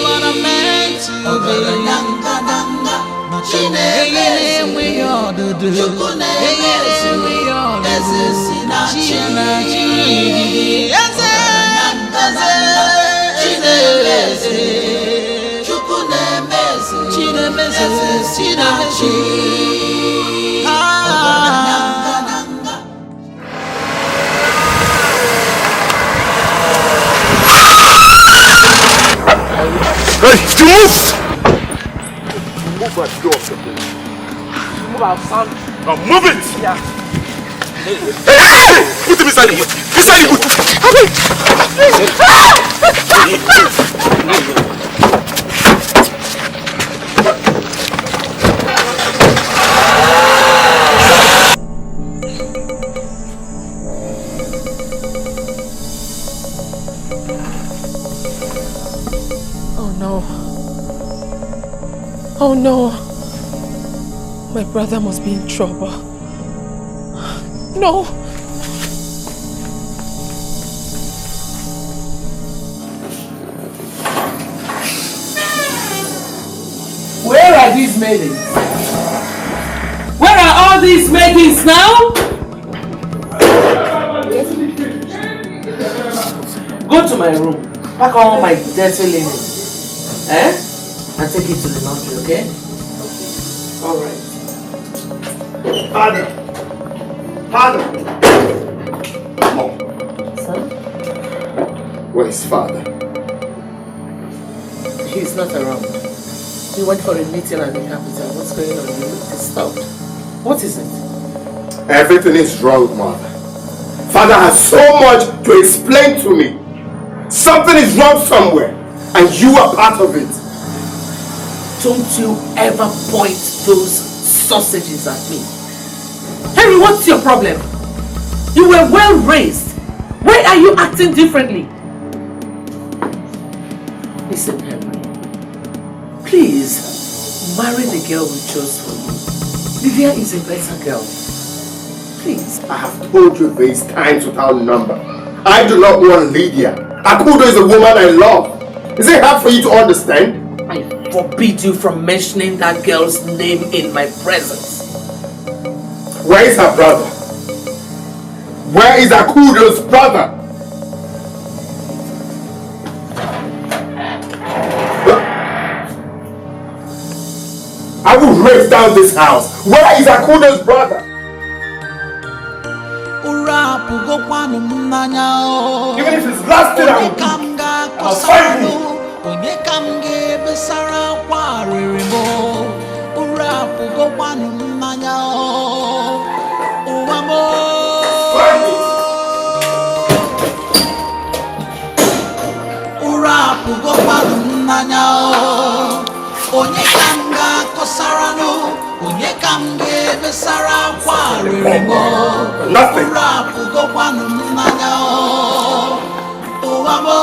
What I'm meant to Hey, to move! Move at the door of the place. Move outside. Now move it! Yeah. Hey! Put him inside the boot! Inside the boot! Oh no, my brother must be in trouble. No. Where are these maidens? Where are all these maidens now? Go to my room, pack all my dirty linen, and take it to the laundry, okay? Alright. Father! Mom. Son? Where is father? He's not around. He went for a meeting at the capital. What's going on? You look disturbed. What is it? Everything is wrong, mother. Father has so much to explain to me. Something is wrong somewhere, and you are part of it. Don't you ever point those sausages at me. Henry, what's your problem? You were well raised. Why are you acting differently? Listen, Henry. Please, marry the girl we chose for you. Lydia is a better girl. Please. I have told you this times without number. I do not want Lydia. Akudo is a woman I love. Is it hard for you to understand? I forbid you from mentioning that girl's name in my presence. Where is her brother? Where is Akudo's brother? I will raise down this house. Where is Akudo's brother? Even if it's last thing I will do, I'll find him. Onye kam besara kwariri mo ura pugo kwanu mmanya o uwa mo ura pugo kwanu mmanya o onye kam kosara no onye kam besara kwariri mo ura pugo kwanu mmanya o uwa mo.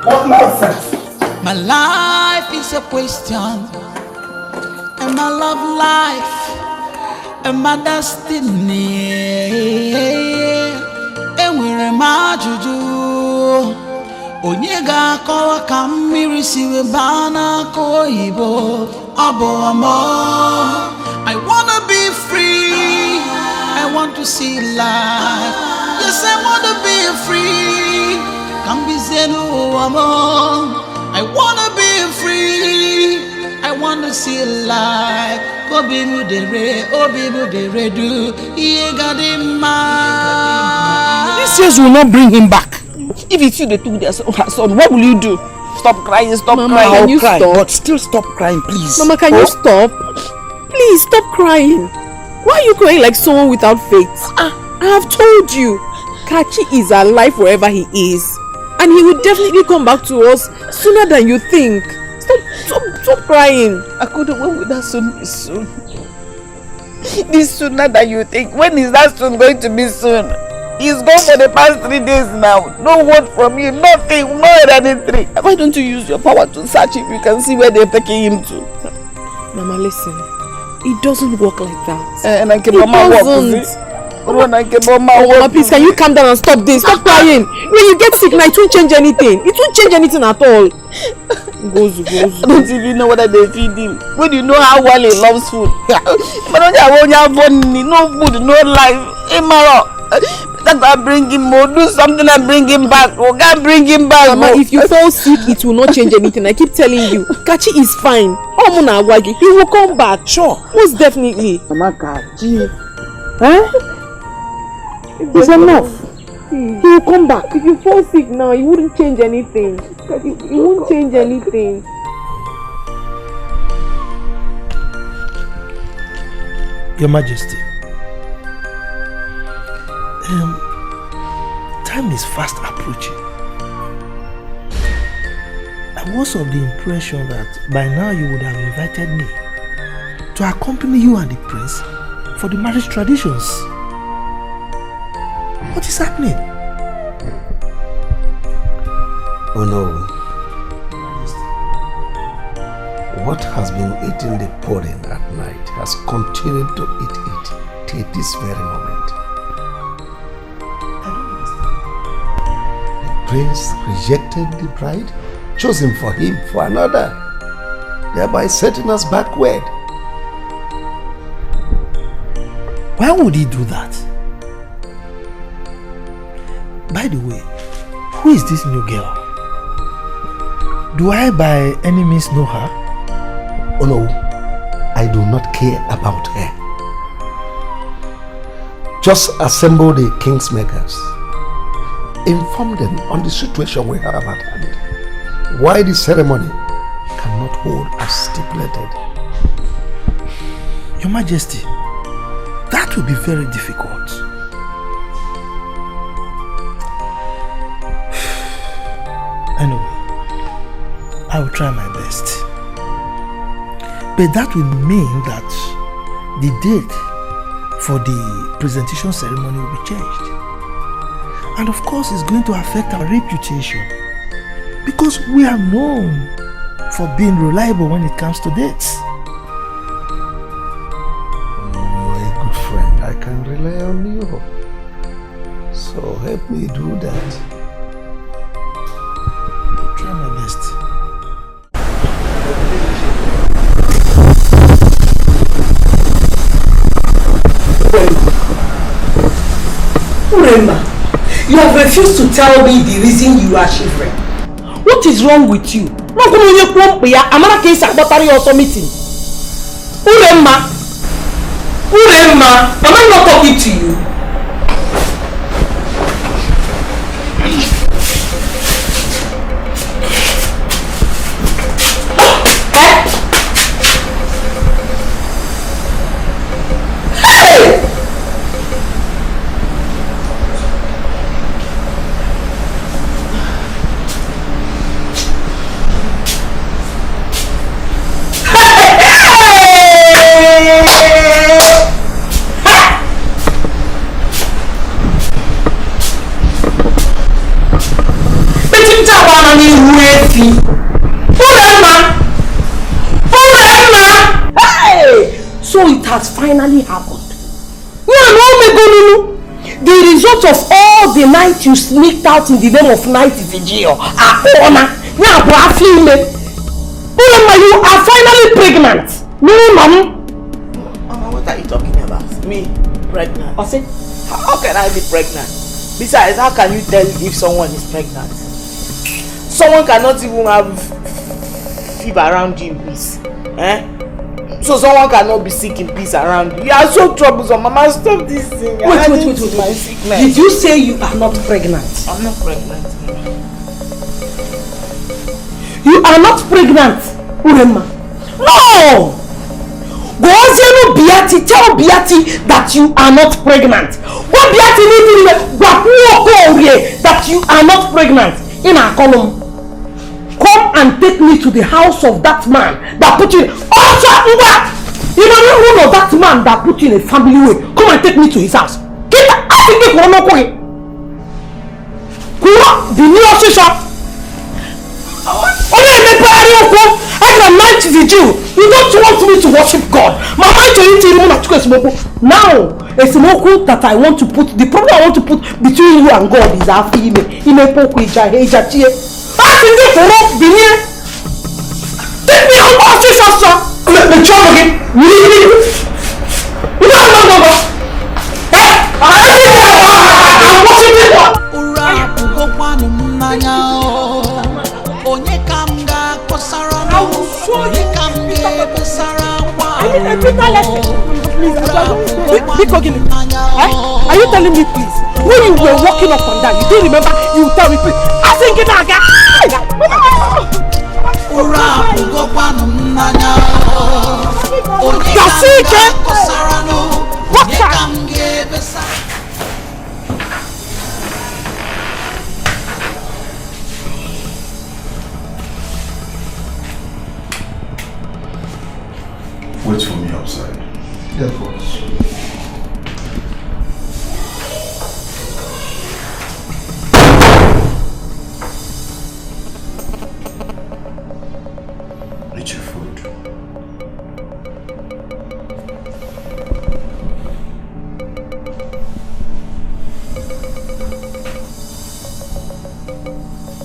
What nonsense? My life is a question, and my love life my destiny. Enwere m ajụjụ onye ga-akọwa ka mmiri si wee baa n'aka oyibo. Ọ bụ ọmọ. I wanna be free. I want to see life. Yes, I wanna be free. Come be zenu ọmọ. I wanna be free. I want to see life. Obi mu dere do. Iye gadima. These years will not bring him back. If it's you they took her son, what will you do? Stop crying, stop Mama, crying. can you cry, stop? but still stop crying, please. Mama, can you stop? Please stop crying. Why are you crying like someone without faith? I have told you, Kachi is alive wherever he is, and he will definitely come back to us sooner than you think. Stop crying. Akudo, when will that soon be soon? This sooner than you think. When is that soon going to be soon? He's gone for the past 3 days now. No word from you, nothing, no anything. Why don't you use your power to search if you can see where they're taking him to? Mama, listen. It doesn't work like that. And I can Mama, please, can you calm down and stop this? Stop crying. When you get sick now, it won't change anything. It won't change anything at all. Ngozi. I don't even know whether they feed him. When you know how well he loves food. But no food, no life. That bring him more, do something and bring him back. We can't bring him back. Mama, if you fall sick, it will not change anything. I keep telling you. Kachi is fine. He will come back. Sure. Most definitely. Mama, Kachi. It's enough. He will come back. If you fall sick now, it wouldn't change anything. It won't change anything. Your Majesty, time is fast approaching. I was of the impression that by now you would have invited me to accompany you and the prince for the marriage traditions. What is happening? Oh no. What has been eating the pudding at night has continued to eat it till this very moment. The prince rejected the bride, chosen for him for another, thereby setting us backward. Why would he do that? By the way, who is this new girl? Do I by any means know her? Oh no, I do not care about her. Just assemble the kingsmakers. Inform them on the situation we have at hand. Why the ceremony cannot hold as stipulated. Your Majesty, that will be very difficult. Anyway, I will try my best. But that will mean that the date for the presentation ceremony will be changed. And of course, it's going to affect our reputation. Because we are known for being reliable when it comes to dates. I can rely on you. So help me do that. Try my best. Uremba, you have refused to tell me the reason you are shivering. What is wrong with you? Uremma, am I not talking to you? So it has finally happened. Out of all the night you sneaked out in the name of night is a jail. You are finally pregnant. No, Mama. Mama, what are you talking about? Me? Pregnant? I said, how can I be pregnant? Besides, how can you tell if someone is pregnant? Someone cannot even have fever around you in peace. So someone cannot be sick in peace around you. You are so troublesome. Mama, stop this thing. Wait. My sickness. Did you say you are not pregnant? I'm not pregnant. You are not pregnant, Urema. No! Ngozi Biati, tell Biati that you are not pregnant. What Biati needs that you are not pregnant in our column. Come and take me to the house of that man that put you in. You know that man that put you in a family way. Come and take me to his house. Get the I can night the Jew. You don't want me to worship God. My mind to now, a smoke that I want to put, the problem I want to put between you and God is our female. Take me out of this house. Let me try again. No. I'm worshiping God. Are you telling me please? When you were walking up and down, you didn't remember? You tell me please. I think it again. Wait for me outside. Yeah, of course. Eat your food.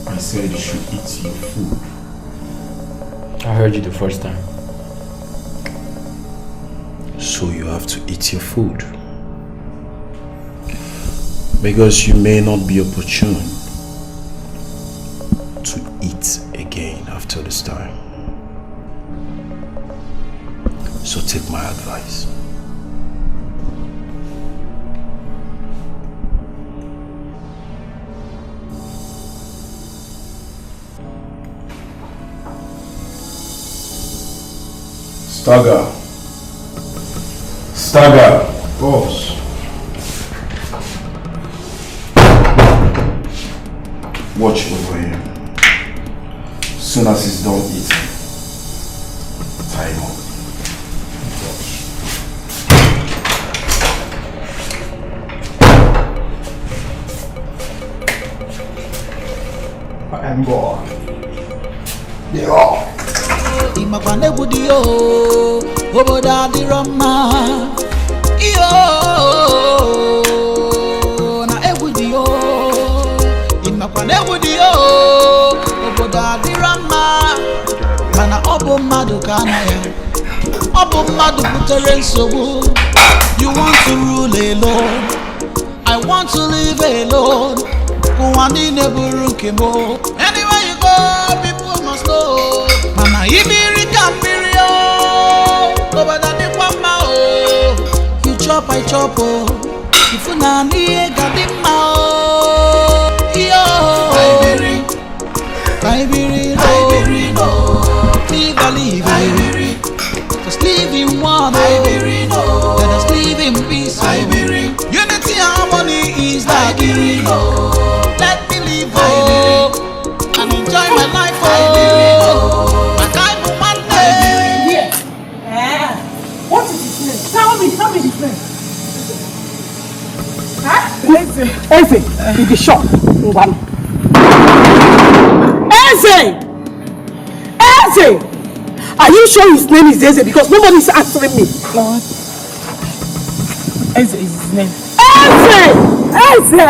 I said you should eat your food. I heard you the first time. So you have to eat your food. Because you may not be opportune to eat again after this time. So take my advice. Stagger. Boss. Watch over him. Soon as he's done eating, tie him up. I'm gone. Yeah. Oboda di Roma, iyo na ebudi yo, imakwa na ebudi yo. Oboda di Roma, mana obo madu kana ya, obo madu butere nsogbu. You want to rule alone, I want to live alone. Kuwani neburu kemo. Anywhere you go, people must know. Mama ibiri kambiri yo. You chop, I chop, oh. If you not need gadima, oh. Yo, Iberi, no. Leave, just leave in one, oh. Let us live in peace, oh. Unity, harmony is like Iberi, no. Let me live, oh. And enjoy my life, oh. My time of one day. What is his name? Tell me his name. Huh? Eze, in the shop. Eze! Are you sure his name is Eze? Because nobody is answering me. Lord. Eze is his name. Eze! Eze!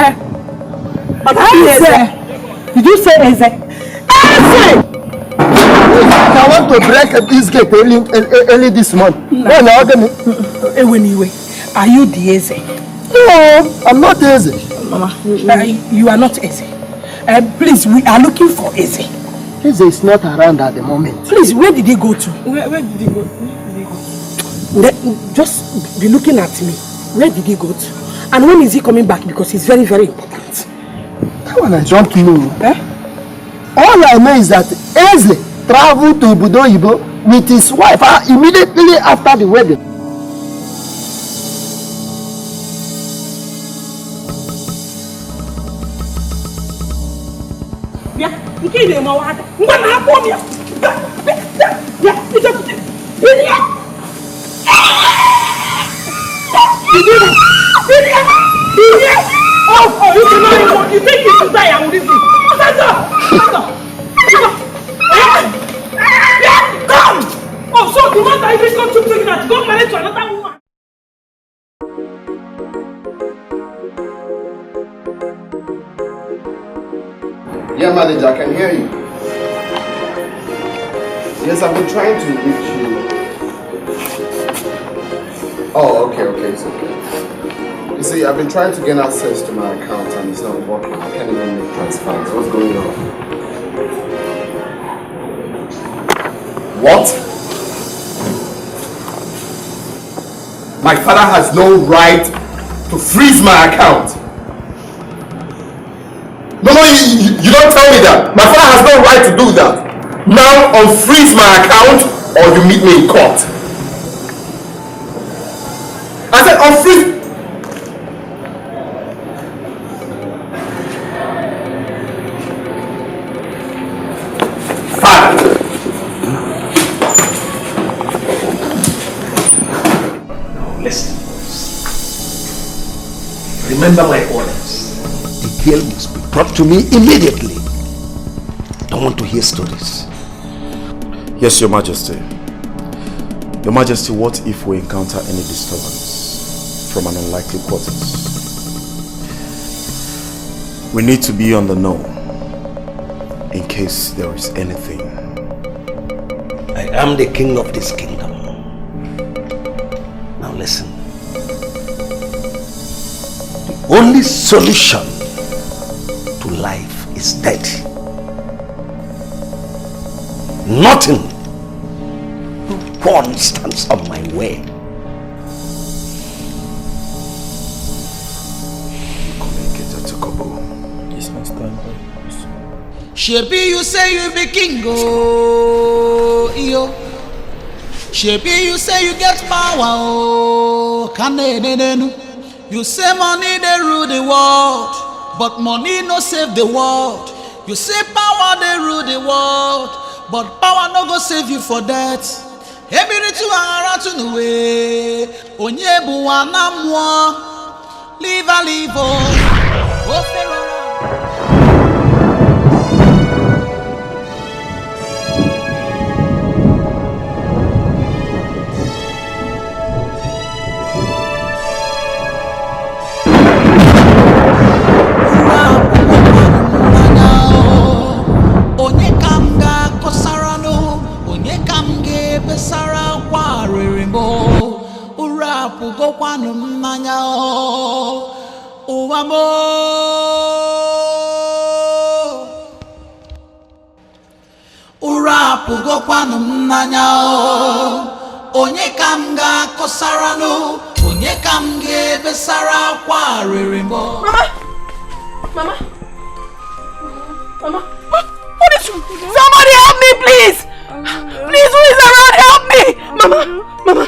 Did you say Eze? Eze! I want to break this gate early this month. No, Anyway, are you the Eze? No, I'm not Eze. Mama, you are not Eze. Please, we are looking for Eze. Eze is not around at the moment. Please, where did he go to? Where did he go? Just be looking at me. Where did he go to? And when is he coming back? Because it's very, very important. That one I don't know. All I know is that Eze traveled to Ibudo with his wife immediately after the wedding. You think you should die and leave me? Come! Oh, so the man that even got you pregnant, go married to another woman. Yeah, manager, I can hear you. Yes, I've been trying to reach you. Oh, okay, it's okay. You see, I've been trying to gain access to my account and it's not working. I can't even make transfers. What's going on? What? My father has no right to freeze my account. No, you don't tell me that. My father has no right to do that. Now unfreeze my account or you meet me in court. I said unfreeze. Father. Now listen. Remember my orders. The girl must be brought to me immediately. Don't want to hear stories. Yes, Your Majesty. Your Majesty, what if we encounter any disturbance from an unlikely quarters? We need to be on the know in case there is anything. I am the king of this kingdom. Now listen. The only solution to life is death. Nothing. No one stands on my way. Shebi, you say you be king, oh, yo. Shebi, you say you get power, oh, you say money they rule the world, but money no save the world. You say power they rule the world, but power no go save you for that. Ebiri tu ara tu nuwe, onye bu anamwa, live a live oh, ferora. Besara kwa ririmbo ura pugo kwanu mmanya uwamo ura pugo kwanu mmanya onye kamga kosarano onye kamge besara kwa ririmbo. Mama, what is you? Somebody help me, please! Please, who is around? Help me! Mama,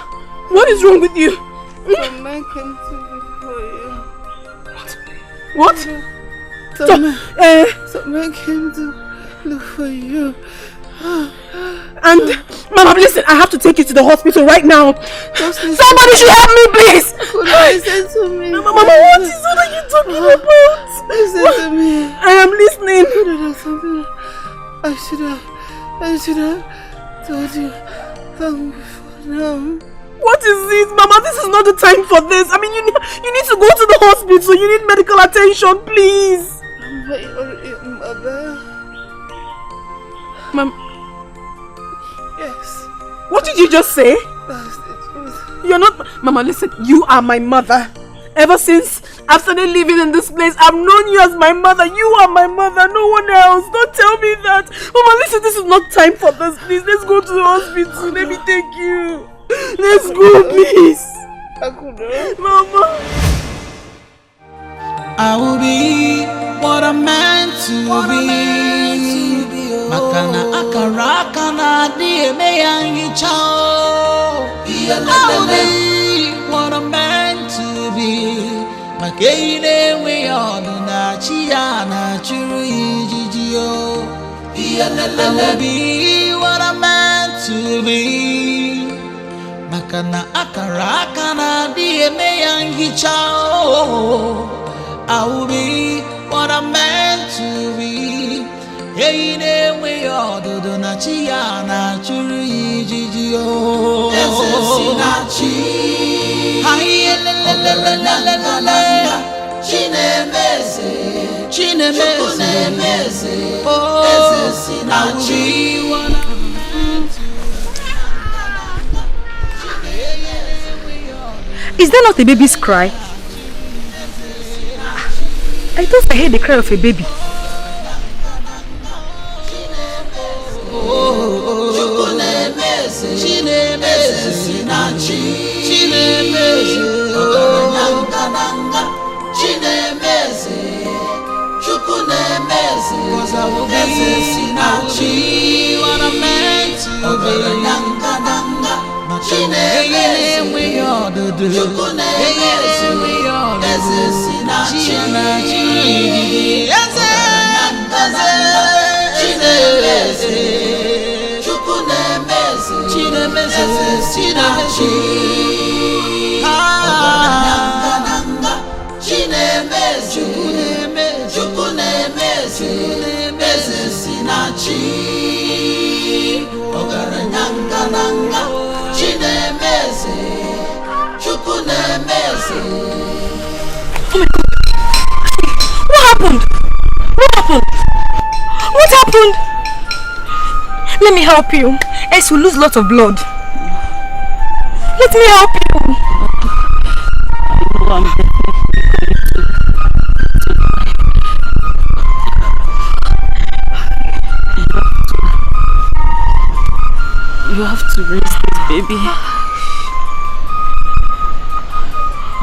what is wrong with you? Mama came to look for you. What? Someone came to look for you. And, Mama, listen, I have to take you to the hospital right now. Somebody should help me, please! Listen to me. Mama, what is it that you're talking about? Listen to me. I am listening. I should have told you long before now. What is it? Mama, this is not the time for this. I mean, you need to go to the hospital. You need medical attention, please. Mom. Yes. What did you just say? You're not... Mama, listen. You are my mother. Ever since I've started living in this place, I've known you as my mother. You are my mother, no one else. Don't tell me that. Mama, listen, this is not time for this. Please, let's go to the hospital. Let me take you. Let's go, please. Akudo. Mama. I will be what I'm meant to be. Makana akaraka na dieme yangi chao. I will be what I'm meant to be. Makene we all na chiana churu ijijio. I will be what I'm meant to be. Makana akaraka na dieme yangi chao. I will be what I'm meant to be. Hey, ne we all do na chiana churu ijijio. Esesinachi. Hai la la la la la la la. Chinemeze. Oh, esesinachi. Is that not a baby's cry? I thought I heard the cry of a baby. Cause I will be what I'm meant to be. We all do. We all do. What happened? Let me help you. Else you'll lose lots of blood. Let me help you. You have to raise this baby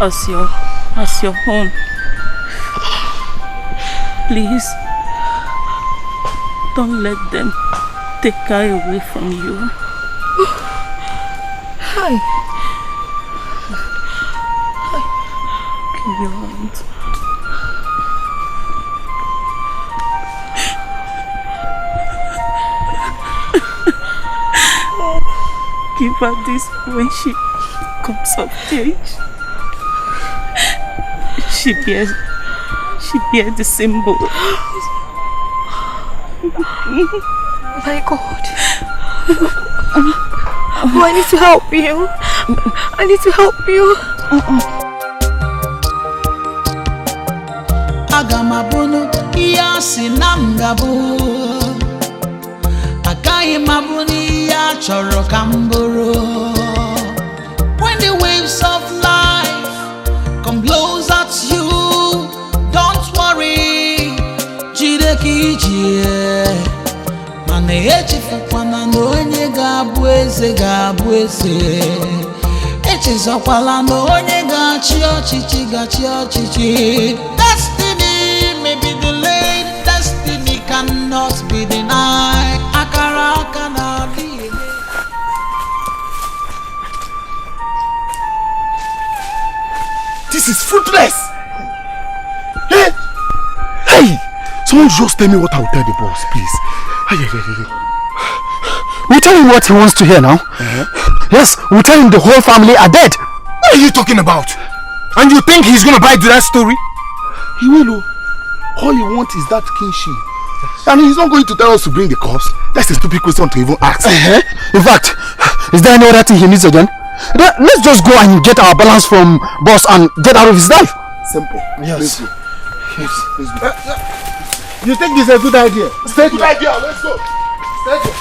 as your own. Please, don't let them take her away from you. Hi. Give your hand. Give her this when she comes of age. She bears the symbol. My God. Oh, I need to help you. I need to help you. Agamabunu iya sinamgabu. Agai mabuni ya choro kamburu. When the waves of life come blows at you, don't worry. Jidekijie. Mane echifukwana no onye ga-abụ eze. Echezokwala na onye ga-achị ọchịchị. Destiny may be delayed, destiny cannot be denied. Akara aka na adịghị. This is fruitless. Hey! Hey! Someone just tell me what I will tell the boss, please. We'll tell him what he wants to hear now. Yes, we'll tell him the whole family are dead. What are you talking about? And you think he's gonna buy that story? He will. All he wants is that kingship. And he's not going to tell us to bring the corpse. That's a stupid question to even ask. In fact, is there any other thing he needs again? Let's just go and get our balance from boss and get out of his life. Simple. Yes. Yes. You think this is a good idea? Stay good idea. Let's go. Stay good.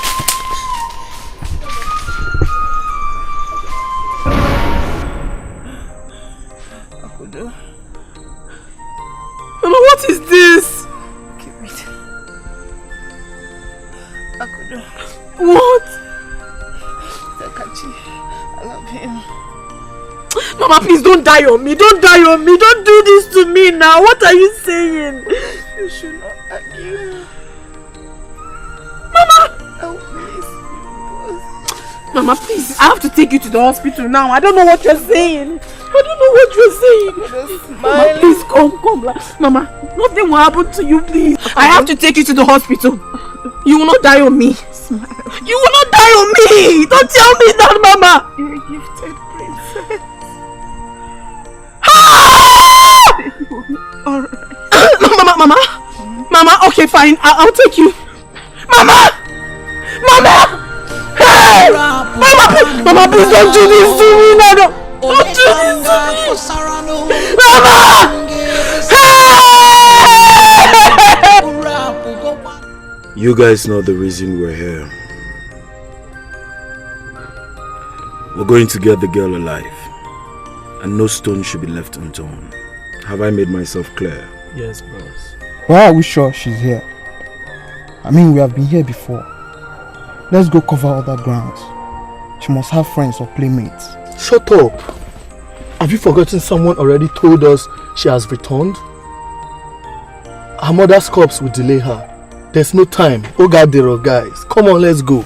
Akudo. Mama, what is this? Keep it. Akudo. What? Takachi, I love him. Mama, please don't die on me. Don't die on me. Don't do this to me now. What are you saying? You should not argue. Mama! Oh, please. Mama, please. I have to take you to the hospital now. I don't know what you're saying. I don't know what you're saying. Mama, please come. Mama, nothing will happen to you, please. I have to take you to the hospital. You will not die on me. Smile. You will not die on me. Don't tell me that, Mama. You're a gifted princess. Alright. Mama, okay, fine. I'll take you. Mama! Hey! Mama, please don't do this to me. No. Don't do this to me. Mama! Hey! You guys know the reason we're here. We're going to get the girl alive. And no stone should be left unturned. Have I made myself clear? Yes, boss. Why are we sure she's here? I mean, we have been here before. Let's go cover other grounds. She must have friends or playmates. Shut up! Have you forgotten someone already told us she has returned? Her mother's corpse will delay her. There's no time. Ogadero, guys. Come on, let's go.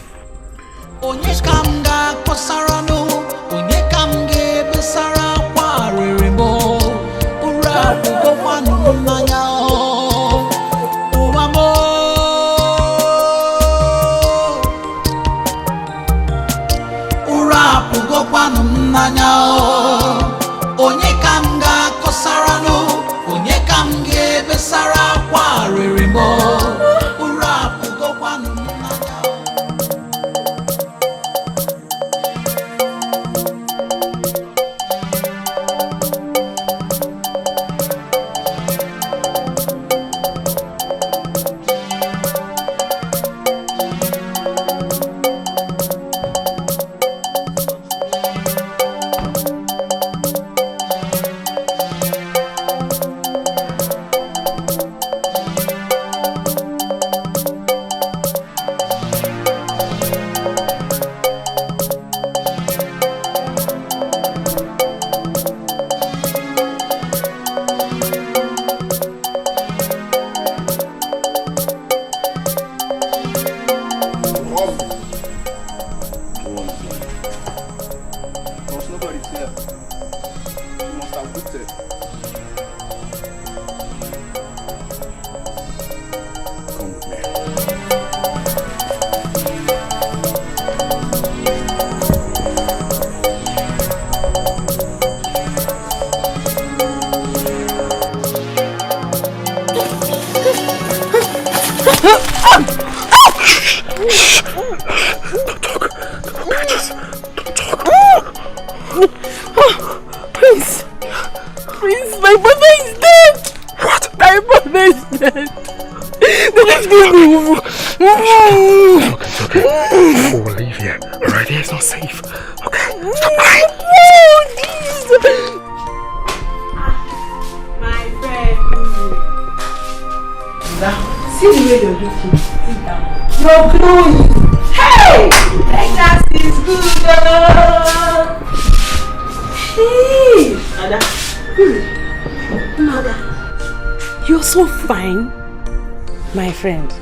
My friend,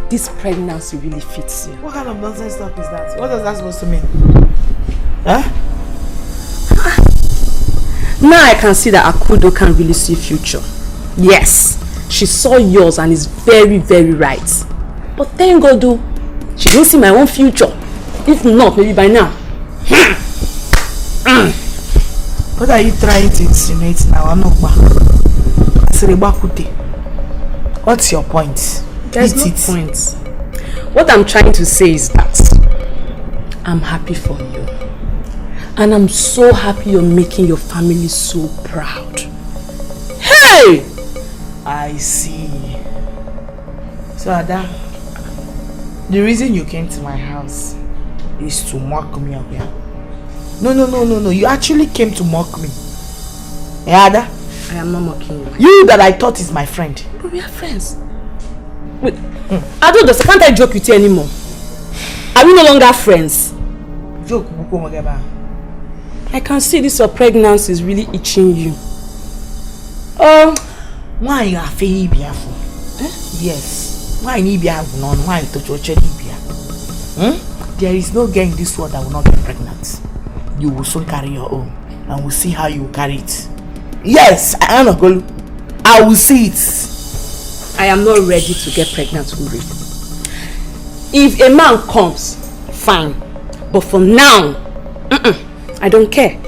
this pregnancy really fits you. What kind of nonsense talk is that? What is that supposed to mean? Huh? Now I can see that Akudo can really see future. Yes, she saw yours and is very, very right. But thank God though, she don't see my own future. If not, maybe by now. What are you trying to insinuate now? What's your point? There's no point. What I'm trying to say is that I'm happy for you. And I'm so happy you're making your family so proud. Hey! I see. So Ada, the reason you came to my house is to mock me up here. No. You actually came to mock me. Yeah, Ada? I am not mocking you. You that I thought is my friend. But we are friends. Wait, Ado, can't I joke with you anymore? Are we no longer friends? Joke, I can see this your pregnancy is really itching you. Why you are feeling beautiful? Yes. Why you be no? Why you touch your There is no girl in this world that will not get pregnant. You will soon carry your own, and we'll see how you will carry it. Yes, I am not going. I will see it. I am not ready to get pregnant, Uri. If a man comes, fine. But for now, I don't care.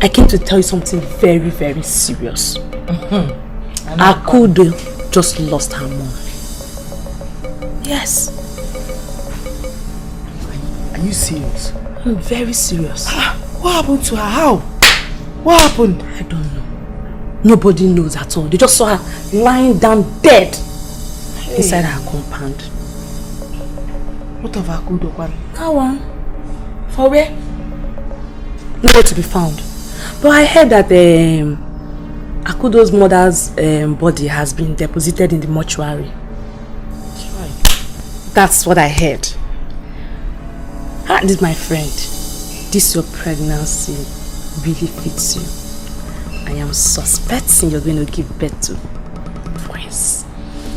I came to tell you something very, very serious. Akudo just lost her mom. Yes. Are you serious? I'm very serious. What happened to her? How? What happened? I don't know. Nobody knows at all. They just saw her lying down dead inside her compound. What of Akudo? That one. For where? Nowhere to be found. But I heard that Akudo's mother's body has been deposited in the mortuary. That's right. That's what I heard. This, my friend, this your pregnancy really fits you. I am suspecting you're going to give birth to twins.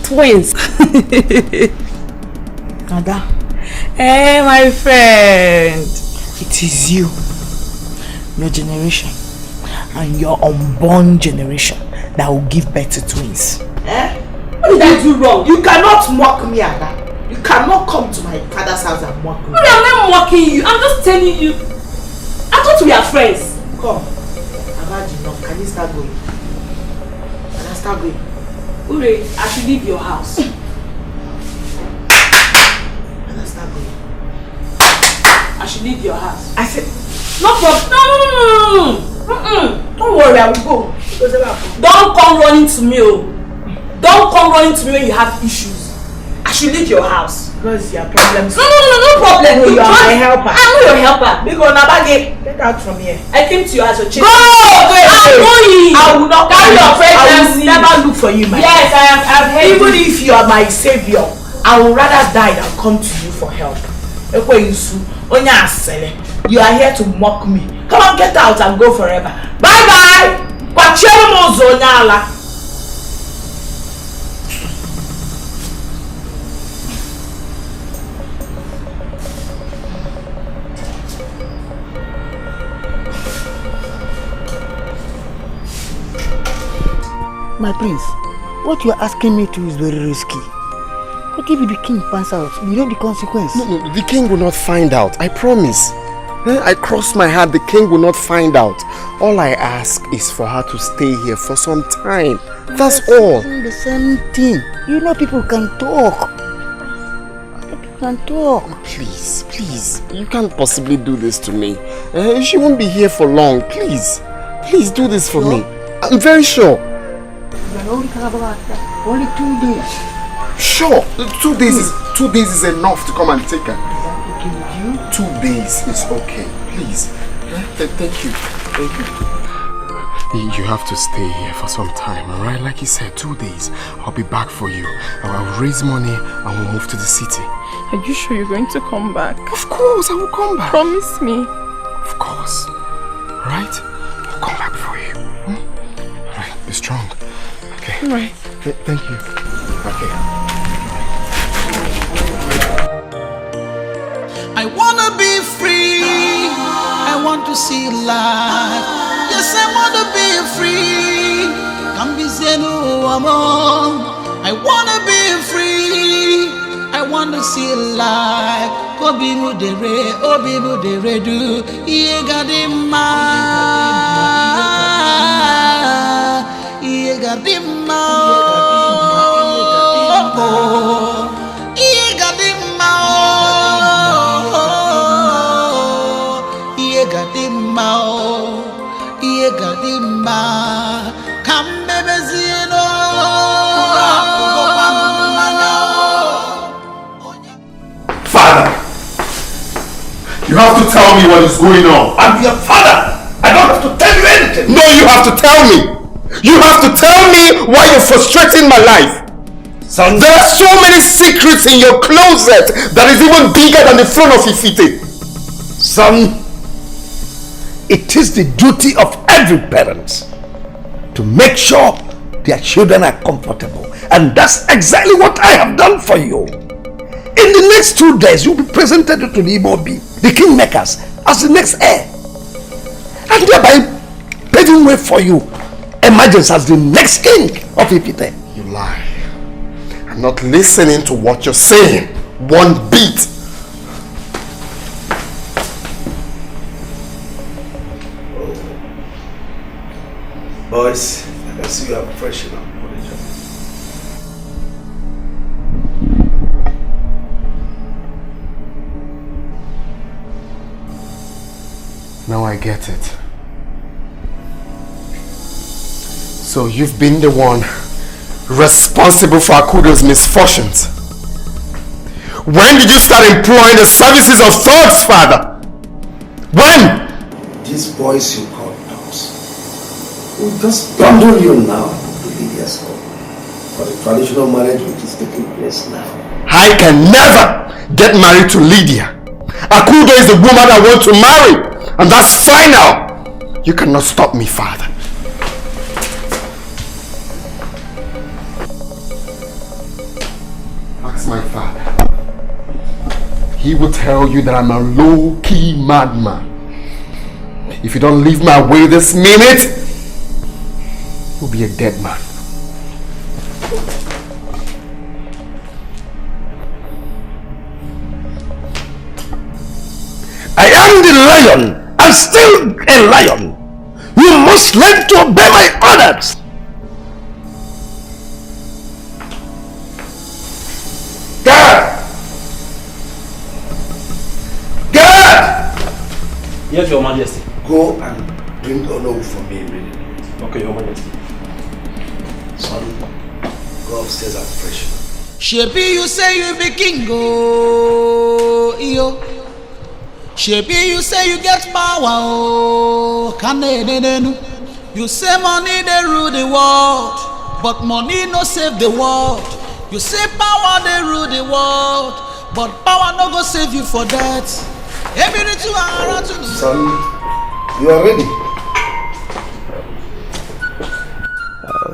Twins! Ada. Hey, my friend. It is you, your generation, and your unborn generation that will give birth to twins. What did I do wrong? You cannot mock me, Ada. You cannot come to my father's house and mock me. I'm not mocking you. I'm just telling you. I thought we are friends. Come. I've had enough. Can you start going? Can I start going? Ure, I should leave your house. Can I start going? I should leave your house. I said, no problem. No. Don't worry, I will go. Don't come running to me. Don't come running to me when you have issues. I should leave your house. Because your problems. No problem. No, you are my helper. I'm not your helper. Big on Nabage. Get out from here. I came to you as your child. Go! I'm going. I will not carry your pregnancy. I will never look for you, my Yes, I've heard. Even if you are my savior, I would rather die than come to you for help. You are here to mock me. Come on, get out and go forever. Bye bye. My prince, what you are asking me to is very risky. What if the king finds out? You know the consequence. No, the king will not find out. I promise. I cross my heart, the king will not find out. All I ask is for her to stay here for some time. That's all. The same thing. You know people can talk. People can talk. Please. You can't possibly do this to me. She won't be here for long. Please do this for me. I'm very sure. Only 2 days. Sure, 2 days is enough to come and take her. 2 days is okay, please. Thank you. You have to stay here for some time, alright? Like you said, 2 days. I'll be back for you. I'll raise money and we'll move to the city. Are you sure you're going to come back? Of course, I will come back. Promise me. Of course. Alright? I'll come back for you. Alright, be strong. Okay. Right. Thank you. Okay. I wanna be free. I want to see life. Yes, I wanna be free. Come be zeno among. I wanna be free. I wanna see life. Obi mudere do. Yegadima. You have to tell me what is going on. I'm your father. I don't have to tell you anything. No, you have to tell me. You have to tell me why you're frustrating my life. Son, there are so many secrets in your closet that is even bigger than the throne of Ifite. Son, it is the duty of every parent to make sure their children are comfortable. And that's exactly what I have done for you. In the next 2 days, you'll be presented to the Imobi, the kingmakers, as the next heir. And thereby paving way for you, emergence as the next king of Ifite. You lie. I'm not listening to what you're saying. One beat. Boys, I can see you are fresh enough for the job. Now I get it. So you've been the one responsible for Akudo's misfortunes. When did you start employing the services of thugs, father? When? These boys you call dogs will just bundle you now to Lydia's home for the traditional marriage which is taking place now. I can never get married to Lydia. Akudo is the woman I want to marry, and that's final. You cannot stop me, father. Ask my father. He will tell you that I'm a low-key madman. If you don't leave my way this minute, you'll be a dead man. I am the lion and still a lion. You must learn to obey my orders. Guard! Guard! Yes, Your Majesty. Go and bring Ono for me immediately. Okay, Your Majesty. Son, go upstairs and freshen up. Shebi, you say you be king, oh, yo. Shebi, you say you get power, oh, you say money they rule the world, but money no save the world. You say power they rule the world, but power no go save you for that. Son, you are ready.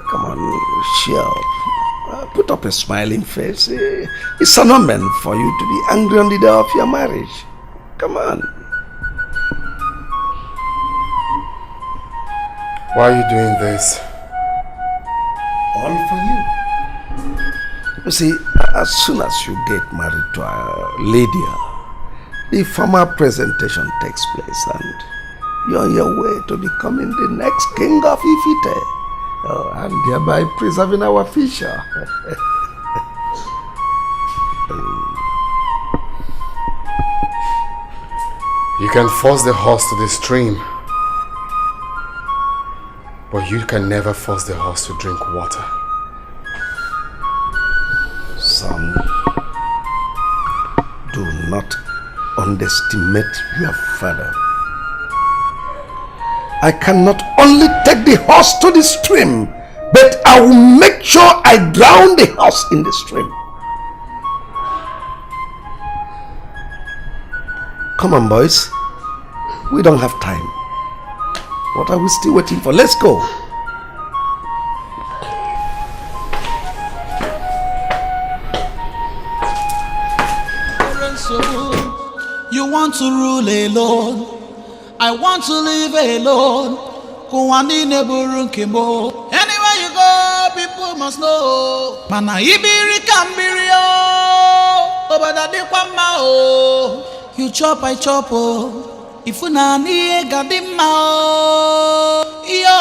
Come on, cheer up. Put up a smiling face. It's an omen for you to be angry on the day of your marriage. Come on. Why are you doing this? All for you. You see, as soon as you get married to Lydia, the formal presentation takes place and you're on your way to becoming the next king of Ifite. And thereby preserving our future. You can force the horse to the stream, but you can never force the horse to drink water. Son, do not underestimate your father. I can not only take the horse to the stream, but I will make sure I drown the horse in the stream. Come on, boys. We don't have time. What are we still waiting for? Let's go. You want to rule alone. I want to live alone. Anywhere you go, people must know. Mana ibiri kambirio. You chop, I chop. If you na ni gadima. Yo.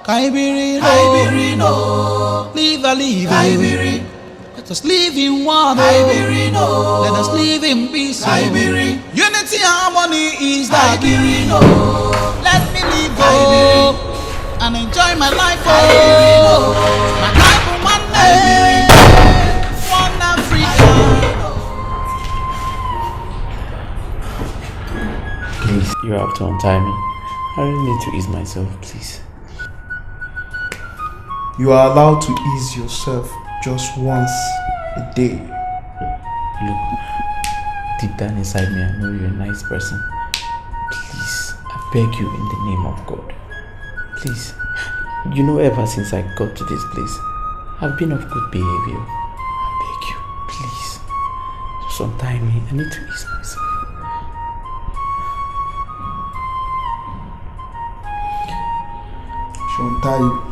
Kaibiri no. Live a live. Kaibiri. Let us live in one. Let us live in peace. Unity and harmony is that. Let me live and enjoy my life. My life on one day. One Africa. You have to untie me. I really need to ease myself, please. You are allowed to ease yourself just once a day. Look, deep down inside me, I know you're a nice person. Please, I beg you in the name of God. Please. You know, ever since I got to this place, I've been of good behavior. I beg you, please. Just untie me. I need to ease myself. She'll untie you.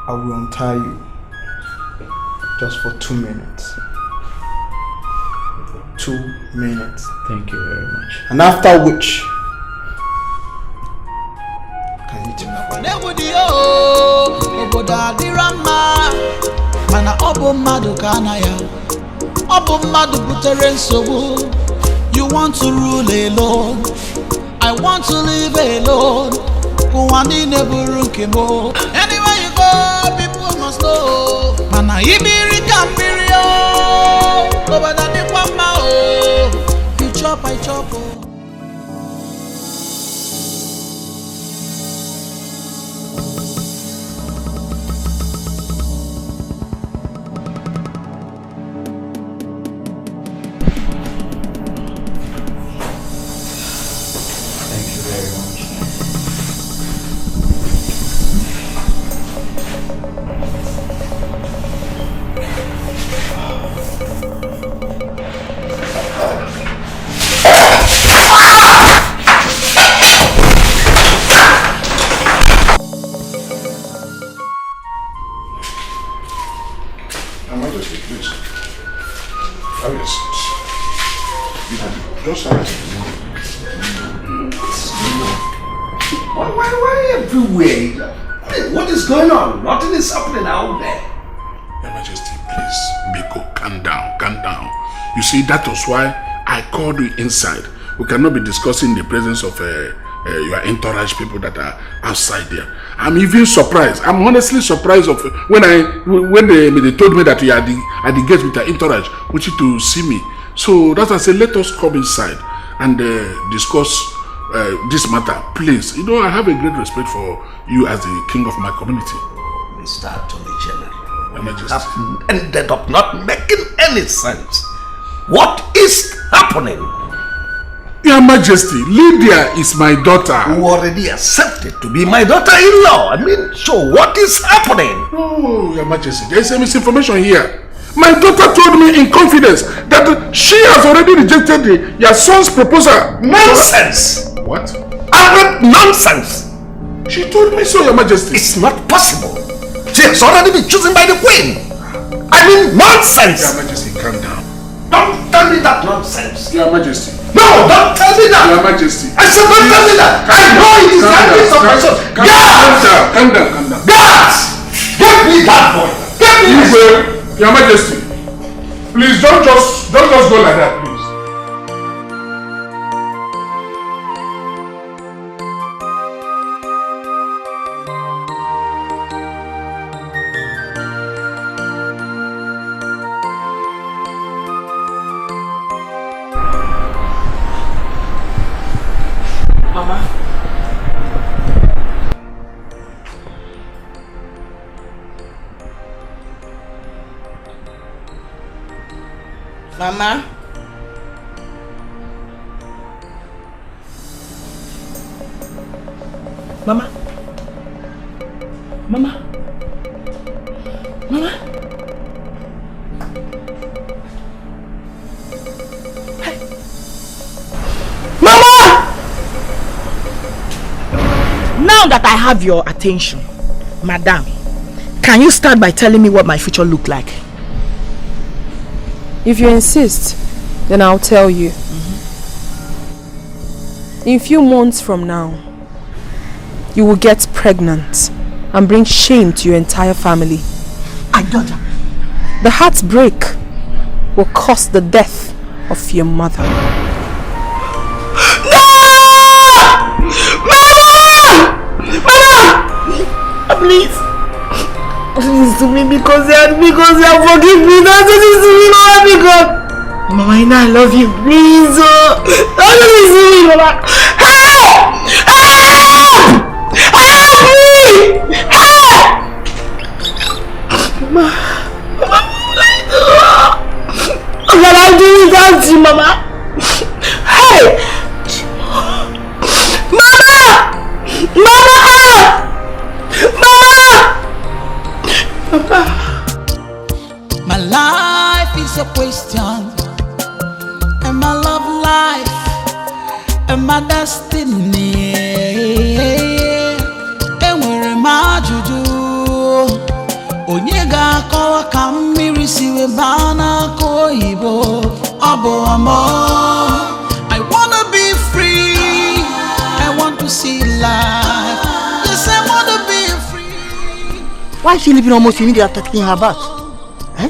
I will untie you just for 2 minutes. 2 minutes. Thank you very much. And after which, can you tell me? You want to rule alone, I want to live alone. Anywhere you go, people must know. Mana ibiri kambirio, obada ni kwama o. You chop, I chop o. What is going on? Nothing is happening out there. Your Majesty, please, Biko, calm down, calm down. You see, that was why I called you inside. We cannot be discussing the presence of your entourage people that are outside there. I'm even surprised. I'm honestly surprised of when they told me that you are at the gate with your entourage, want you to see me. So that's why I said, let us come inside and discuss this matter, please. You know, I have a great respect for you as the king of my community. Mr. Attorney General, that ended up not making any sense. What is happening? Your Majesty, Lydia is my daughter. Who already accepted to be my daughter-in-law. I mean, so what is happening? Oh, Your Majesty, there is a misinformation here. My daughter told me in confidence that she has already rejected your son's proposal. Nonsense! What? Nonsense! She told me so, Your Majesty. It's not possible. She has already been chosen by the Queen. I mean, nonsense! Your Majesty, calm down. Don't tell me that nonsense. Your Majesty. No, don't tell me that. Your Majesty. I said don't tell me that. I know it is handling of my son. Calm down. Guards! Get me that boy. Get me this. Your Majesty, please don't just go like that, please. Mama. Mama. Mama. Mama. Mama. Hey. Mama! Now that I have your attention, Madam, can you start by telling me what my future look like? If you insist, then I'll tell you. In a few months from now, you will get pregnant and bring shame to your entire family. I got her. The heartbreak will cause the death of your mother. No! Mama! Mama! Please. Please to me because you have forgiven me. That's what is to me, Mama, because Mama, I know I love you. Please, don't listen to me, Mama. Help! Help me! Help! Mama, what I do without you, Mama? Hey! Mama! My life is a question, and my love life, and my destiny. And where am I to do? Onyega kawa kamiri siwe bana koibo abo amo. I wanna be free. I want to see life. Yes, I wanna be free. Why is she living almost immediately after taking her bath? Eh?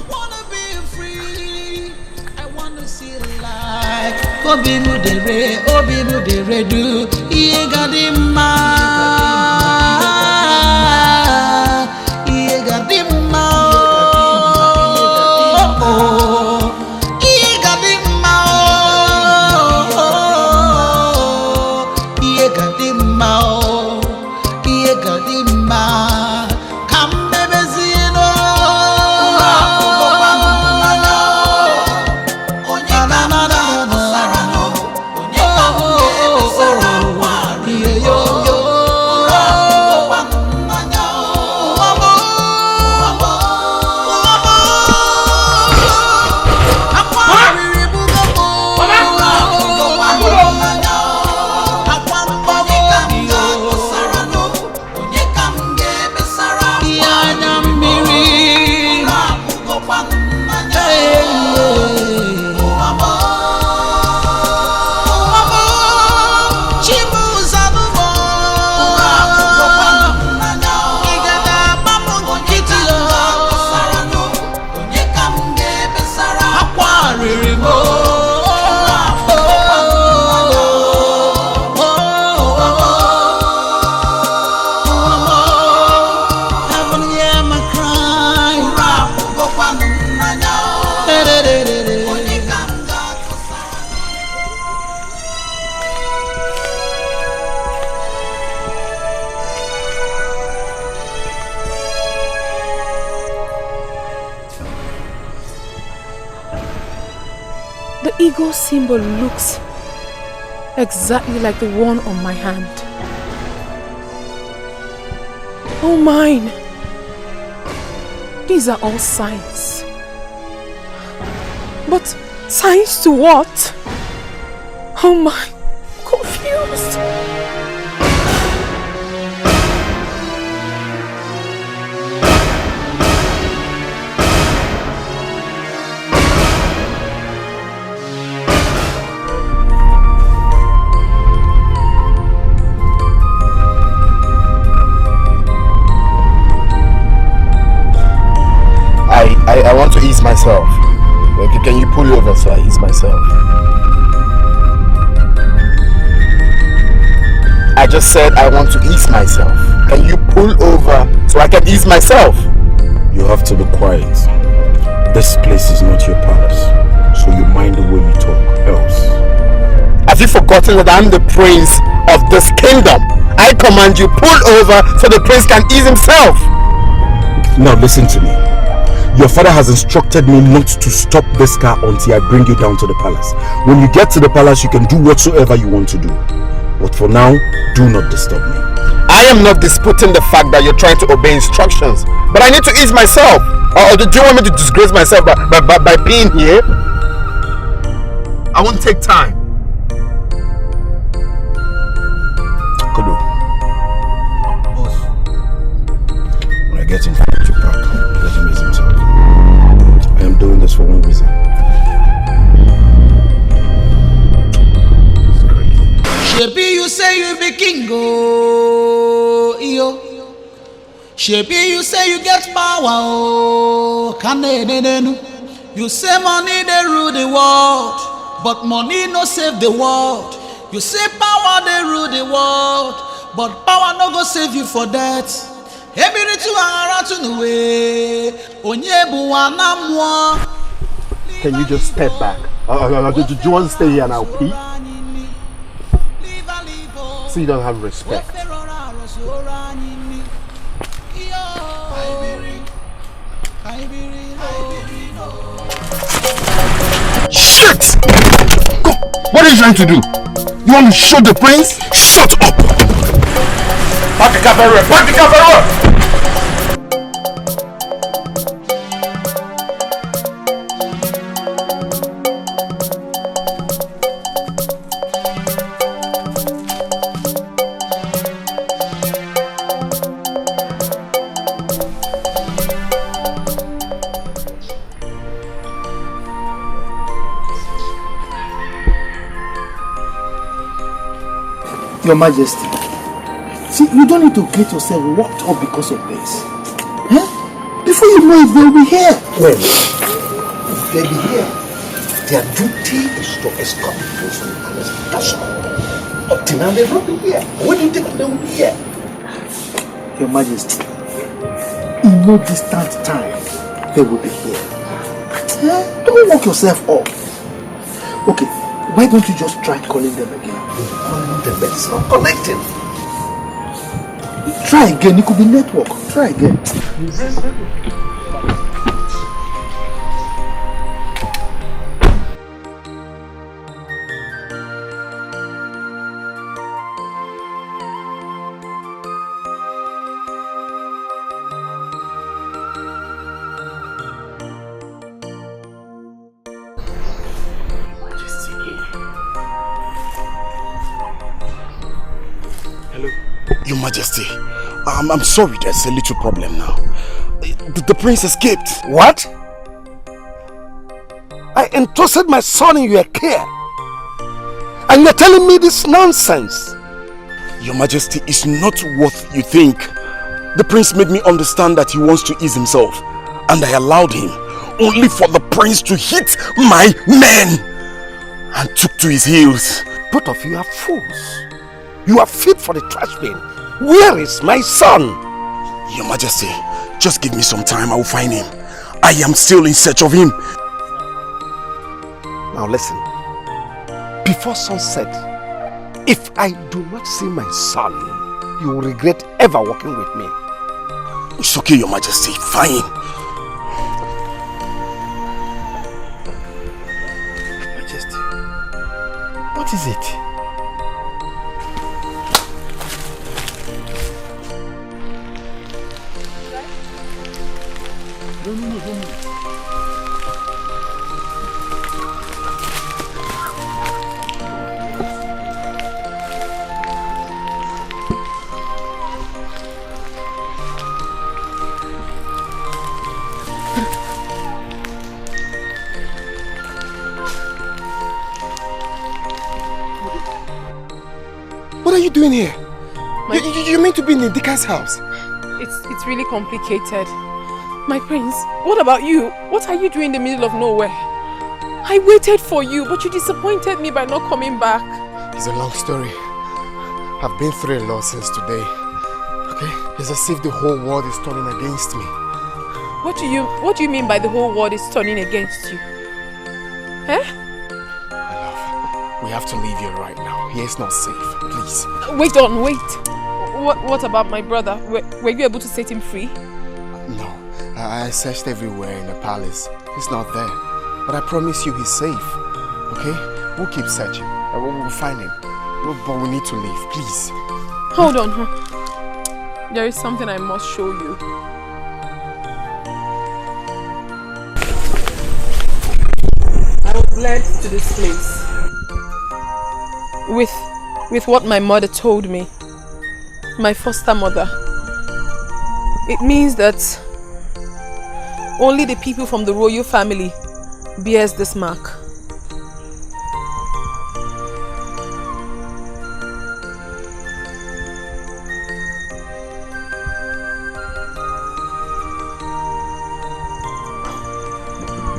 Obi mudere du iye gadima iye gadima iye gadima iye gadima iye gadima kambebe zino Ego symbol looks exactly like the one on my hand. Oh mine! These are all signs. But signs to what? Oh my, confused. I want to ease myself. Okay, can you pull over so I ease myself? I just said I want to ease myself. Can you pull over so I can ease myself? You have to be quiet. This place is not your palace, so you mind the way you talk, else. Have you forgotten that I'm the prince of this kingdom? I command you, pull over so the prince can ease himself. Now listen to me. Your father has instructed me not to stop this car until I bring you down to the palace. When you get to the palace, you can do whatsoever you want to do. But for now, do not disturb me. I am not disputing the fact that you're trying to obey instructions, but I need to ease myself. Or do you want me to disgrace myself by being here? I won't take time. Akudo. Boss. When I get in front of you, park, let him ease himself. I am doing this for one reason. Shebi, you say you be king, oh, yo. Shebi, you say you get power, oh, you say money they rule the world, but money no save the world. You say power they rule the world, but power no go save you for that. Can you just step back? Do you want to stay here and I'll pee? So you don't have respect. Shit! Go. What are you trying to do? You want to shoot the prince? Shut up! Back the car very well! Back the car very well! Your Majesty, see, you don't need to get yourself worked up because of this. Before you know it, they'll be here. Well, if they be here, their duty is to escort the prince from the palace. That's all. Up till now, they've not been here. When do you think they will be here? Your Majesty, in no distant time, they will be here. Don't work yourself up. Okay, why don't you just try calling them again? Calling them, but it's not connecting. Try again, it could be network. Try again. Your Majesty, I'm sorry, there's a little problem now. The prince escaped. What? I entrusted my son in your care, and you're telling me this nonsense? Your Majesty, it's not what you think. The prince made me understand that he wants to ease himself, and I allowed him, only for the prince to hit my men, and took to his heels. Both of you are fools. You are fit for the trash bin. Where is my son? Your Majesty, just give me some time, I will find him. I am still in search of him. Now listen, before sunset, if I do not see my son, you will regret ever working with me. It's okay, Your Majesty, fine. Majesty, what is it? What are you doing here? You meant to be in Dikeh's house. It's really complicated. My prince, what about you? What are you doing in the middle of nowhere? I waited for you, but you disappointed me by not coming back. It's a long story. I've been through a lot since today. Okay? It's as if the whole world is turning against me. What do you mean by the whole world is turning against you? Eh? My love, we have to leave here right now. Here is not safe. Please. Wait. What about my brother? Were you able to set him free? No. I searched everywhere in the palace. He's not there. But I promise you he's safe. Okay? We'll keep searching. We'll find him. But we need to leave, please. Hold on. There is something I must show you. I was led to this place with what my mother told me. My foster mother. It means that only the people from the royal family bears this mark.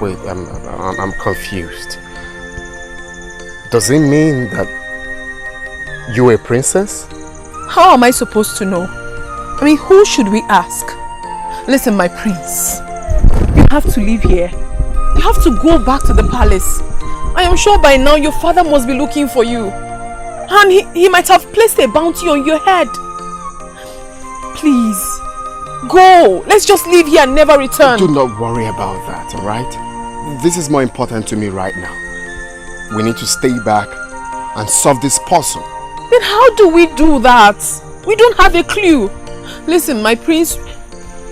Wait, I'm confused. Does it mean that you're a princess? How am I supposed to know? I mean, who should we ask? Listen, my prince, you have to leave here. You have to go back to the palace I am sure by now your father must be looking for you. And he might have placed a bounty on your head. Please, go. Let's just leave here and never return. Do not worry about that, alright? This is more important to me right now. We need to stay back and solve this puzzle. Then how do we do that? We don't have a clue. Listen, my prince,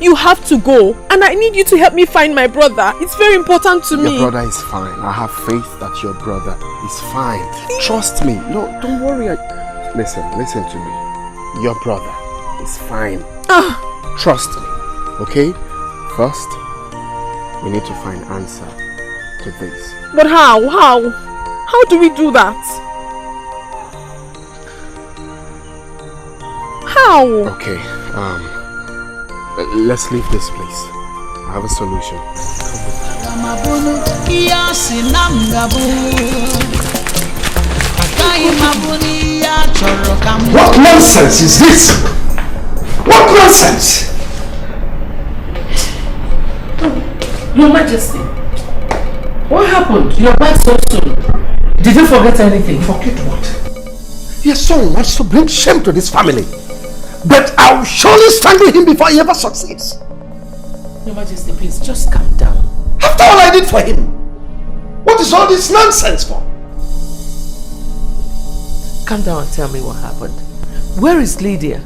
you have to go. And I need you to help me find my brother. It's very important to me. Your brother is fine. I have faith that your brother is fine. Trust me. No, don't worry. Listen to me. Your brother is fine. Trust me. Okay? First, we need to find answer to this. But how? How do we do that? How? Okay, let's leave this place. I have a solution. What nonsense is this? What nonsense? Your Majesty, what happened? You're back so soon. Did you forget anything? Forget what? Your son wants to bring shame to this family. But I'll surely stand with him before he ever succeeds. Your Majesty, please, just calm down. After all I did for him, what is all this nonsense for? Calm down and tell me what happened. Where is Lydia?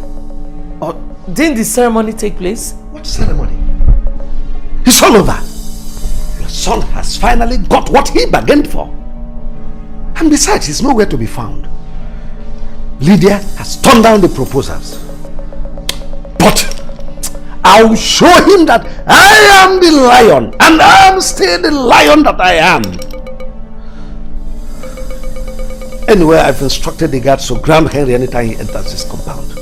Or didn't the ceremony take place? What ceremony? It's all over. Your son has finally got what he bargained for. And besides, he's nowhere to be found. Lydia has turned down the proposals. But I'll show him that I am the lion, and I am still the lion that I am. Anyway, I've instructed the guards to grab Henry anytime he enters his compound.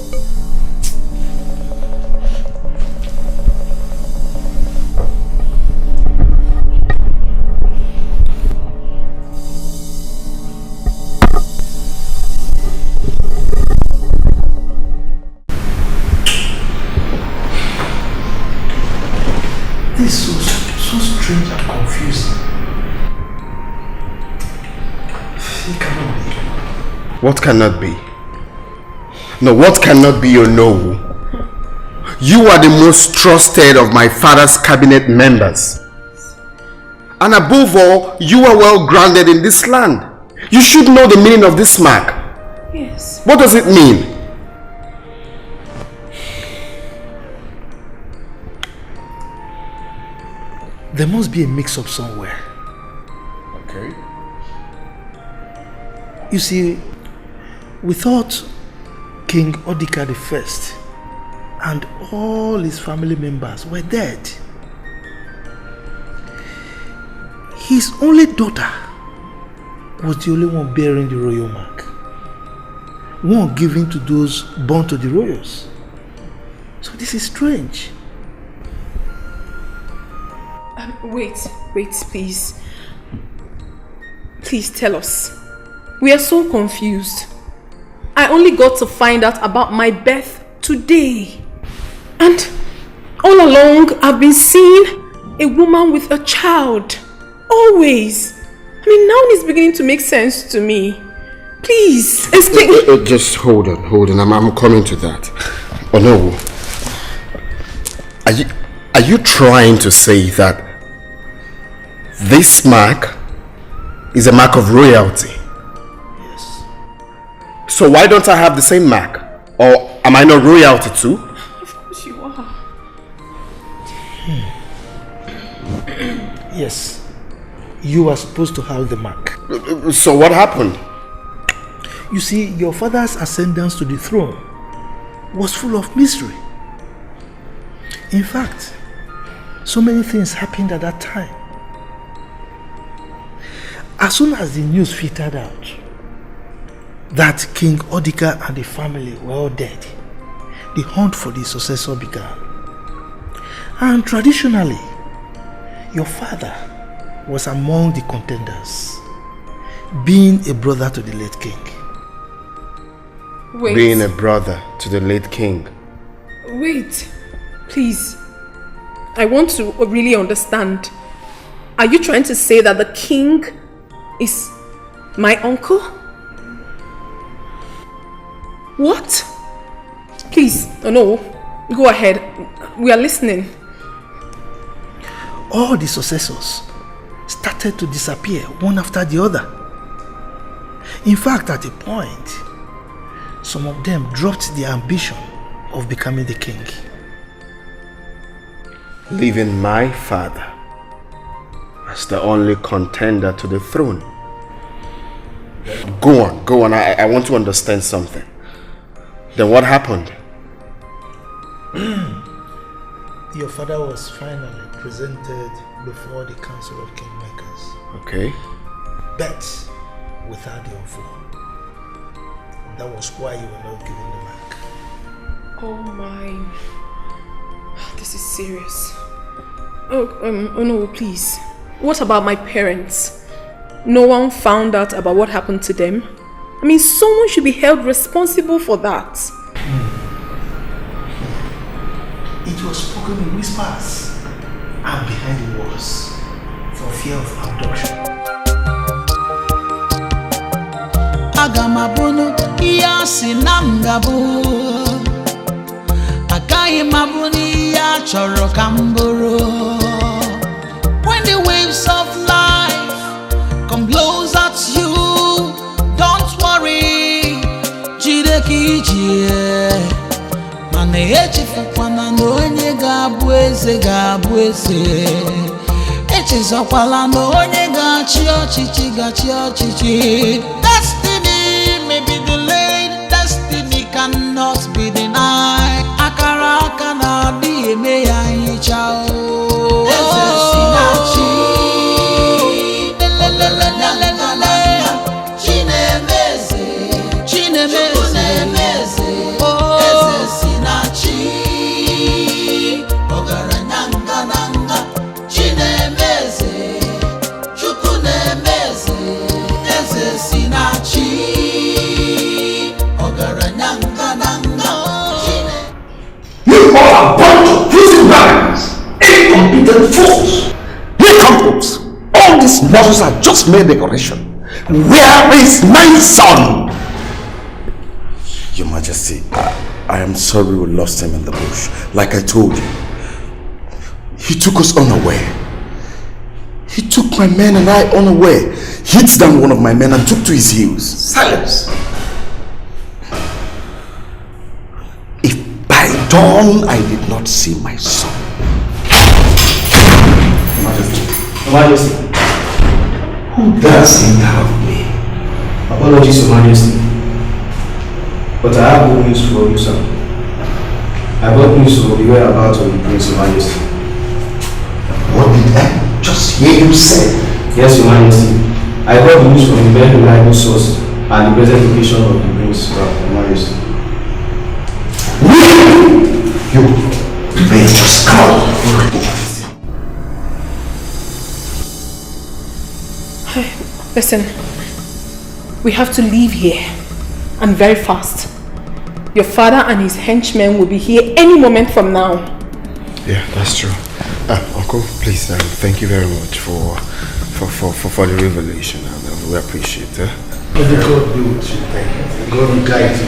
This is so strange and confusing. It cannot be. What cannot be? No, what cannot be, you know? You are the most trusted of my father's cabinet members. And above all, you are well grounded in this land. You should know the meaning of this mark. Yes. What does it mean? There must be a mix-up somewhere. Okay. You see, we thought King Odika I and all his family members were dead. His only daughter was the only one bearing the royal mark. One given to those born to the royals. So this is strange. Wait, please. Please tell us. We are so confused. I only got to find out about my birth today. And all along, I've been seeing a woman with a child. Always. I mean, now it's beginning to make sense to me. Please, explain. Just hold on. I'm coming to that. Oh no. Are you trying to say that this mark is a mark of royalty? Yes. So why don't I have the same mark? Or am I not royalty too? Of course you are. Yes. You are supposed to have the mark. So what happened? You see, your father's ascendance to the throne was full of mystery. In fact, so many things happened at that time. As soon as the news filtered out that King Odika and the family were all dead, the hunt for the successor began. And traditionally, your father was among the contenders, being a brother to the late king. Wait. Being a brother to the late king. Wait, please. I want to really understand. Are you trying to say that the king is my uncle? What? Please, no, go ahead. We are listening. All the successors started to disappear one after the other. In fact, at a point, some of them dropped their ambition of becoming the king. Leaving my father as the only contender to the throne. Go on. I want to understand something. Then what happened? Your father was finally presented before the Council of Kingmakers. Okay. But without the offer. That was why you were not given the mark. Oh my. This is serious. Oh no, please. What about my parents? No one found out about what happened to them? I mean, someone should be held responsible for that. It was spoken in whispers and behind the walls for fear of abduction. Agamabunu iyasi namgabu Akai mabuni ya choro kamburu. When the waves of life come blows at you, don't worry, jideki jie. Mane echifukwana n'onye ga-abụ eze. Echezokwala n'onye ga-achị ọchịchị. Destiny may be delayed, destiny cannot be denied. Akara aka na-adị eme ya nhicha o. Eze si na chi. Chinemeze. Eze si na chi. Ogaranyanga nanga. Chinemeze. Chukwu nemeze. Eze si na chi. Ogaranyanga nanga. You are a bunch of fusing rabbits, incompetent fools. Nincompoop! All these models are just mere decoration. Where is my son? Your Majesty, I am sorry we lost him in the bush. Like I told you, he took us unaware. He took my men and I unaware. Hit down one of my men and took to his heels. Silence! If by dawn I did not see my son. Your Majesty. Who does interrupt me? Apologies, Your Majesty. But I have good news for you, sir. I brought news of the whereabouts of the Prince, Your Majesty. What did I just hear you say? Yes, Your Majesty. I got the news from a very reliable source and the present location of the Prince, Your Majesty. You may just come. Listen, we have to leave here, and very fast. Your father and his henchmen will be here any moment from now. Yeah, that's true. Uncle, please, thank you very much for the revelation. We appreciate it. May God be with you. Thank you. God will guide you.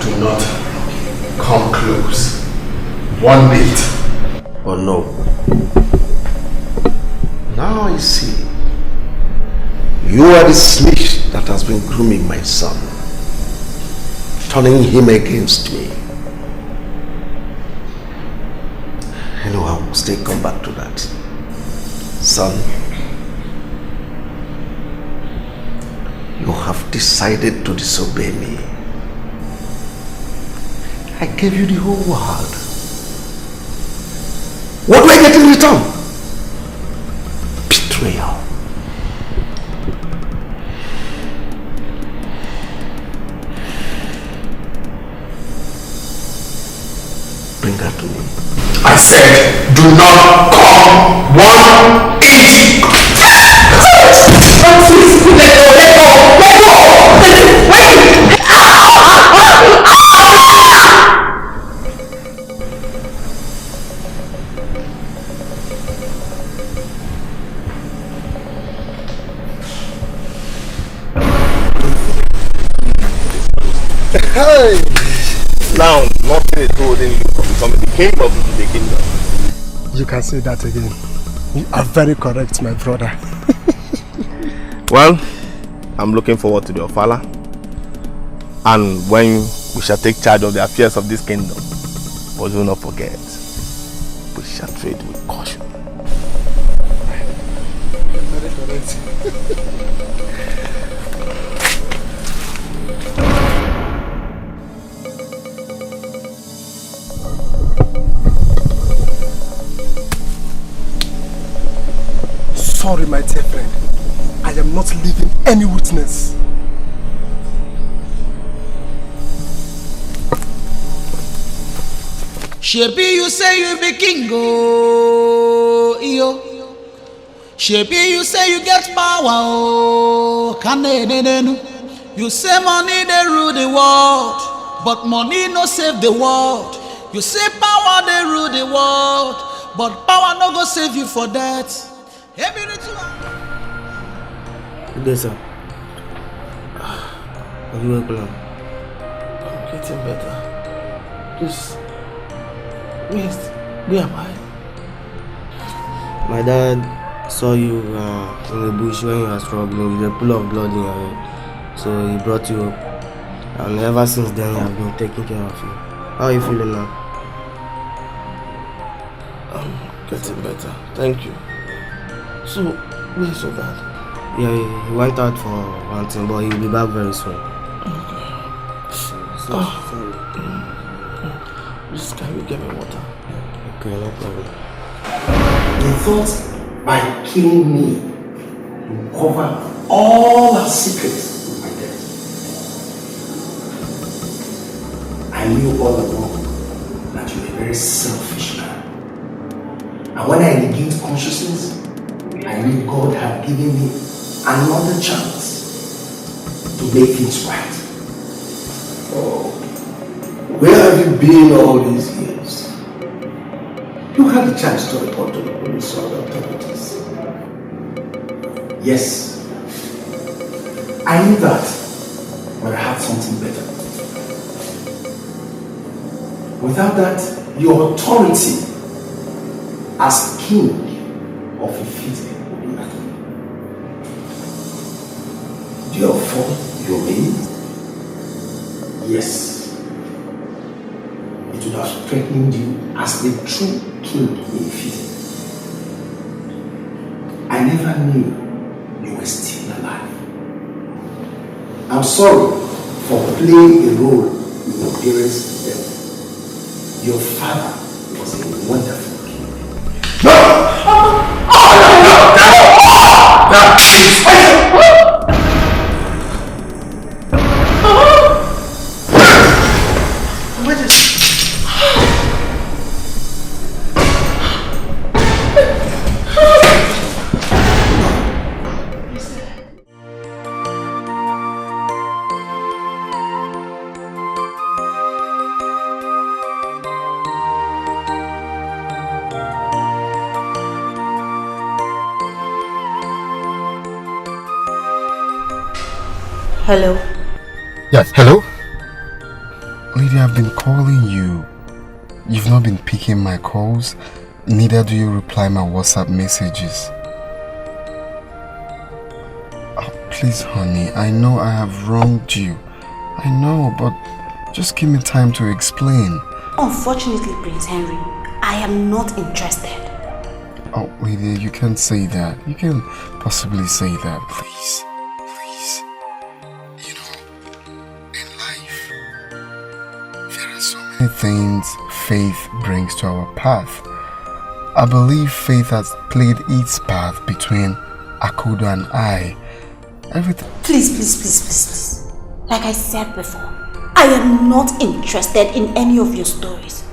Do not come close. One bit. But no. Now I see. You are the snitch that has been grooming my son, turning him against me. I know I will still come back to that. Son, you have decided to disobey me. I gave you the whole world. What do I get in return? Betrayal. Bring her to me. I said, do not come 1 inch. Please, let go. Hey! Now, nothing is holding you from becoming the king of the kingdom. You can say that again. You are very correct, my brother. Well, I'm looking forward to the Ofala. And when we shall take charge of the affairs of this kingdom. But do not forget, we shall trade with caution. Very correct. Sorry, my dear friend. I am not leaving any witness. Shebi, you say you be king, oh, yo. Shebi, you say you get power, oh, you say money they rule the world, but money no save the world. You say power they rule the world, but power no go save you for that. Every ritual. Good day, sir. Are you well? I'm getting better. Please. Where am I? My dad saw you in the bush when you were struggling with a pool of blood in your head. So he brought you up. And ever since then, he has been taking care of you. How are you feeling now? I'm getting better. Thank you. So, where is your dad? Yeah, he went out for one thing, but he'll be back very soon. Okay. Sorry. Please, can you get me water? Okay, no problem. They thought by killing me, you cover all our secrets with my death. I knew all along that you were a very selfish man. And when I regained consciousness, I knew God had given me another chance to make things right. Oh, where have you been all these years? You had the chance to report to the police or the authorities. Yes, I knew that, but I had something better. Without that, your authority as king of Ifite would be nothing. Therefore, your name? Yes. It would have threatened you as the true king in Ifite. I never knew you were still alive. I'm sorry for playing a role in your parents' death. Your father was a wonderful king. No! Hello. Yes, hello? Lydia, I've been calling you. You've not been picking my calls. Neither do you reply my WhatsApp messages. Oh, please, honey, I know I have wronged you. I know, but just give me time to explain. Unfortunately, Prince Henry, I am not interested. Oh, Lydia, you can't say that. You can't possibly say that, please. Things faith brings to our path. I believe faith has played its part between Akudo and I. Everything. Please. Like I said before, I am not interested in any of your stories.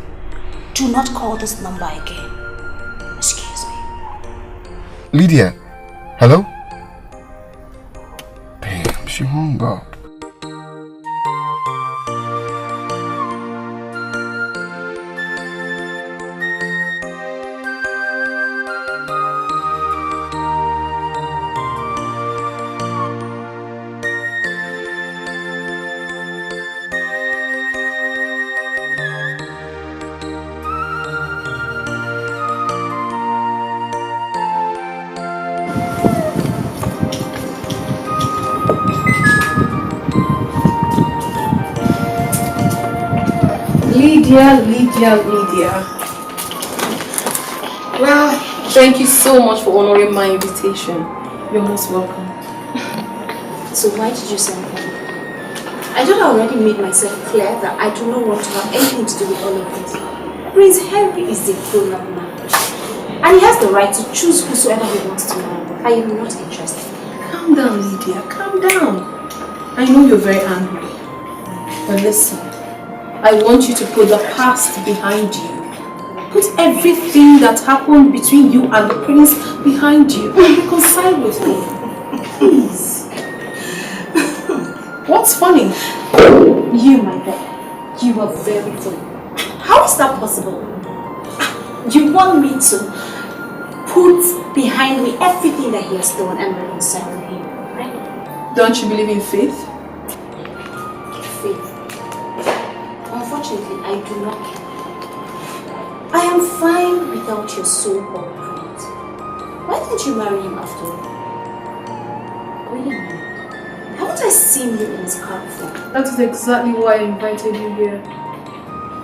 Do not call this number again. Excuse me. Lydia, hello? Damn, she hung up. Lydia. Well, thank you so much for honoring my invitation. You're most welcome. So why did you send me? I thought I already made myself clear that I do not want to have anything to do with all of this. Prince Henry is a grown-up man. And he has the right to choose whosoever he wants to marry. I am not interested. Calm down, Lydia. Calm down. I know you're very angry. But listen, I want you to put the past behind you. Put everything that happened between you and the prince behind you and reconcile with me. Please. What's funny? You, my boy, you are very funny. How is that possible? You want me to put behind me everything that he has done and reconcile with him, right? Don't you believe in faith? Faith. Unfortunately, I do not care. I am fine without your so-called prince. Why didn't you marry him after all? Wait a minute. Haven't I seen you in his car before? That is exactly why I invited you here.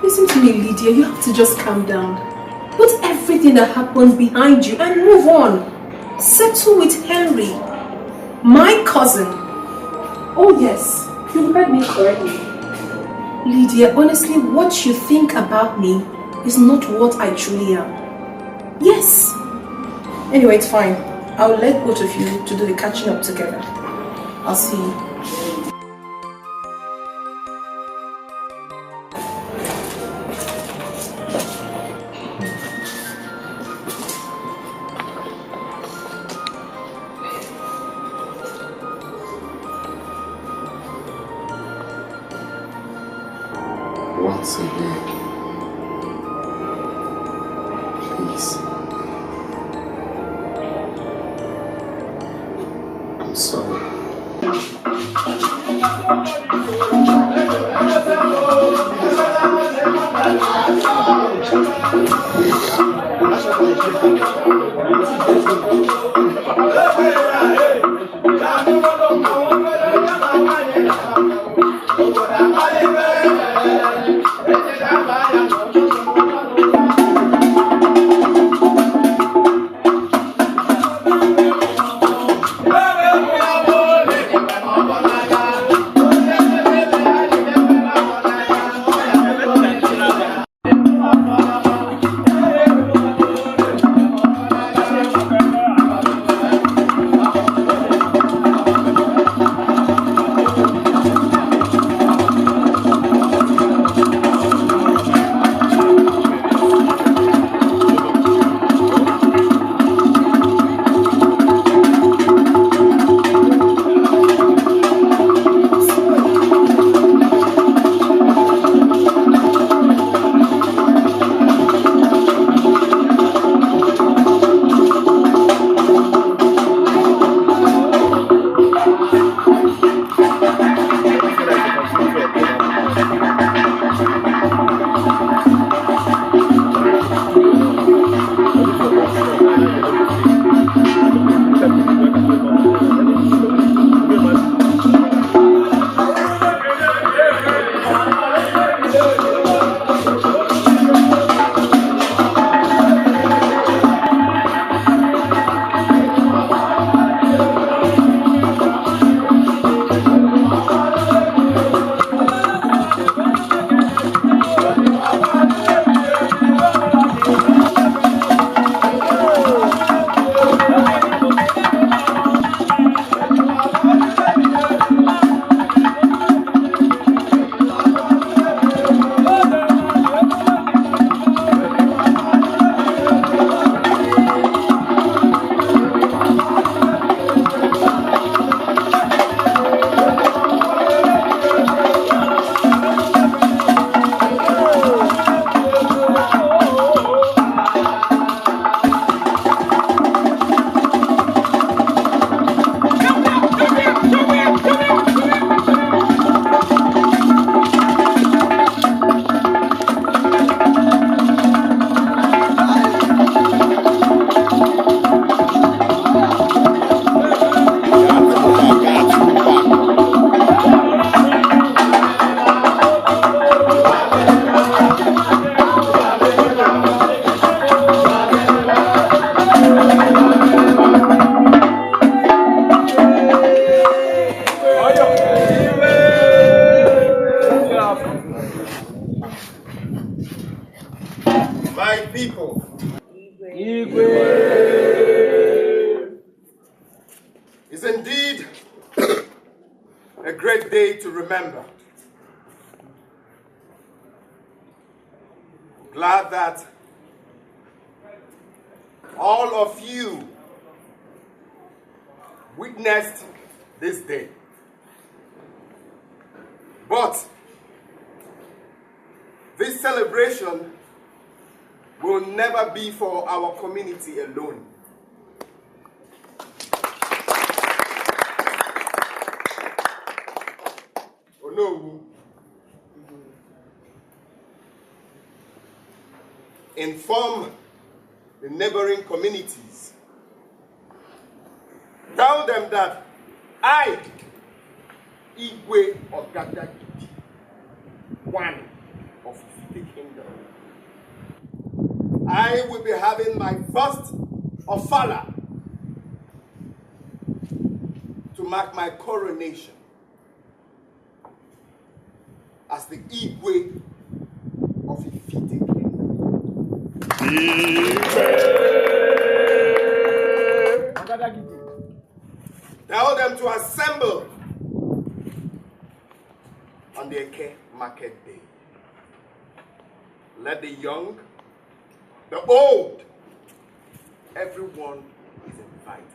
Listen to me, Lydia. You have to just calm down. Put everything that happened behind you and move on. Settle with Henry, my cousin. Oh yes, you heard me correctly. Lydia, honestly, what you think about me is not what I truly am. Yes. Anyway, it's fine. I'll let both of you to do the catching up together. I'll see you. Once again, please. I'm sorry. remember. Glad that all of you witnessed this day. But this celebration will never be for our community alone. Oh no. Inform the neighboring communities. Tell them that I, Igwe Ogada, one of the kingdom, I will be having my first ofala to mark my coronation as the Igwe of Ifite kingdom. Tell them to assemble on the Eke market day. Let the young, the old, everyone is invited.